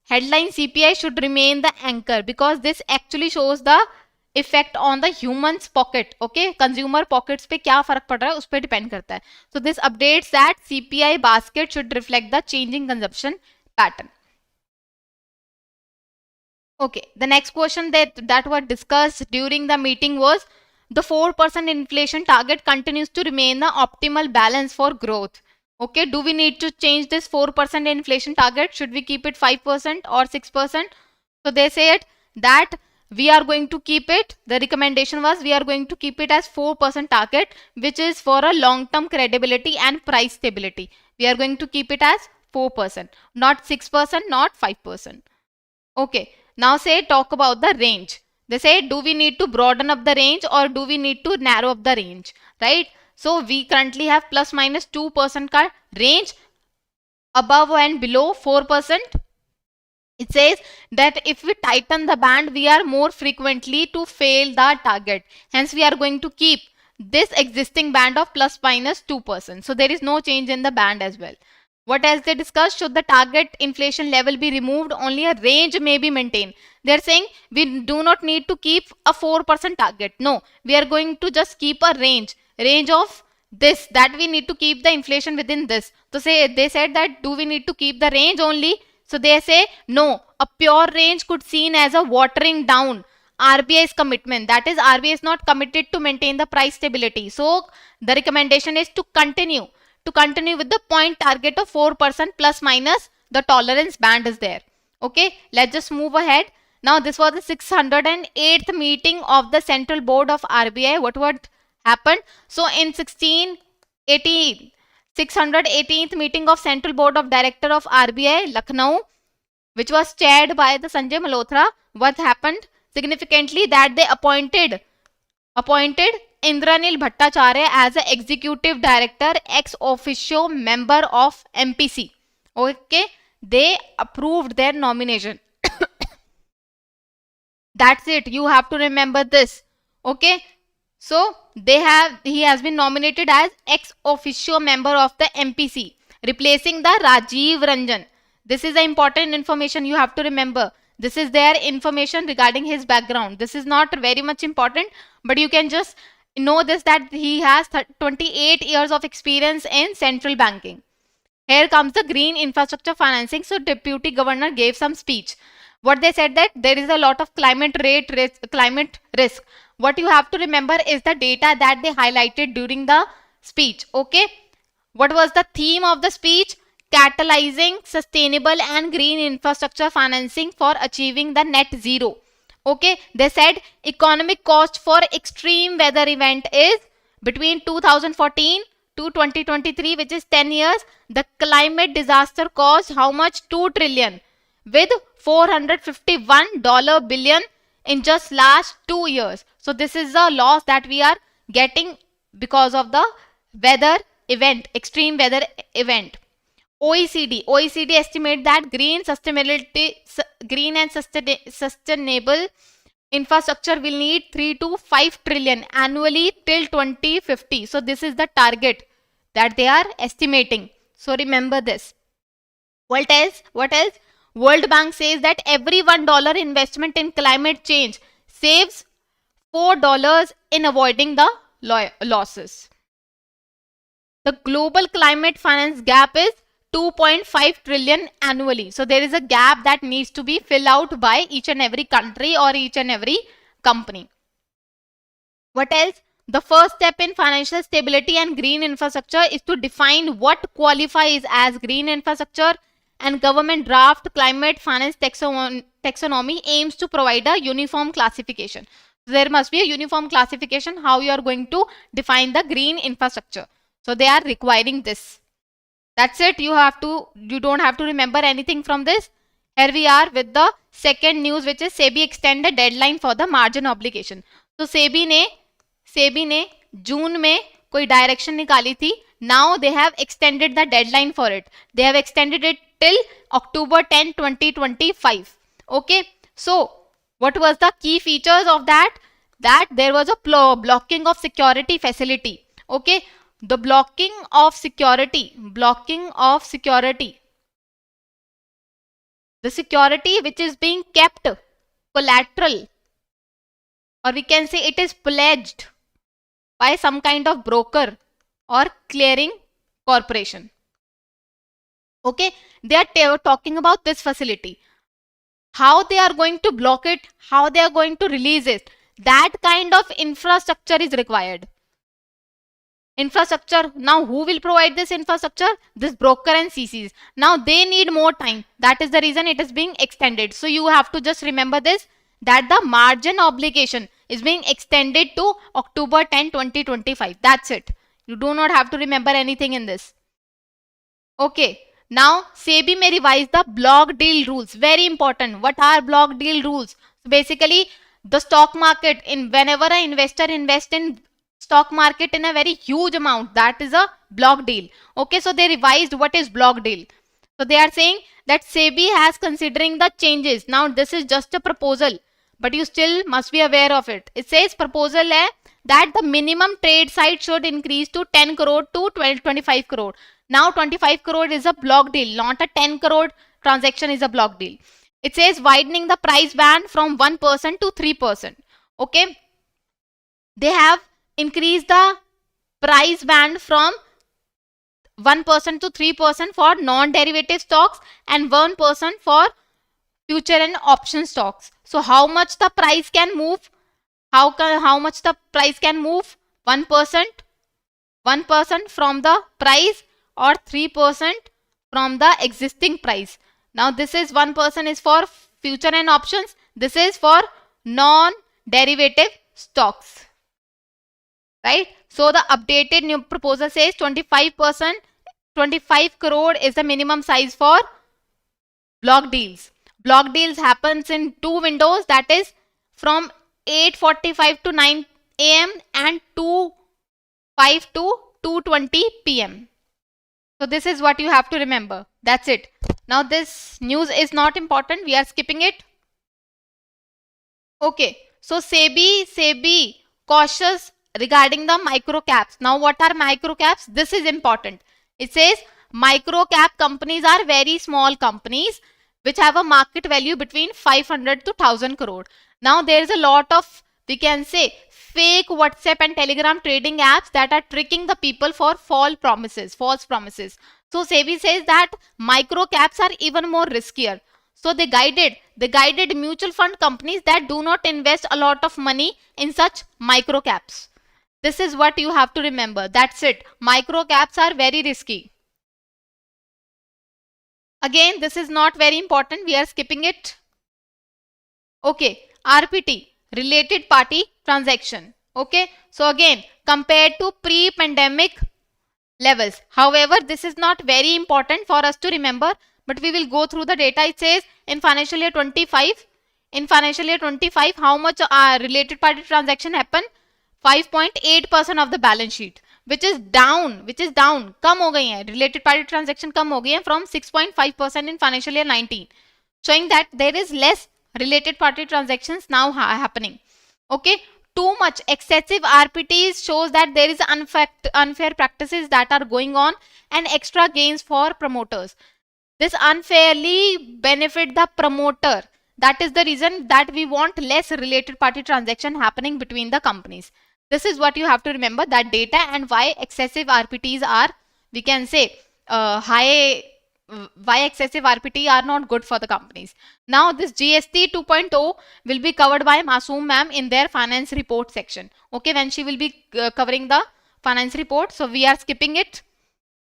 Headline CPI should remain the anchor, because this actually shows the effect on the human's pocket. Okay, consumer pockets पे क्या फर्क पड़ रहा है उस पे depend करता है. So this updates that CPI basket should reflect the changing consumption pattern. Okay, the next question that was discussed during the meeting was the 4% inflation target continues to remain the optimal balance for growth. Okay, do we need to change this 4% inflation target? Should we keep it 5% or 6%? So they said that we are going to keep it. The recommendation was we are going to keep it as 4% target, which is for a long-term credibility and price stability. We are going to keep it as 4%, not 6%, not 5%. Okay, now talk about the range. They say, do we need to broaden up the range or do we need to narrow up the range, right? So we currently have plus minus 2% ka range, above and below 4%. It says that if we tighten the band, we are more frequently to fail the target. Hence, we are going to keep this existing band of plus minus 2%. So there is no change in the band as well. What else they discussed? Should the target inflation level be removed? Only a range may be maintained. They're saying we do not need to keep a 4% target. No, we are going to just keep a range of this, that we need to keep the inflation within this. So they said that do we need to keep the range only? So they say no, a pure range could seen as a watering down RBI's commitment. That is, RBI is not committed to maintain the price stability. So the recommendation is to continue with the point target of 4% plus minus the tolerance band is there. Okay, let's just move ahead. Now this was the 608th meeting of the Central Board of RBI. What happened? So in 618th meeting of Central Board of Director of RBI, Lucknow, which was chaired by the Sanjay Malhotra, what happened? Significantly, that they appointed Indranil Bhattacharya as an executive director, ex officio member of MPC. Okay, they approved their nomination. That's it. You have to remember this. Okay. So he has been nominated as ex officio member of the MPC, replacing the Rajiv Ranjan. This is the important information you have to remember. This is their information regarding his background. This is not very much important, but you can just know this, that he has 28 years of experience in central banking. Here comes the green infrastructure financing. So deputy governor gave some speech. What they said, that there is a lot of climate risk. What you have to remember is the data that they highlighted during the speech. Okay. What was the theme of the speech? Catalyzing sustainable and green infrastructure financing for achieving the net zero. Okay. They said economic cost for extreme weather event is between 2014 to 2023, which is 10 years. The climate disaster caused how much? 2 trillion with $451 billion in just last 2 years. So this is the loss that we are getting because of the weather event, extreme weather event. OECD estimate that green and sustainable infrastructure will need 3 to 5 trillion annually till 2050. So this is the target that they are estimating. So remember this. What else? World Bank says that every $1 investment in climate change saves $4 in avoiding the losses. The global climate finance gap is 2.5 trillion annually. So there is a gap that needs to be filled out by each and every country or each and every company. What else? The first step in financial stability and green infrastructure is to define what qualifies as green infrastructure, and government draft climate finance taxonomy aims to provide a uniform classification. There must be a uniform classification how you are going to define the green infrastructure. So they are requiring this. That's it. You don't have to remember anything from this. Here we are with the second news, which is SEBI extended deadline for the margin obligation. So SEBI ने जून में कोई direction निकाली थी. Now they have extended the deadline for it. They have extended it till October 10, 2025. Okay. So what was the key features of that? That there was a blocking of security facility. Okay. The blocking of security. The security which is being kept collateral, or we can say it is pledged by some kind of broker or clearing corporation. Okay, they are talking about this facility. How they are going to block it, how they are going to release it, that kind of infrastructure is required. Infrastructure. Now who will provide this infrastructure? This broker and CCs. Now they need more time. That is the reason it is being extended. So you have to just remember this, that the margin obligation is being extended to October 10, 2025. That's it. You do not have to remember anything in this. Okay. Now SEBI may revise the block deal rules. Very important. What are block deal rules? So basically the stock market, whenever an investor invests in stock market in a very huge amount, that is a block deal. Okay, so they revised what is block deal. So they are saying that SEBI has considering the changes. Now this is just a proposal, but you still must be aware of it. It says proposal hai that the minimum trade size should increase to 10 crore to 25 crore. Now 25 crore is a block deal, not a 10 crore transaction is a block deal. It says widening the price band from 1% to 3%. Okay, they have increase the price band from 1% to 3% for non-derivative stocks and 1% for future and option stocks. So how much the price can move? How much the price can move? 1% from the price or 3% from the existing price. Now this is 1% is for future and options. This is for non-derivative stocks. Right? So the updated new proposal says 25%, 25 crore is the minimum size for block deals. Block deals happens in two windows, that is from 8:45 to 9 a.m. and 2:05 to 2:20 p.m. So this is what you have to remember. That's it. Now this news is not important. We are skipping it. Okay, so SEBI cautious regarding the micro caps. Now, what are micro caps? This is important. It says micro cap companies are very small companies which have a market value between 500 to 1000 crore. Now, there is a lot of, we can say, fake WhatsApp and Telegram trading apps that are tricking the people for false promises. So SEBI says that micro caps are even more riskier. So they guided mutual fund companies that do not invest a lot of money in such micro caps. This is what you have to remember. That's it. Micro caps are very risky. Again, this is not very important. We are skipping it. Okay, RPT, related party transaction. Okay, so again, compared to pre-pandemic levels. However, this is not very important for us to remember, but we will go through the data. It says in financial year 25, how much related party transaction happen? 5.8% of the balance sheet, which is down, कम हो गई है, related party transaction कम हो गई है from 6.5% in financial year 19, showing that there is less related party transactions now happening. Okay, too much excessive RPTs shows that there is unfair practices that are going on and extra gains for promoters. This unfairly benefit the promoter. That is the reason that we want less related party transaction happening between the companies. This is what you have to remember, that data and why excessive RPTs are, we can say, why excessive RPT are not good for the companies. Now this GST 2.0 will be covered by Masoom ma'am in their finance report section. Okay, when she will be covering the finance report. So we are skipping it.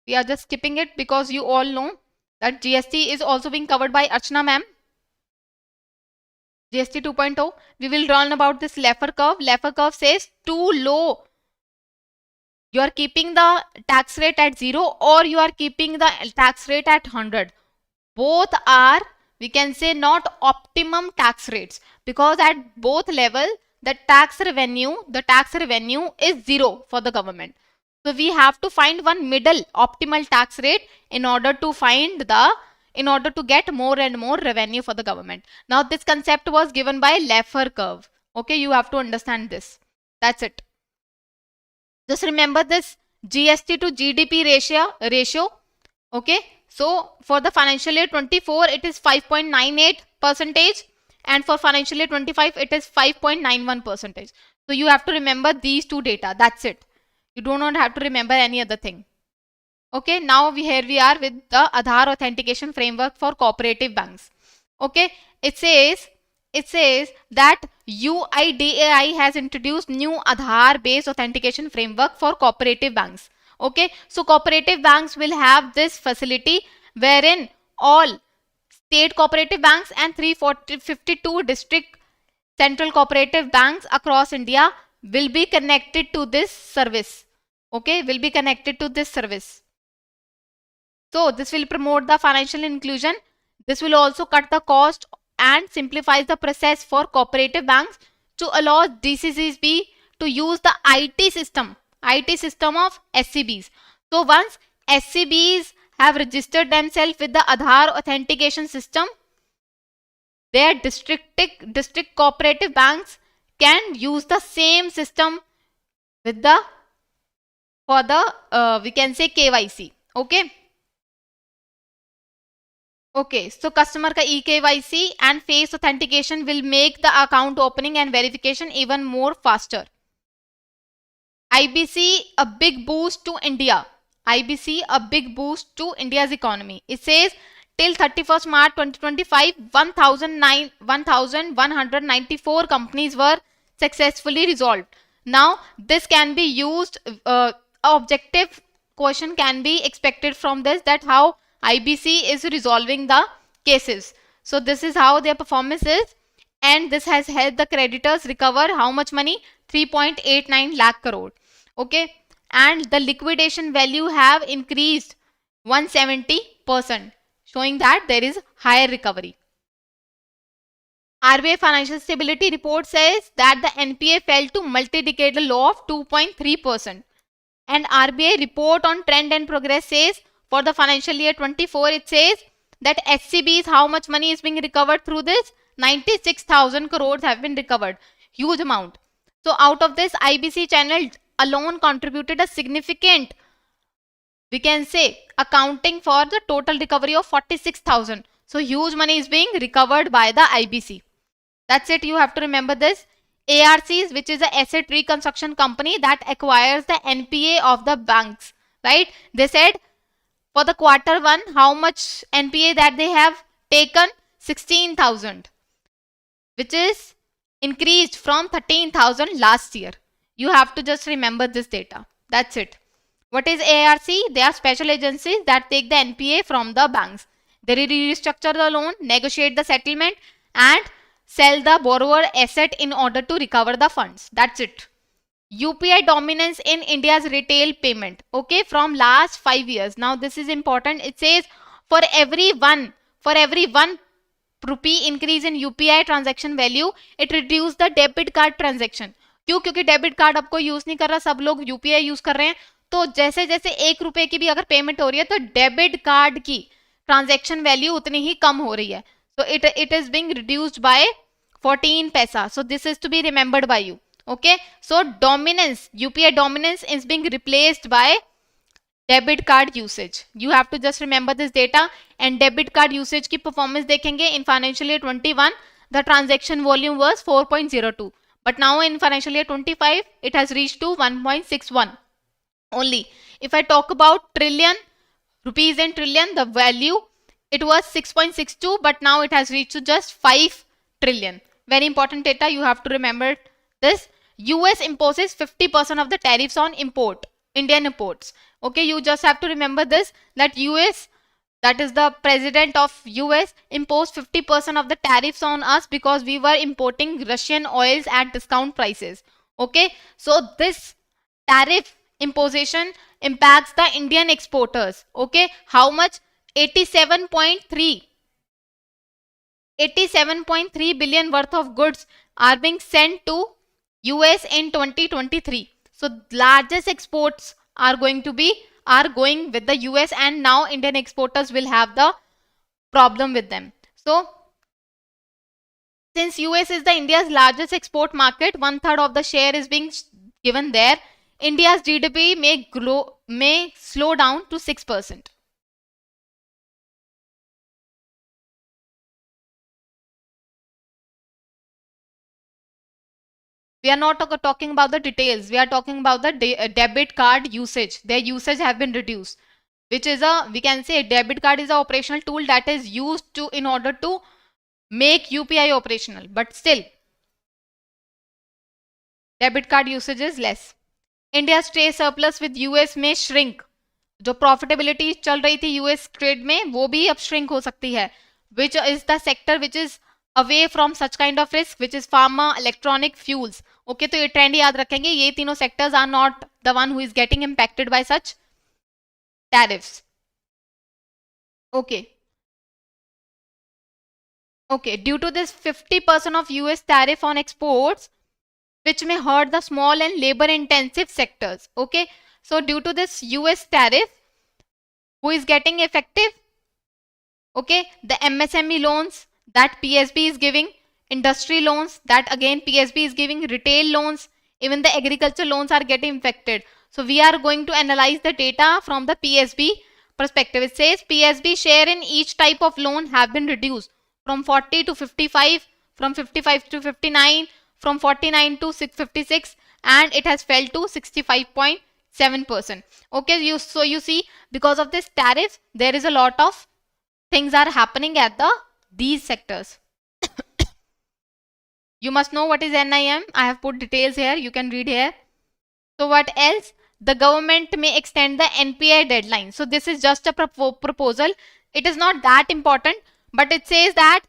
We are just skipping it because you all know that GST is also being covered by Archana ma'am. GST 2.0. We will learn about this Laffer curve. Laffer curve says too low. You are keeping the tax rate at 0 or you are keeping the tax rate at 100. Both are, we can say, not optimum tax rates, because at both level the tax revenue is 0 for the government. So we have to find one middle optimal tax rate in order to get more and more revenue for the government. Now this concept was given by Laffer curve. Okay, you have to understand this. That's it. Just remember this GST to GDP ratio. Okay, so for the financial year 24 it is 5.98%, and for financial year 25 it is 5.91%. So you have to remember these two data. That's it. You do not have to remember any other thing. Okay, now here we are with the Aadhaar authentication framework for cooperative banks. Okay, it says that UIDAI has introduced new Aadhaar based authentication framework for cooperative banks. Okay, so cooperative banks will have this facility wherein all state cooperative banks and 352 district central cooperative banks across India will be connected to this service. Okay, will be connected to this service. So this will promote the financial inclusion. This will also cut the cost and simplifies the process for cooperative banks to allow DCCB to use the IT system of SCBs. So once SCBs have registered themselves with the Aadhaar authentication system, their district cooperative banks can use the same system with the we can say KYC. Okay. Okay, so customer ka eKYC and face authentication will make the account opening and verification even more faster. IBC a big boost to India. IBC a big boost to India's economy. It says till 31st March 2025, 1,194 companies were successfully resolved. Now this can be used. Objective question can be expected from this, that how IBC is resolving the cases. So this is how their performance is, and this has helped the creditors recover how much money? 3.89 lakh crore. Okay, and the liquidation value have increased 170%, showing that there is higher recovery. RBI Financial Stability Report says that the NPA fell to multi-decadal low of 2.3%. And RBI report on trend and progress says for the financial year 24, it says that SCBs, how much money is being recovered through this? 96,000 crores have been recovered. Huge amount. So out of this, IBC channel alone contributed a significant, we can say, accounting for the total recovery of 46,000. So huge money is being recovered by the IBC. That's it. You have to remember this. ARCs, which is a asset reconstruction company that acquires the NPA of the banks, right? They said for the quarter one, how much NPA that they have taken? 16,000, which is increased from 13,000 last year. You have to just remember this data. That's it. What is ARC? They are special agencies that take the NPA from the banks. They restructure the loan, negotiate the settlement, and sell the borrower asset in order to recover the funds. That's it. UPI dominance in India's retail payment. Okay, from last 5 years. Now this is important. It says for every one rupee increase in UPI transaction value, it reduce the debit card transaction. क्यों? क्योंकि debit card आपको use नहीं कर रहा, सब लोग UPI use कर रहे हैं. तो जैसे जैसे 1 रुपए की भी अगर पेमेंट हो रही है तो डेबिट कार्ड की ट्रांजैक्शन वैल्यू उतनी ही कम हो रही है. So it is being reduced by 14 paisa. So this is to be remembered by you. Okay. So dominance, UPI dominance is being replaced by debit card usage. You have to just remember this data. And debit card usage की performance देखेंगे in financial year 21, the transaction volume was 4.02. But now in financial year 25, it has reached to 1.61 only. If I talk about trillion, rupees and trillion, the value, it was 6.62, but now it has reached to just 5 trillion. Very important data. You have to remember this. US imposes 50% of the tariffs on Indian imports. Okay, you just have to remember this, that US, that is the president of US, imposed 50% of the tariffs on us because we were importing Russian oils at discount prices. Okay, so this tariff imposition impacts the Indian exporters. Okay, how much? 87.3 billion worth of goods are being sent to US in 2023. So largest exports are going with the US, and now Indian exporters will have the problem with them. So since US is the India's largest export market, 1/3 of the share is being given there. India's GDP may slow down to 6%. We are not talking about the details. We are talking about the debit card usage. Their usage have been reduced, which is we can say debit card is an operational tool that is used in order to make UPI operational. But still, debit card usage is less. India's trade surplus with US may shrink. जो profitability चल रही थी US trade में, वो भी अब shrink हो सकती है. Which is the sector which is away from such kind of risk, which is pharma, electronic, fuels. Okay, तो ये trend याद रखेंगे. ये तीनों sectors are not the one who is getting impacted by such tariffs. Okay. Okay, due to this 50% of US tariff on exports, which may hurt the small and labor intensive sectors. Okay, so due to this US tariff, who is getting effective? Okay, the MSME loans that PSB is giving, industry loans that again PSB is giving, retail loans, even the agriculture loans are getting affected. So we are going to analyze the data from the PSB perspective. It says PSB share in each type of loan have been reduced from 40 to 55, from 55 to 59, from 49 to 56, and it has fell to 65.7%. Okay, so you see, because of this tariff, there is a lot of things are happening at these sectors. You must know what is NIM. I have put details here. You can read here. So what else? The government may extend the NPA deadline. So this is just a proposal. It is not that important, but it says that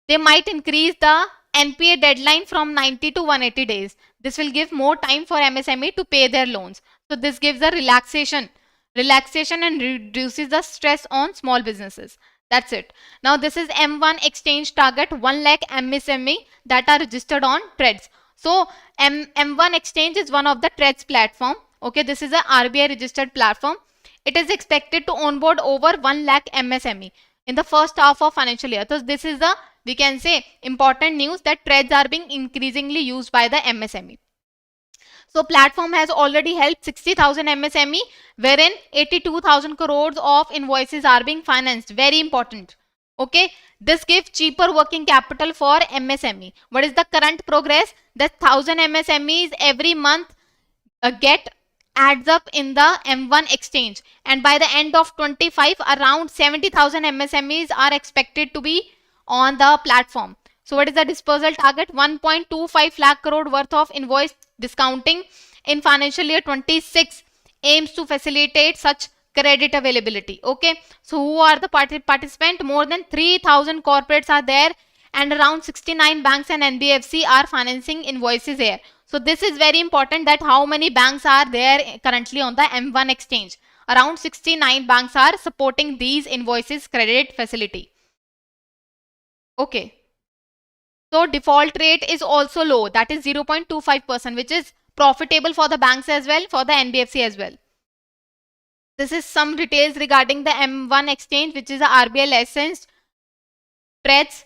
they might increase the NPA deadline from 90 to 180 days. This will give more time for MSME to pay their loans. So this gives a relaxation and reduces the stress on small businesses. That's it. Now this is M1 exchange target 1 lakh MSME that are registered on TREDS. So M1 exchange is one of the TREDS platform. Okay, this is a RBI registered platform. It is expected to onboard over 1 lakh MSME in the first half of financial year. So this is the we can say important news that trades are being increasingly used by the MSME. So platform has already helped 60,000 MSME, wherein 82,000 crores of invoices are being financed. Very important. Okay, this gives cheaper working capital for MSME. What is the current progress? That 1,000 MSMEs every month get adds up in the M1 exchange, and by the end of 25 around 70,000 MSMEs are expected to be on the platform. So what is the dispersal target? 1.25 lakh crore worth of invoice discounting in financial year 26 aims to facilitate such credit availability. Okay, so who are the participant? More than 3,000 corporates are there, and around 69 banks and NBFC are financing invoices here. So this is very important, that how many banks are there currently on the M1 exchange. Around 69 banks are supporting these invoices credit facility. Okay. So default rate is also low, that is 0.25%, which is profitable for the banks as well, for the NBFC as well. This is some details regarding the M1 exchange, which is a RBI licensed trades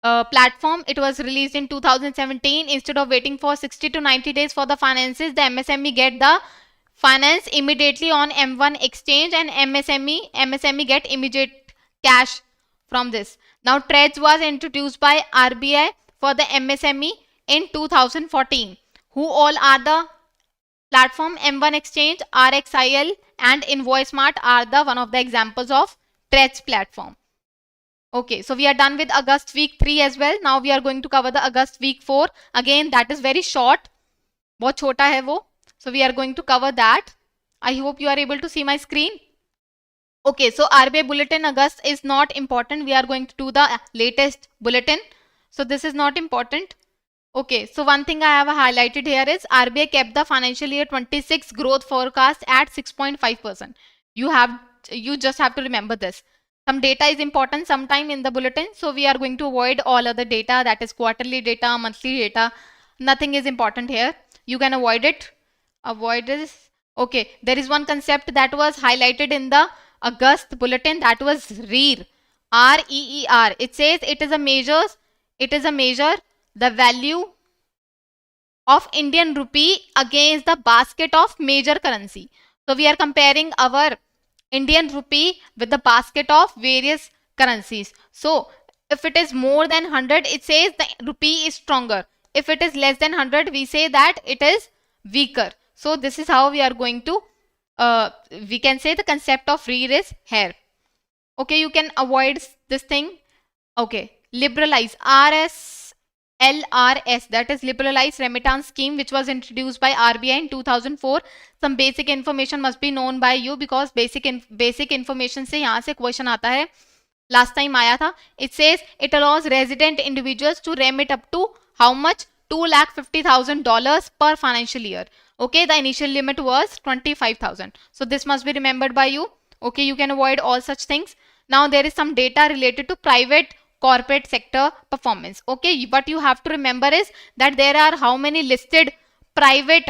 platform. It was released in 2017. Instead of waiting for 60 to 90 days for the finances, the MSME get the finance immediately on M1 exchange, and MSME get immediate cash from this. Now trades was introduced by RBI for the MSME in 2014. Who all are the platform? M1 exchange, RXIL and InvoiceMart are the one of the examples of trades platform. Okay, so we are done with August week 3 as well. Now we are going to cover the August week 4. Again, that is very short. बहुत छोटा है वो. So we are going to cover that. I hope you are able to see my screen. Okay, so RBI bulletin August is not important. We are going to do the latest bulletin. So this is not important. Okay, so one thing I have highlighted here is RBI kept the financial year 26 growth forecast at 6.5%. You just have to remember this. Some data is important sometime in the bulletin, so we are going to avoid all other data, that is quarterly data, monthly data. Nothing is important here. You can avoid it. Avoid this. Okay, there is one concept that was highlighted in the August bulletin, that was REER. REER. It says it is a measure the value of Indian rupee against the basket of major currency. So we are comparing our Indian rupee with the basket of various currencies. So if it is more than 100, it says the rupee is stronger. If it is less than 100, we say that it is weaker. So this is how we are going to, we can say the concept of REER is here. Okay, you can avoid this thing. Okay, liberalize. LRS, that is liberalized remittance scheme, which was introduced by RBI in 2004. Some basic information must be known by you, because basic information से यहाँ से question आता है. Last time आया था. It says it allows resident individuals to remit up to how much? $250,000 per financial year. Okay, the initial limit was 25,000. So this must be remembered by you. Okay, you can avoid all such things. Now there is some data related to private corporate sector performance. Okay, what you have to remember is that there are how many listed private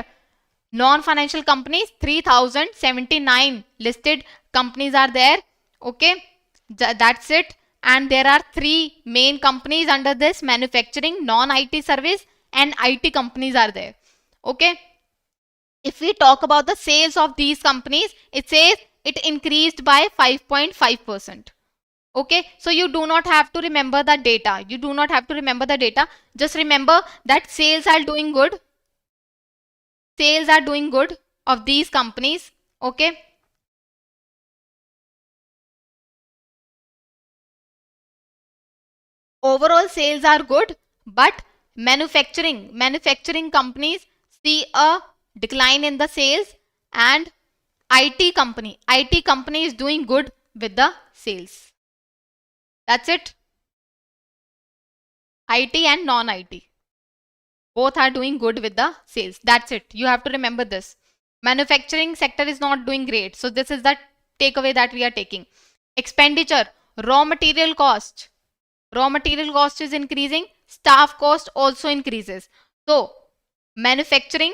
non-financial companies? 3,079 listed companies are there. Okay, that's it. And there are 3 main companies under this: manufacturing, non-IT service, and IT companies are there. Okay, if we talk about the sales of these companies, it says it increased by 5.5%. Okay, so you do not have to remember the data. You do not have to remember the data. Just remember that sales are doing good. Sales are doing good of these companies. Okay. Overall sales are good, but manufacturing companies see a decline in the sales, and IT company is doing good with the sales. That's it. IT and non-IT both are doing good with the sales. That's it. You have to remember this. Manufacturing sector is not doing great. So this is the takeaway that we are taking. Expenditure, raw material cost. Raw material cost is increasing. Staff cost also increases. So manufacturing,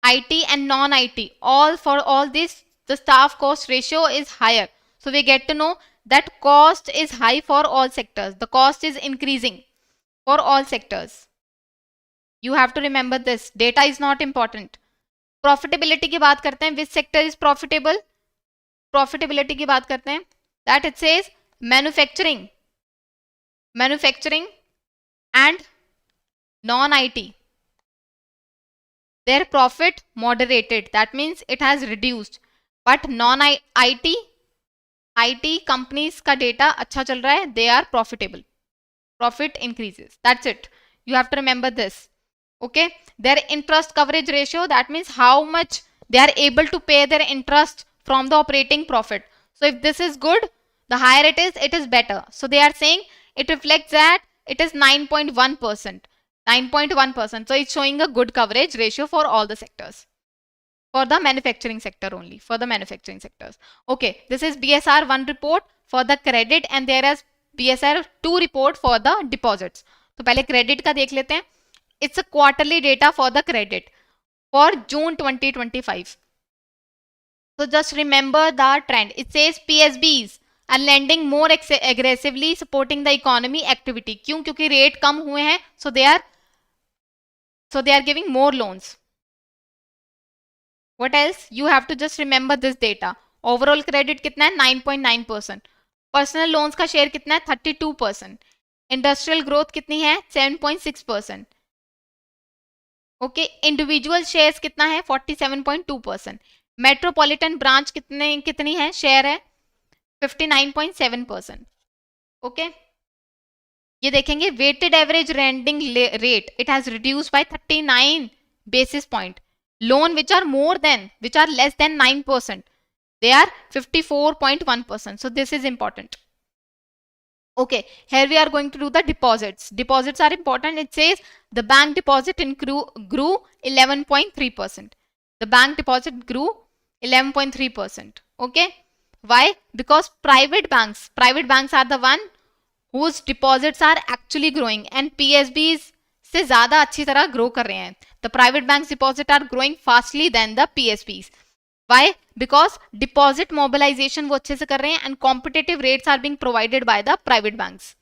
IT and non-IT, for all this, the staff cost ratio is higher. So we get to know that cost is high for all sectors. The cost is increasing for all sectors. You have to remember this. Data is not important. Profitability की बात करते हैं. Which sector is profitable? Profitability की बात करते हैं. That it says manufacturing and non-IT. Their profit moderated. That means it has reduced. But non-IT companies का data अच्छा चल रहा है. They are profitable. Profit increases. That's it. You have to remember this. Okay. Their interest coverage ratio. That means how much they are able to pay their interest from the operating profit. So if this is good, the higher it is better. So they are saying it reflects that it is 9.1%. 9.1%. So it's showing a good coverage ratio for all the sectors. For the manufacturing sector only. For the manufacturing sectors. Okay. This is BSR 1 report for the credit and there is BSR 2 report for the deposits. तो पहले credit का देख लेते हैं. It's a quarterly data for the credit for June 2025. So just remember the trend. It says PSBs are lending more aggressively supporting the economy activity. क्यों? क्योंकि rate कम हुए हैं. So they are giving more loans. What else? You have to just remember this data. Overall credit कितना है? 9.9%. Personal loans का share कितना है? 32%. Industrial growth कितनी है? 7.6%. Okay. Individual shares कितना है? 47.2%. Metropolitan branch कितनी है? Share है 59.7%. Okay. ये देखेंगे weighted average lending rate. It has reduced by 39 basis point. Loan which are less than 9%. They are 54.1%. So this is important. Okay, here we are going to do the deposits. Deposits are important. It says the bank deposit grew 11.3%. The bank deposit grew 11.3%. Okay, why? Because private banks are the one whose deposits are actually growing and PSBs से ज़्यादा अच्छी तरह grow कर रहे हैं. The private banks deposit are growing fastly than the PSBs. Why? Because deposit mobilization वो अच्छे से कर रहे हैं and competitive rates are being provided by the private banks.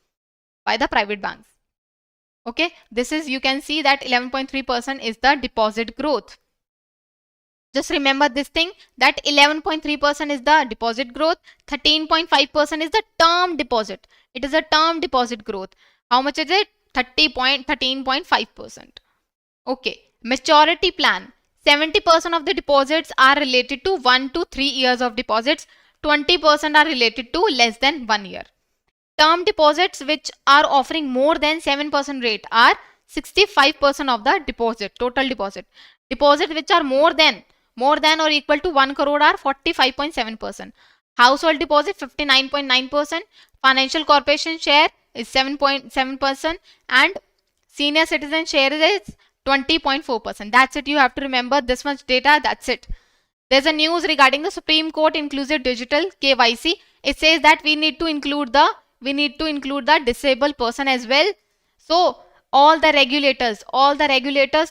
Okay, this is, you can see that 11.3% is the deposit growth. Just remember this thing, that 11.3% is the deposit growth, 13.5% is the term deposit. It is a term deposit growth. How much is it? 13.5%. Okay, maturity plan. 70% of the deposits are related to 1 to 3 years of deposits. 20% are related to less than 1 year. Term deposits which are offering more than 7% rate are 65% of the deposit, total deposit. Deposit which are more than or equal to 1 crore are 45.7%. Household deposit 59.9%. Financial corporation share is 7.7% and senior citizen share is 20.4%. That's it. You have to remember this much data. That's it. There's a news regarding the Supreme Court inclusive digital KYC. It says that we need to include the disabled person as well. So all the regulators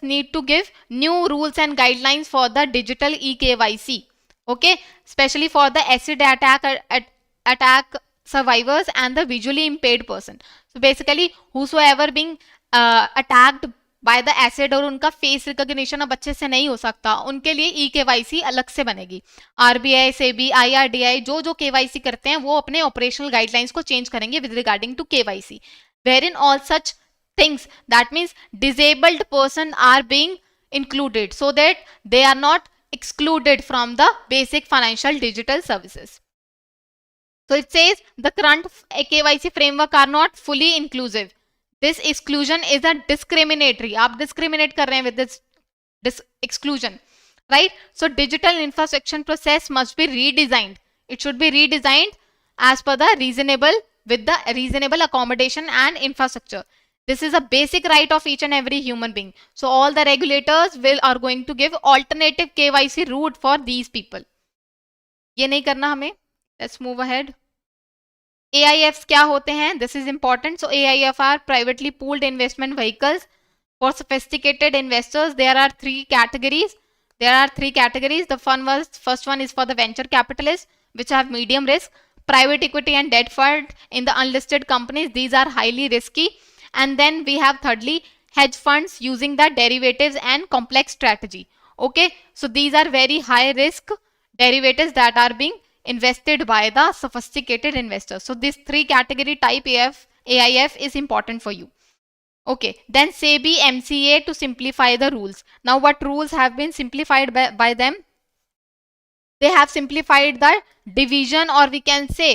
need to give new rules and guidelines for the digital eKYC. Okay, especially for the acid attack survivors and the visually impaired person. So basically whosoever being attacked by the acid और उनका face recognition अब अच्छे से नहीं हो सकता, उनके लिए ई केवाईसी अलग से बनेगी. आरबीआई, सेबी, आईआरडीआई जो केवाईसी करते हैं वो अपने ऑपरेशनल गाइडलाइंस को चेंज करेंगे with regarding to KYC, wherein all such things that means disabled person are being included so that they are not excluded from the basic financial digital services. So it says the current KYC framework are not fully inclusive. This exclusion is a discriminatory. आप discriminate कर रहे हैं with this exclusion, right? So digital infrastructure process must be redesigned. It should be redesigned as per the reasonable accommodation and infrastructure. This is a basic right of each and every human being. So all the regulators are going to give alternative KYC route for these people. ये नहीं करना हमें. Let's move ahead. AIFs क्या होते हैं? This is important. So AIF are privately pooled investment vehicles for sophisticated investors. There are three categories. The first one is for the venture capitalists which have medium risk. private equity and debt fund in the unlisted companies. These are highly risky. And then we have thirdly, hedge funds using the derivatives and complex strategy. Okay, so these are very high risk derivatives that are being invested by the sophisticated investors. So this three category type AIF is important for you. Okay, then SEBI MCA to simplify the rules. Now what rules have been simplified by them? They have simplified the division, or we can say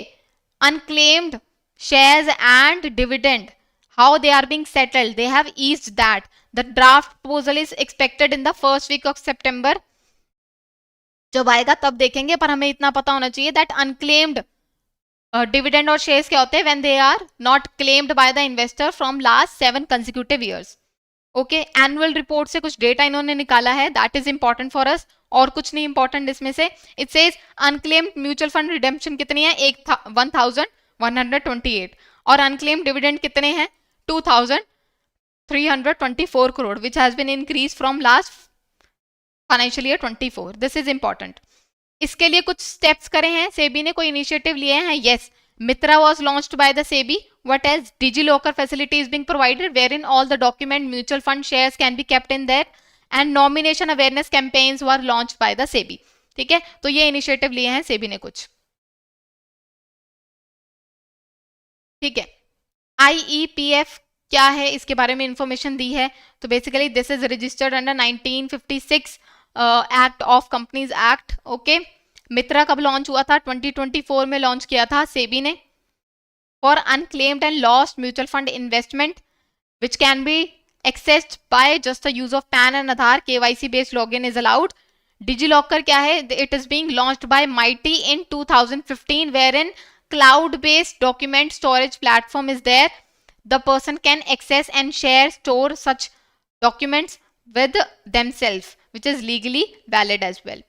unclaimed shares and dividend, how they are being settled. They have eased that. The draft proposal is expected in the first week of September. जब आएगा तब देखेंगे, पर हमें इतना पता होना चाहिए that unclaimed dividend और shares क्या होते हैं when they are not claimed by the investor from last 7 consecutive years. Okay, annual report से कुछ डेटा इन्होंने निकाला है, that is important for us, और कुछ नहीं इंपॉर्टेंट इसमें से. It says unclaimed mutual fund redemption कितनी है, 1128, और अनक्लेम्ड डिविडेंड कितने हैं, 2324 crore, which has been increase from last financial year 24. This is important. इसके लिए कुछ स्टेप्स करे हैं सेबी ने, कोई इनिशिएटिव लिए हैं. Yes, Mitra was launched by the SEBI. What else? DigiLocker facility is being provided, wherein all the document mutual fund shares can be kept in there, and nomination awareness campaigns were launched by the SEBI. ठीक है, तो ये initiative लिए हैं सेबी ने कुछ. ठीक है, IEPF क्या है, इसके बारे में इंफॉर्मेशन दी है. तो basically this is registered under 1956 act of companies act. Okay, Myntra कब लॉन्च हुआ था, 2024 में लॉन्च किया था सेबी ने. For unclaimed and lost mutual fund investment which can be accessed by just the use of PAN and Aadhaar, KYC based login is allowed. DigiLocker क्या है, it is being launched by MeitY in 2015, wherein cloud based document storage platform is there. The person can access and share, store such documents with themselves, which is legally valid as well.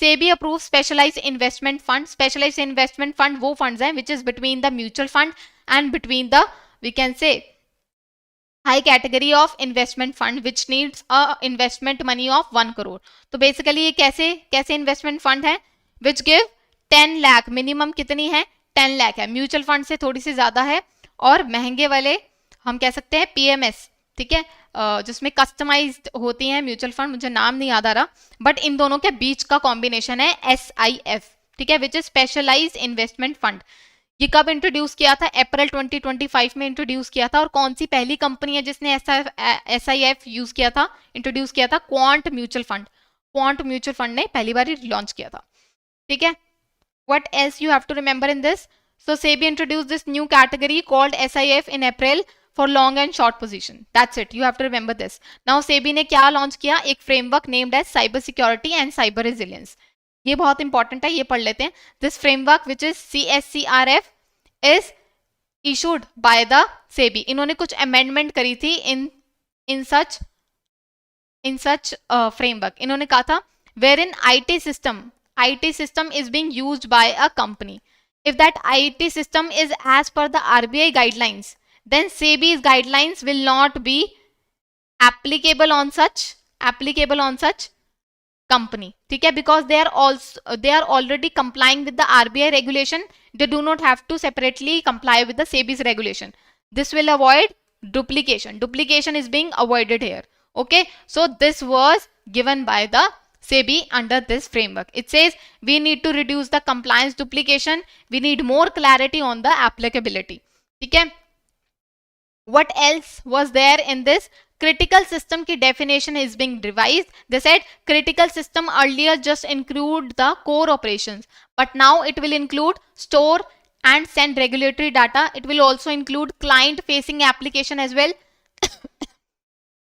SEBI approves specialized investment fund. Specialized investment fund वो funds हैं which is between the mutual fund and between the, we can say, high category of investment fund which needs a investment money of 1 crore. तो basically ये कैसे investment fund है which give 10 lakh, minimum कितनी है, 10 lakh है. Mutual fund से थोड़ी सी ज्यादा है, और महंगे वाले हम कह सकते हैं PMS. ठीक है, जिसमें कस्टमाइज्ड होती हैं म्यूचुअल फंड, मुझे नाम नहीं याद आ रहा, बट इन दोनों के बीच का कॉम्बिनेशन है SIF. ठीक है, which is specialised investment fund. ये कब इंट्रोड्यूस किया था, अप्रैल 2025 में इंट्रोड्यूस किया था. और कौन सी पहली कंपनी है जिसने SIF यूज किया था, इंट्रोड्यूस किया था, quant mutual fund. Quant mutual fund ने पहली बार लॉन्च किया था. ठीक है, what else you have to remember in this? So SEBI introduced this new category called SIF in April for long and short position. That's it, you have to remember this. Now SEBI ने क्या launch किया, एक framework named as cyber security and cyber resilience. ये बहुत important है, ये पढ़ लेते हैं. This framework which is CSCRF is issued by the SEBI. इन्होंने कुछ amendment करी थी in such framework. इन्होंने कहा था wherein IT system is being used by a company. If that IT system is as per the RBI guidelines, then SEBI's guidelines will not be applicable on such company. ठीक है, because they are already complying with the RBI regulation. They do not have to separately comply with the SEBI's regulation. This will avoid duplication. Duplication is being avoided here. Okay, so this was given by the SEBI under this framework. It says we need to reduce the compliance duplication. We need more clarity on the applicability. Okay. What else was there in this? Critical system की definition is being revised. They said critical system earlier just include the core operations, but now it will include store and send regulatory data. It will also include client facing application as well.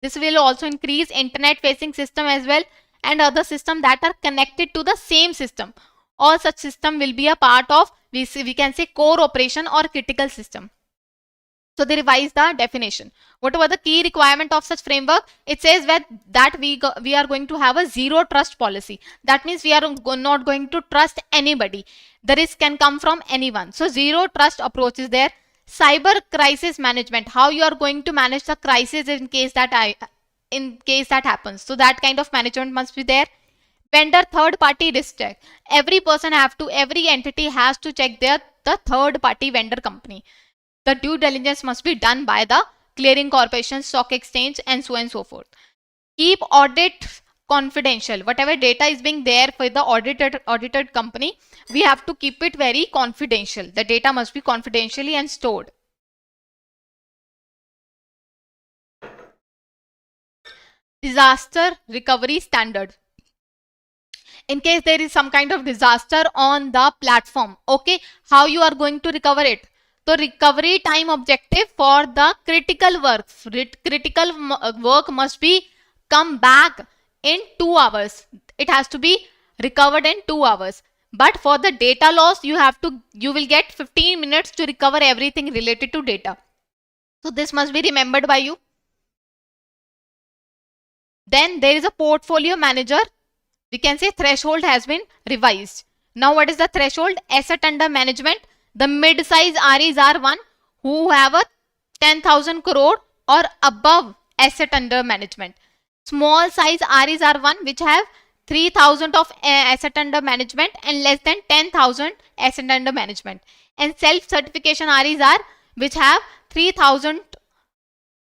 This will also increase internet facing system as well, and other system that are connected to the same system. All such system will be a part of, we can say, core operation or critical system. So they revise the definition. What were the key requirement of such framework? It says that we are going to have a zero trust policy. That means we are not going to trust anybody. The risk can come from anyone. So zero trust approach is there. Cyber crisis management. How you are going to manage the crisis in case that happens. So that kind of management must be there. Vendor third party risk check. Every entity has to check the third party vendor company. The due diligence must be done by the clearing corporation, stock exchange, and so on and so forth. Keep audit confidential. Whatever data is being there for the audited company, we have to keep it very confidential. The data must be confidentially and stored. Disaster recovery standard. In case there is some kind of disaster on the platform, okay, how you are going to recover it? So recovery time objective for the critical works. Critical work must be come back in 2 hours. It has to be recovered in 2 hours. But for the data loss, you will get 15 minutes to recover everything related to data. So this must be remembered by you. Then there is a portfolio manager. We can say threshold has been revised. Now what is the threshold? Asset under management. The mid-size REs are one who have a 10,000 crore or above asset under management. Small size REs are one which have 3,000 of asset under management and less than 10,000 asset under management. And self-certification REs are which have 3,000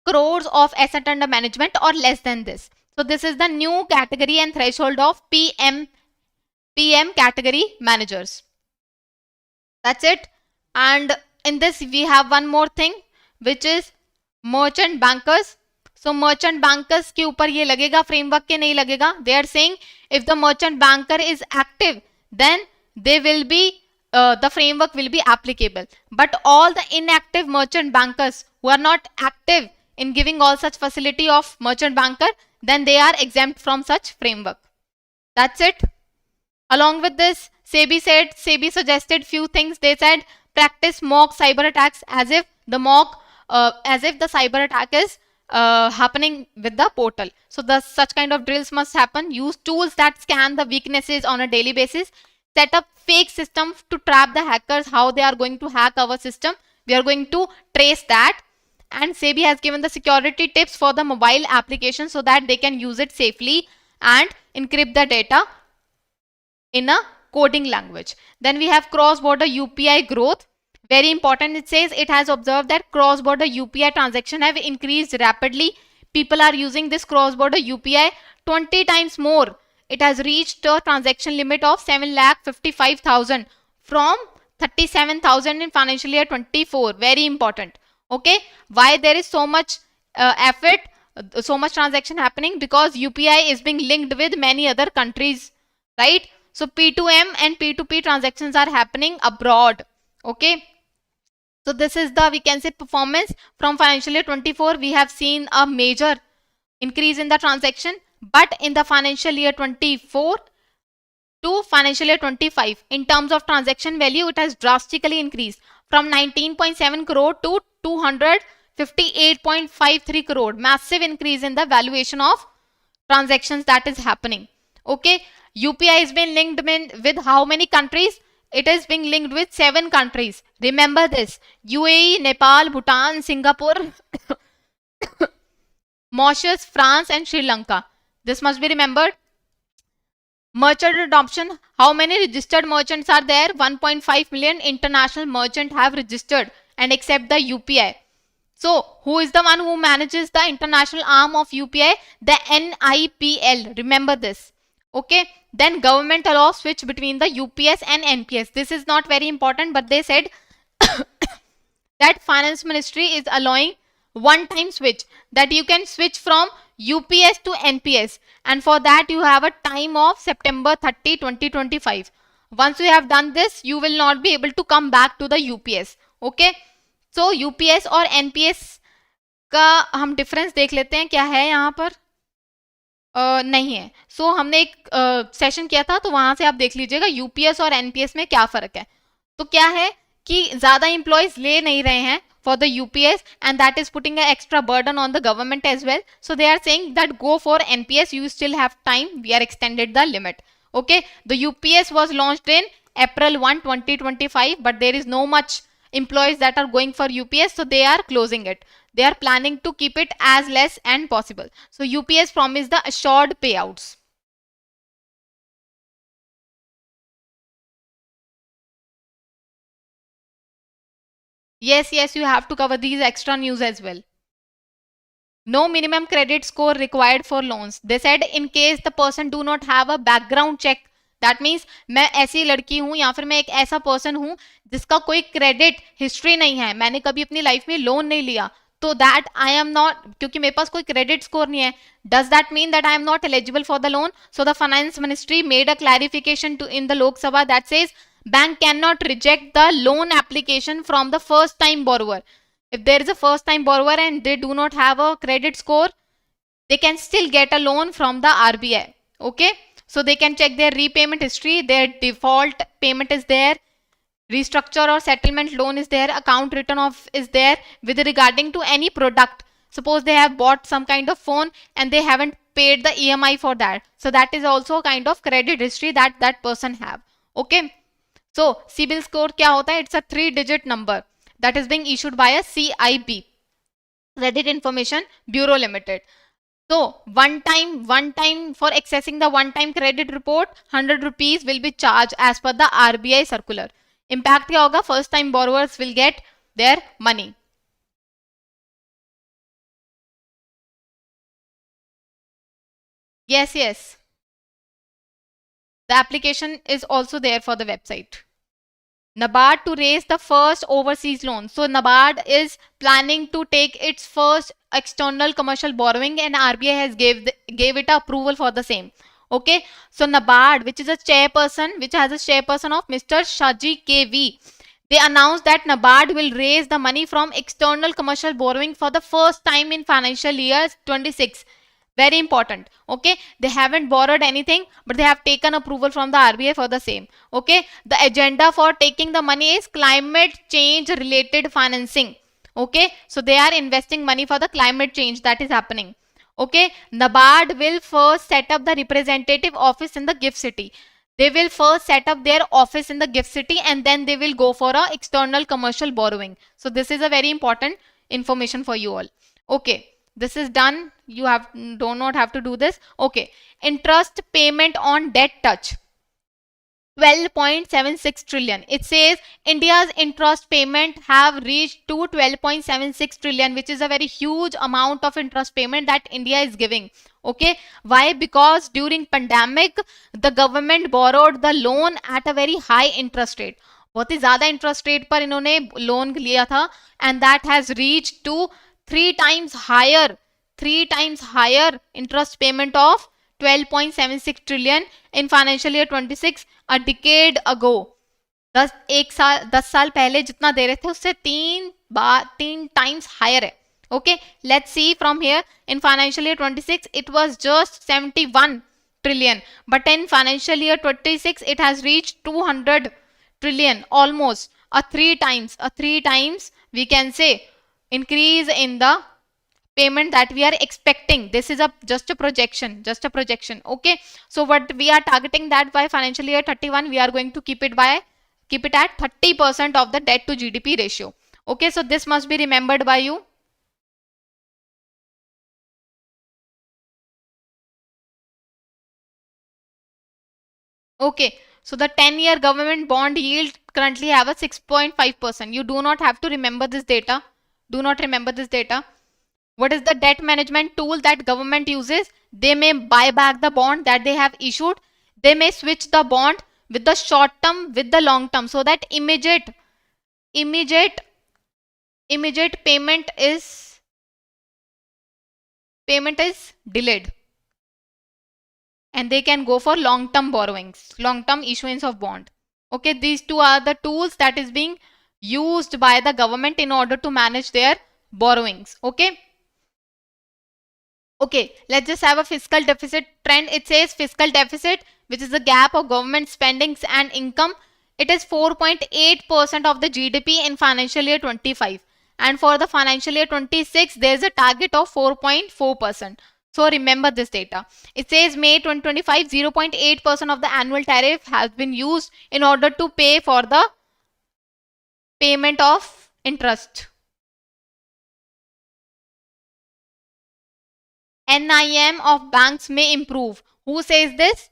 crores of asset under management or less than this. So this is the new category and threshold of PM category managers. That's it. And in this we have one more thing which is merchant bankers. So merchant bankers के ऊपर ये लगेगा framework के नहीं लगेगा. They are saying if the merchant banker is active, then they will be the framework will be applicable. But all the inactive merchant bankers who are not active in giving all such facility of merchant banker, then they are exempt from such framework. That's it. Along with this, SEBI suggested few things. They said practice mock cyber attacks as if the cyber attack is happening with the portal. So such kind of drills must happen. Use tools that scan the weaknesses on a daily basis. Set up fake systems to trap the hackers. How they are going to hack our system, we are going to trace that. And SEBI has given the security tips for the mobile application so that they can use it safely and encrypt the data in a coding language. Then we have cross-border UPI growth. Very important. It says it has observed that cross-border UPI transactions have increased rapidly. People are using this cross-border UPI 20 times more. It has reached a transaction limit of 7,55,000 from 37,000 in financial year 24. Very important. Okay, why there is so much effort, so much transaction happening? Because UPI is being linked with many other countries, right? So P2M and P2P transactions are happening abroad. Okay, so this is the, we can say, performance from financial year 24. We have seen a major increase in the transaction, but in the financial year 24 to financial year 25, in terms of transaction value, it has drastically increased from 19.7 crore to 258.53 crore. Massive increase in the valuation of transactions that is happening. Okay, UPI is being linked with how many countries? It is being linked with 7 countries. Remember this: UAE, Nepal, Bhutan, Singapore, Mauritius, France, and Sri Lanka. This must be remembered. Merchant adoption. How many registered merchants are there? 1.5 million international merchants have registered and accept the UPI. So who is the one who manages the international arm of UPI? The NIPL. Remember this. Okay. Then government allows switch between the UPS and NPS. This is not very important, but they said that finance ministry is allowing one-time switch, that you can switch from UPS to NPS, and for that you have a time of September 30, 2025. Once you have done this, you will not be able to come back to the UPS. Okay, so UPS और NPS का हम difference देख लेते हैं क्या है यहाँ पर. नहीं है. सो हमने एक सेशन किया था, तो वहां से आप देख लीजिएगा यूपीएस और एनपीएस में क्या फर्क है. तो क्या है कि ज्यादा एम्प्लॉयज ले नहीं रहे हैं for the UPS, and that is putting an extra burden on the government as well. So they are saying that go for NPS, you still have time, we are extended the limit. Okay, the UPS was launched in April 1, 2025, but there is no much employees that are going for UPS, so they are closing it. They are planning to keep it as less and possible. So UPS promised the assured payouts. Yes, yes, you have to cover these extra news as well. No minimum credit score required for loans. They said in case the person do not have a background check. That means मैं ऐसी लड़की हूं या फिर मैं एक ऐसा person हूं जिसका कोई क्रेडिट हिस्ट्री नहीं है, मैंने कभी अपनी लाइफ में लोन नहीं लिया, तो दैट आई एम नॉट, क्योंकि मेरे पास कोई क्रेडिट स्कोर नहीं है, does that mean that I am not eligible for the loan? So the finance ministry made a clarification to in the Lok Sabha that says bank cannot reject the loan application from the first time borrower. If there is a first time borrower and they do not have a credit score, they can still get a loan from the RBI. Okay, so they can check their repayment history, their default payment is there, restructure or settlement loan is there, account written off is there with regarding to any product. Suppose they have bought some kind of phone and they haven't paid the EMI for that, so that is also a kind of credit history that that person have. Okay, so CIBIL score क्या होता है? It's a 3-digit number that is being issued by a CIB, Credit Information Bureau Limited. So one time for accessing the one time credit report, 100 rupees will be charged as per the RBI circular. Impact क्या होगा? First time borrowers will get their money. Yes, yes. The application is also there for the website. NABARD to raise the first overseas loan. So NABARD is planning to take its first external commercial borrowing and RBI has gave it approval for the same. Okay, so NABARD, which is a chairperson, which has a chairperson of Mr. Shaji KV, they announced that NABARD will raise the money from external commercial borrowing for the first time in financial year 26. Very important. Okay, they haven't borrowed anything, but they have taken approval from the RBI for the same. Okay, the agenda for taking the money is climate change related financing. Okay, so they are investing money for the climate change that is happening. Okay, NABARD will first set up the representative office in the gift city. They will first set up their office in the gift city and then they will go for a external commercial borrowing. So this is a very important information for you all. Okay, this is done. You have do not have to do this. Okay, interest payment on debt touch 12.76 trillion. It says India's interest payment have reached to 12.76 trillion, which is a very huge amount of interest payment that India is giving. Okay, why? Because during pandemic the government borrowed the loan at a very high interest rate. बहुत ही ज्यादा interest rate पर इन्होंने loan लिया था and that has reached to 3 times higher interest payment of 12.76 trillion in financial year 26. A decade ago, 10 साल पहले जितना दे रहे थे उससे 3 times हायर है. Okay, let's see from here. In financial year 26 it was just 71 trillion, but in financial year 26 it has reached 200 trillion, almost a 3 times we can say increase in the payment that we are expecting. This is a just a projection. Okay, so what we are targeting that by financial year 31 we are going to keep it at 30% of the debt to GDP ratio. Okay, so this must be remembered by you. Okay, so the 10-year government bond yield currently have a 6.5%. You do not have to remember this data. What is the debt management tool that government uses? They may buy back the bond that they have issued. They may switch the bond with the short term with the long term, so that immediate payment is delayed and they can go for long term borrowings, long term issuance of bond. Okay, these two are the tools that is being used by the government in order to manage their borrowings. Okay, let's just have a fiscal deficit trend. It says fiscal deficit, which is the gap of government spendings and income. It is 4.8% of the GDP in financial year 25. And for the financial year 26, there is a target of 4.4%. So remember this data. It says May 2025, 0.8% of the annual tariff has been used in order to pay for the payment of interest. NIM of banks may improve. Who says this?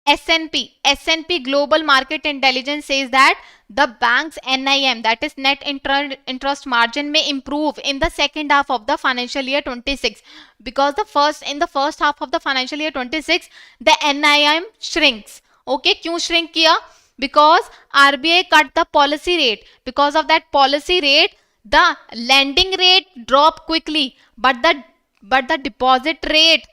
S&P Global Market Intelligence says that the bank's NIM, that is net interest margin, may improve in the second half of the financial year 26, because in the first half of the financial year 26 the NIM shrinks. Okay, क्यों shrink किया? Because RBI cut the policy rate. Because of that policy rate, the lending rate dropped quickly, but the deposit rate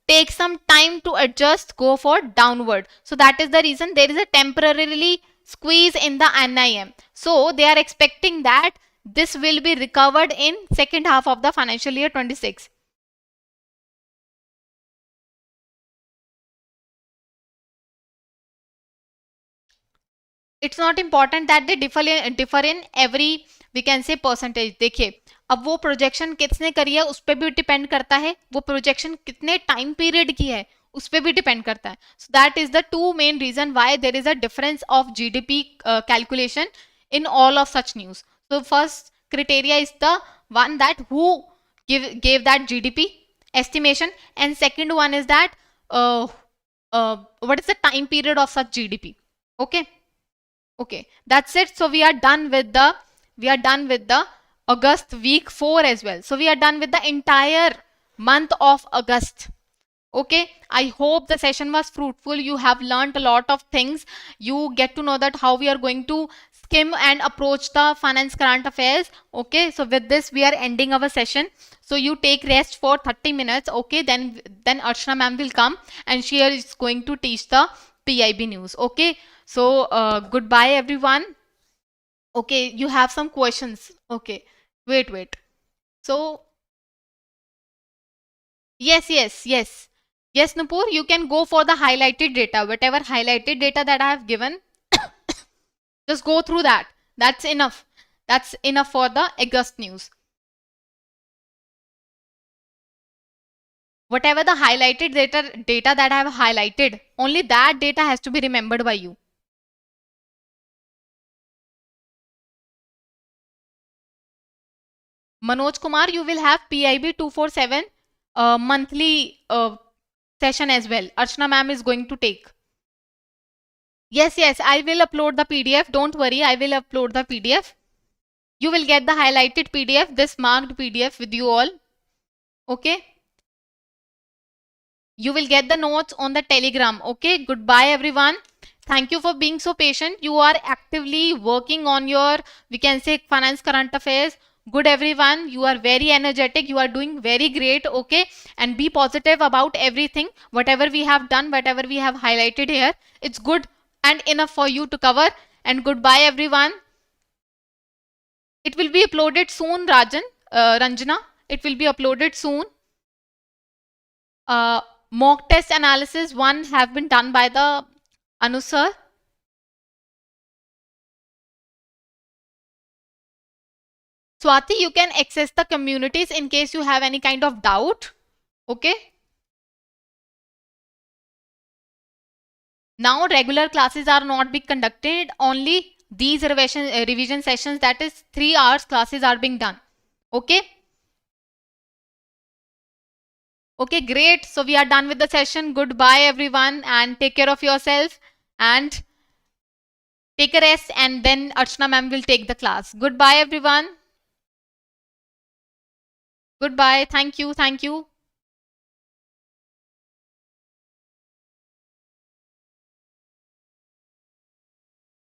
take some time to adjust, go for downward. So that is the reason there is a temporarily squeeze in the NIM. So they are expecting that this will be recovered in second half of the financial year 26. It's not important that they differ in every, we can say, percentage. देखिए, अब वो projection किसने करी है उस पर भी depend करता है, वो प्रोजेक्शन कितने टाइम पीरियड की है उस पर भी डिपेंड करता है. So that is the two main reason why there is a difference of GDP calculation in all of such news. So first criteria is the one that who gave that GDP estimation, and second one is that what is the time period of such GDP. Okay, that's it. So we are done with the August week 4 as well. So we are done with the entire month of August. Okay, I hope the session was fruitful. You have learned a lot of things. You get to know that how we are going to skim and approach the finance current affairs. Okay, so with this we are ending our session. So you take rest for 30 minutes. Okay, then Archana ma'am will come and she is going to teach the PIB news. Okay, so goodbye everyone. Okay, you have some questions. Okay, wait. So yes. Yes, Nupur, you can go for the highlighted data. Whatever highlighted data that I have given, just go through that. That's enough. That's enough for the August news. Whatever the highlighted data that I have highlighted, only that data has to be remembered by you. Manoj Kumar, you will have PIB 247 monthly session as well. Archana ma'am is going to take. Yes, I will upload the PDF. Don't worry, I will upload the PDF. You will get the highlighted PDF, this marked PDF with you all. Okay. You will get the notes on the Telegram. Okay. Goodbye, everyone. Thank you for being so patient. You are actively working on your, we can say, finance current affairs. Good, everyone. You are very energetic. You are doing very great. Okay. And be positive about everything. Whatever we have done, whatever we have highlighted here, it's good and enough for you to cover. And goodbye, everyone. It will be uploaded soon, Ranjana. It will be uploaded soon. Mock test analysis 1 have been done by the Anuj Sir. Swati, you can access the communities in case you have any kind of doubt. Okay. Now regular classes are not being conducted. Only these revision sessions, that is 3 hours classes, are being done. Okay. Okay, great. So we are done with the session. Goodbye, everyone, and take care of yourself and take a rest, and then Archana ma'am will take the class. Goodbye, everyone. Goodbye. Thank you.